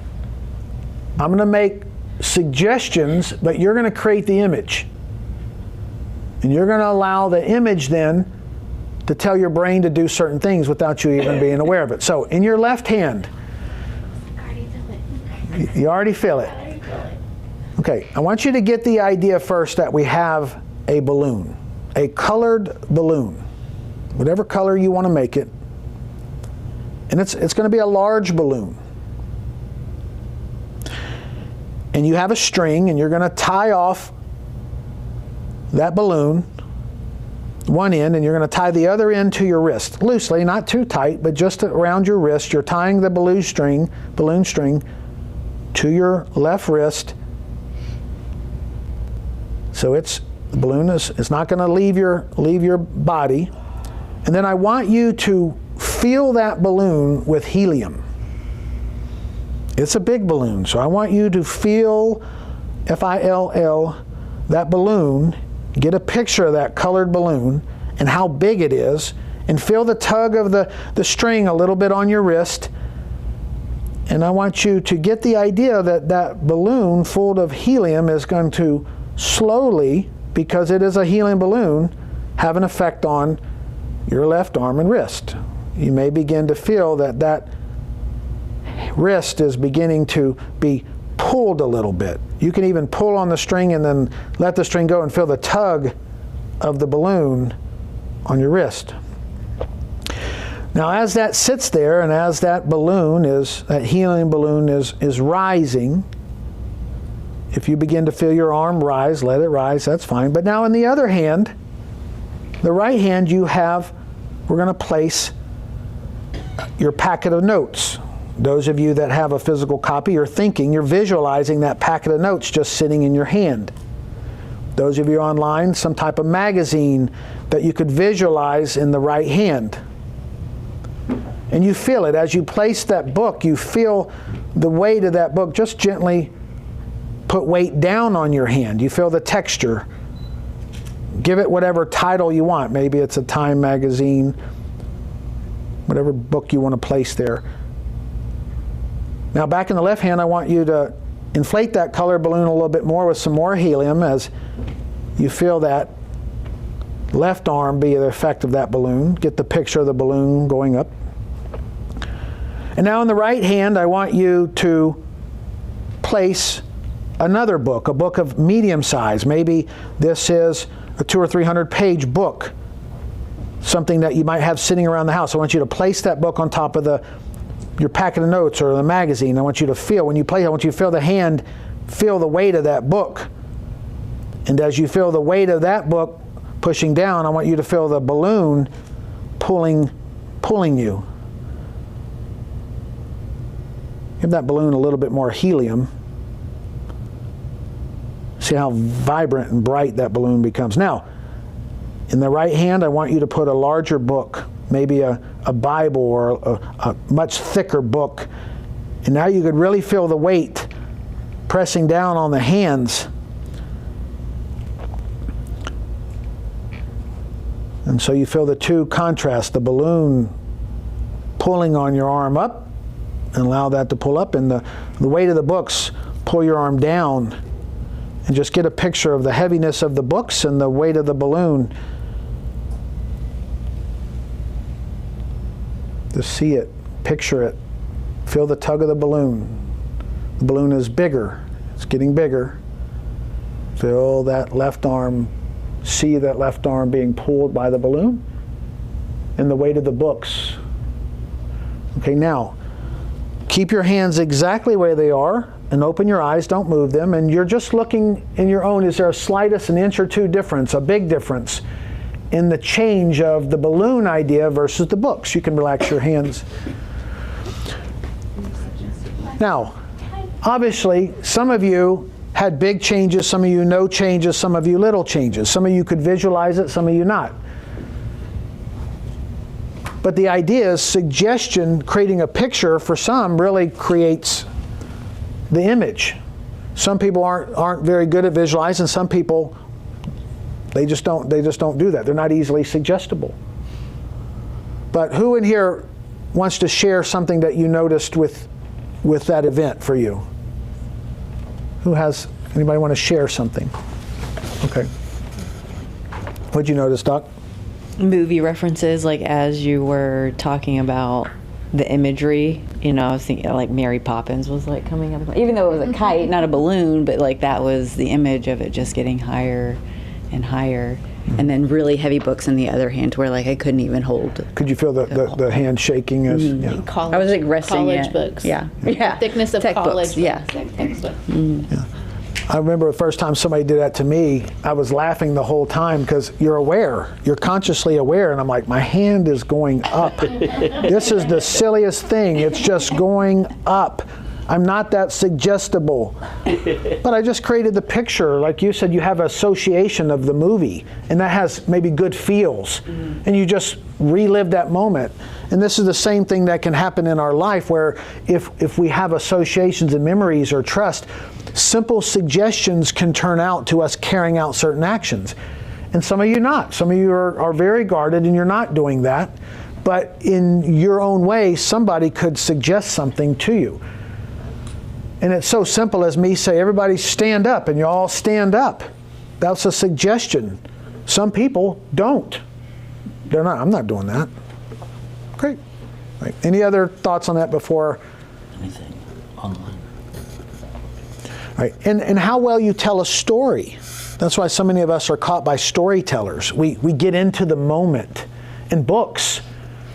I'm going to make suggestions, but you're going to create the image. And you're going to allow the image then to tell your brain to do certain things without you even being aware of it. So in your left hand, you already feel it. Okay, I want you to get the idea first that we have a balloon, a colored balloon, whatever color you want to make it. And it's going to be a large balloon. And you have a string, and you're going to tie off that balloon, one end, and you're going to tie the other end to your wrist, loosely, not too tight, but just around your wrist. You're tying the balloon string to your left wrist. So the balloon is not going to leave your body. And then I want you to fill that balloon with helium. It's a big balloon, so I want you to feel, F-I-L-L, that balloon, get a picture of that colored balloon and how big it is, and feel the tug of the string a little bit on your wrist. And I want you to get the idea that that balloon full of helium is going to slowly, because it is a helium balloon, have an effect on your left arm and wrist. You may begin to feel that wrist is beginning to be pulled a little bit. You can even pull on the string and then let the string go and feel the tug of the balloon on your wrist. Now as that sits there and as that helium balloon is rising, if you begin to feel your arm rise, let it rise, that's fine. But now in the other hand, the right hand, we're going to place your packet of notes. Those of you that have a physical copy, you're visualizing that packet of notes just sitting in your hand. Those of you online, some type of magazine that you could visualize in the right hand. And you feel it. As you place that book, you feel the weight of that book. Just gently put weight down on your hand. You feel the texture. Give it whatever title you want. Maybe it's a Time magazine. whatever book you want to place there. Now back in the left hand, I want you to inflate that color balloon a little bit more with some more helium as you feel that left arm be the effect of that balloon. Get the picture of the balloon going up. And now in the right hand, I want you to place another book, a book of medium size. Maybe this is a 200 or 300 page book, something that you might have sitting around the house. I want you to place that book on top of your packet of notes or the magazine. I want you to feel, when you place it, I want you to feel the hand, feel the weight of that book. And as you feel the weight of that book pushing down, I want you to feel the balloon pulling you. Give that balloon a little bit more helium. See how vibrant and bright that balloon becomes. Now, in the right hand, I want you to put a larger book, maybe a Bible or a much thicker book. And now you could really feel the weight pressing down on the hands. And so you feel the two contrast, the balloon pulling on your arm up, and allow that to pull up, and the weight of the books, pull your arm down, and just get a picture of the heaviness of the books and the weight of the balloon. Just see it, picture it, feel the tug of the balloon. The balloon is bigger, it's getting bigger. Feel that left arm, see that left arm being pulled by the balloon, and the weight of the books. Okay, now, keep your hands exactly where they are and open your eyes, don't move them, and you're just looking in your own, is there a slightest an inch or two difference, a big difference in the change of the balloon idea versus the books? You can relax your hands. Now, obviously, some of you had big changes, some of you no changes, some of you little changes. Some of you could visualize it, some of you not. But the idea is suggestion, creating a picture, for some really creates the image. Some people aren't very good at visualizing. Some people, they just don't do that. They're not easily suggestible. But who in here wants to share something that you noticed with that event for you? Anybody want to share something? Okay. What'd you notice, Doc? Movie references, like as you were talking about the imagery, I was thinking like Mary Poppins was like coming up, even though it was a kite, not a balloon, but like that was the image of it just getting higher and higher. And then really heavy books in the other hand where like I couldn't even hold. Could you feel the hand shaking? As, yeah. College, I was like resting college it. books. Yeah. The thickness of college books. Yeah. textbooks. Yeah. I remember the first time somebody did that to me, I was laughing the whole time because you're aware, you're consciously aware, and I'm like, my hand is going up. This is the silliest thing, it's just going up. I'm not that suggestible. But I just created the picture, like you said, you have association of the movie, and that has maybe good feels, and you just relive that moment. And this is the same thing that can happen in our life, where if we have associations and memories or trust, simple suggestions can turn out to us carrying out certain actions. And some of you not. Some of you are very guarded and you're not doing that. But in your own way, somebody could suggest something to you. And it's so simple as me say, everybody stand up, and you all stand up. That's a suggestion. Some people don't. They're not. I'm not doing that. Great. Right. Any other thoughts on that before? Anything online? Right. And how well you tell a story. That's why so many of us are caught by storytellers. We get into the moment. In books,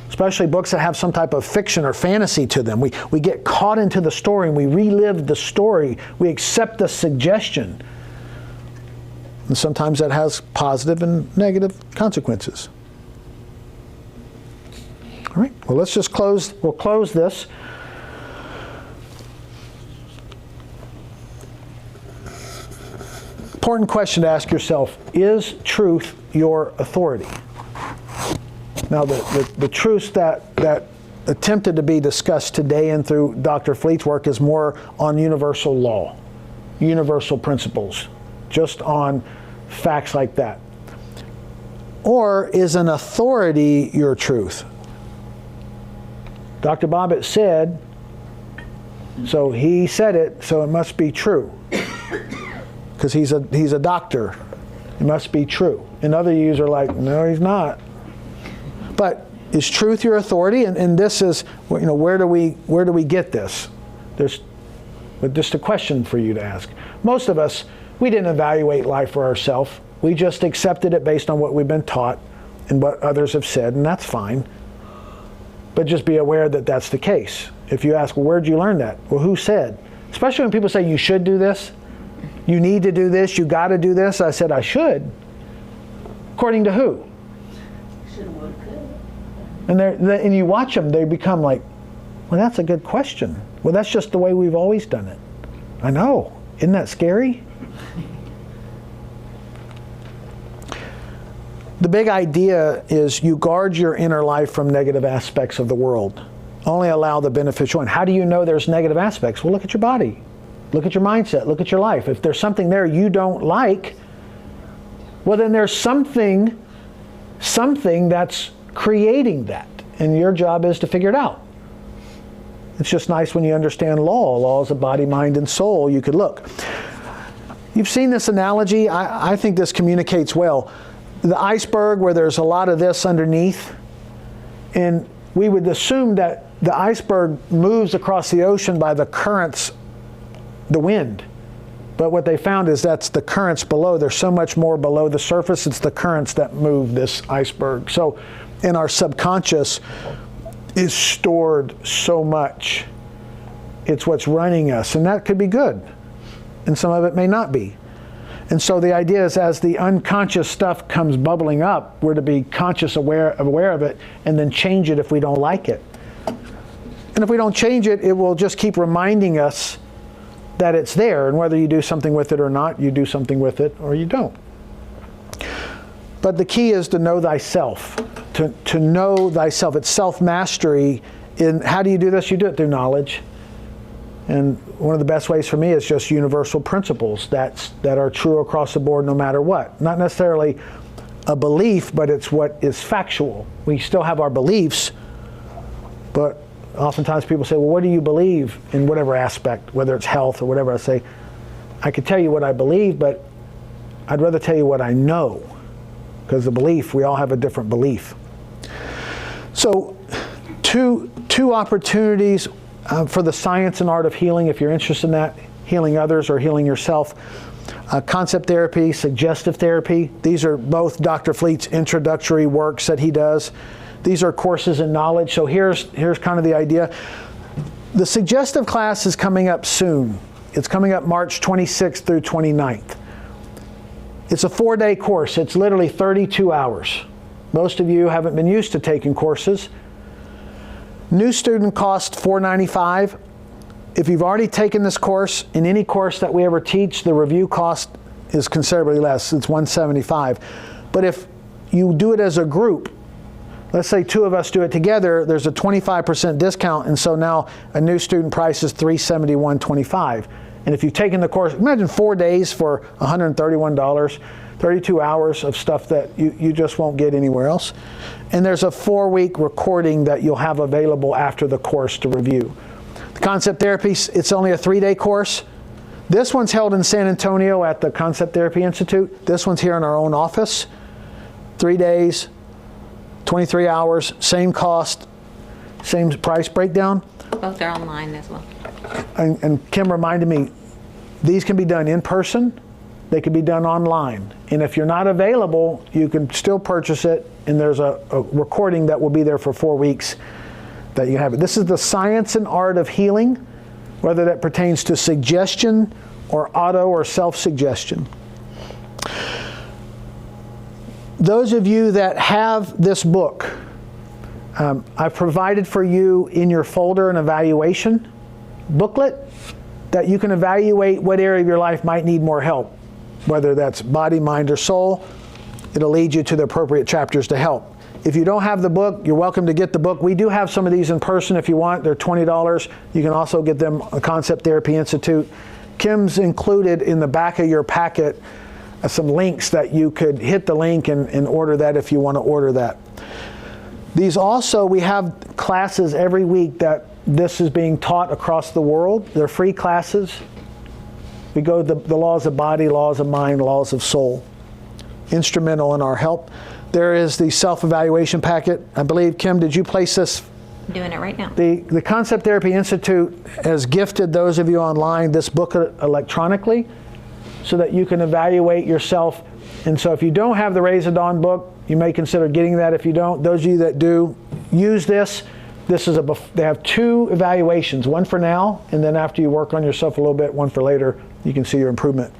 especially books that have some type of fiction or fantasy to them, we get caught into the story and we relive the story. We accept the suggestion. And sometimes that has positive and negative consequences. All right, well, let's just we'll close this. Important question to ask yourself, is truth your authority? Now, the truths that attempted to be discussed today and through Dr. Fleet's work is more on universal law, universal principles, just on facts like that. Or is an authority your truth? Dr. Bobbitt said, so he said it, so it must be true. Because he's a doctor. It must be true. And other yous are like, no, he's not. But is truth your authority? And this is, where do we get this? But just a question for you to ask. Most of us, we didn't evaluate life for ourselves. We just accepted it based on what we've been taught and what others have said, and that's fine. But just be aware that that's the case. If you ask, well, where'd you learn that? Well, who said? Especially when people say you should do this, you need to do this, you got to do this. I said I should. According to who? And you watch them, they become like, well, that's a good question. Well, that's just the way we've always done it. I know. Isn't that scary? The big idea is you guard your inner life from negative aspects of the world. Only allow the beneficial. And how do you know there's negative aspects? Well, look at your body. Look at your mindset. Look at your life. If there's something there you don't like, well, then there's something that's creating that. And your job is to figure it out. It's just nice when you understand law. Law is of body, mind, and soul. You could look. You've seen this analogy. I think this communicates well. The iceberg where there's a lot of this underneath, and we would assume that the iceberg moves across the ocean by the currents, the wind. But what they found is that's the currents below. There's so much more below the surface. It's the currents that move this iceberg. So in our subconscious is stored so much. It's what's running us, and that could be good. And some of it may not be. And so the idea is as the unconscious stuff comes bubbling up, we're to be conscious, aware of it, and then change it if we don't like it. And if we don't change it, it will just keep reminding us that it's there, and whether you do something with it or not, you do something with it or you don't. But the key is to know thyself, to know thyself. It's self-mastery. In how do you do this? You do it through knowledge. And one of the best ways for me is just universal principles that are true across the board no matter what. Not necessarily a belief, but it's what is factual. We still have our beliefs, but oftentimes people say, well, what do you believe in whatever aspect, whether it's health or whatever? I say, I could tell you what I believe, but I'd rather tell you what I know. Because the belief, we all have a different belief. So two opportunities for the science and art of healing, if you're interested in that, healing others or healing yourself. Concept therapy, suggestive therapy. These are both Dr. Fleet's introductory works that he does. These are courses in knowledge. So here's kind of the idea. The suggestive class is coming up soon. It's coming up March 26th through 29th. It's a 4-day course. It's literally 32 hours. Most of you haven't been used to taking courses. New student cost $495. If you've already taken this course, in any course that we ever teach, the review cost is considerably less. It's $175. But if you do it as a group, let's say 2 of us do it together, there's a 25% discount, and so now a new student price is $371.25. And if you've taken the course, imagine 4 days for $131, 32 hours of stuff that you just won't get anywhere else. And there's a 4-week recording that you'll have available after the course to review. The Concept Therapy, it's only a 3-day course. This one's held in San Antonio at the Concept Therapy Institute. This one's here in our own office. 3 days, 23 hours, same cost, same price breakdown. Both are online as well. And Kim reminded me, these can be done in person, they can be done online. And if you're not available, you can still purchase it, and there's a recording that will be there for 4 weeks that you have it. This is the science and art of healing, whether that pertains to suggestion or auto or self-suggestion. Those of you that have this book, I've provided for you in your folder an evaluation booklet that you can evaluate what area of your life might need more help, whether that's body, mind, or soul. It'll lead you to the appropriate chapters to help. If you don't have the book, you're welcome to get the book. We do have some of these in person if you want. They're $20. You can also get them at Concept Therapy Institute. Kim's included in the back of your packet some links that you could hit the link and order that if you want to order that. These also, we have classes every week that this is being taught across the world. They're free classes. We go to the laws of body, laws of mind, laws of soul. Instrumental in our help. There is the self-evaluation packet. I believe, Kim, did you place this? I'm doing it right now. The Concept Therapy Institute has gifted those of you online this book electronically so that you can evaluate yourself. And so if you don't have the Raise the Dawn book, you may consider getting that. If you don't, those of you that do, use this. They have 2 evaluations, one for now, and then after you work on yourself a little bit, one for later, you can see your improvement.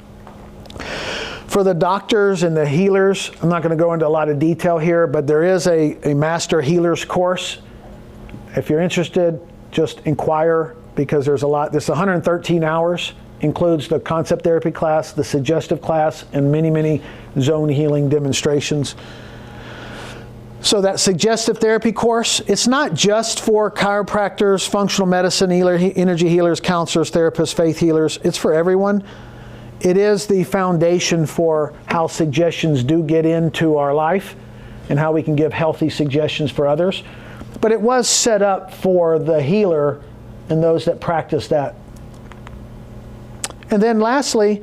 For the doctors and the healers, I'm not going to go into a lot of detail here, but there is a Master Healers course. If you're interested, just inquire, because there's a lot. This 113 hours includes the concept therapy class, the suggestive class, and many, many zone healing demonstrations. So that suggestive therapy course, it's not just for chiropractors, functional medicine energy healers, counselors, therapists, faith healers. It's for everyone. It is the foundation for how suggestions do get into our life and how we can give healthy suggestions for others. But it was set up for the healer and those that practice that. And then lastly,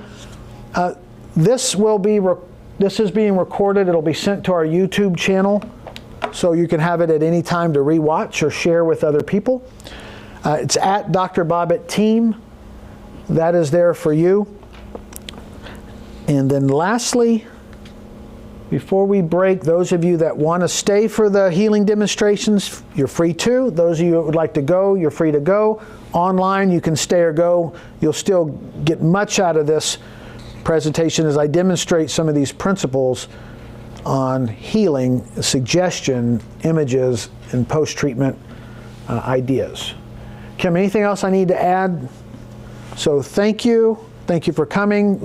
this is being recorded. It'll be sent to our YouTube channel, so you can have it at any time to rewatch or share with other people. It's at Dr. Bobbitt Team. That is there for you. And then lastly, before we break, those of you that want to stay for the healing demonstrations, you're free to. Those of you that would like to go, you're free to go. Online, you can stay or go. You'll still get much out of this presentation as I demonstrate some of these principles on healing, suggestion, images, and post-treatment ideas. Kim, anything else I need to add? So thank you. Thank you for coming.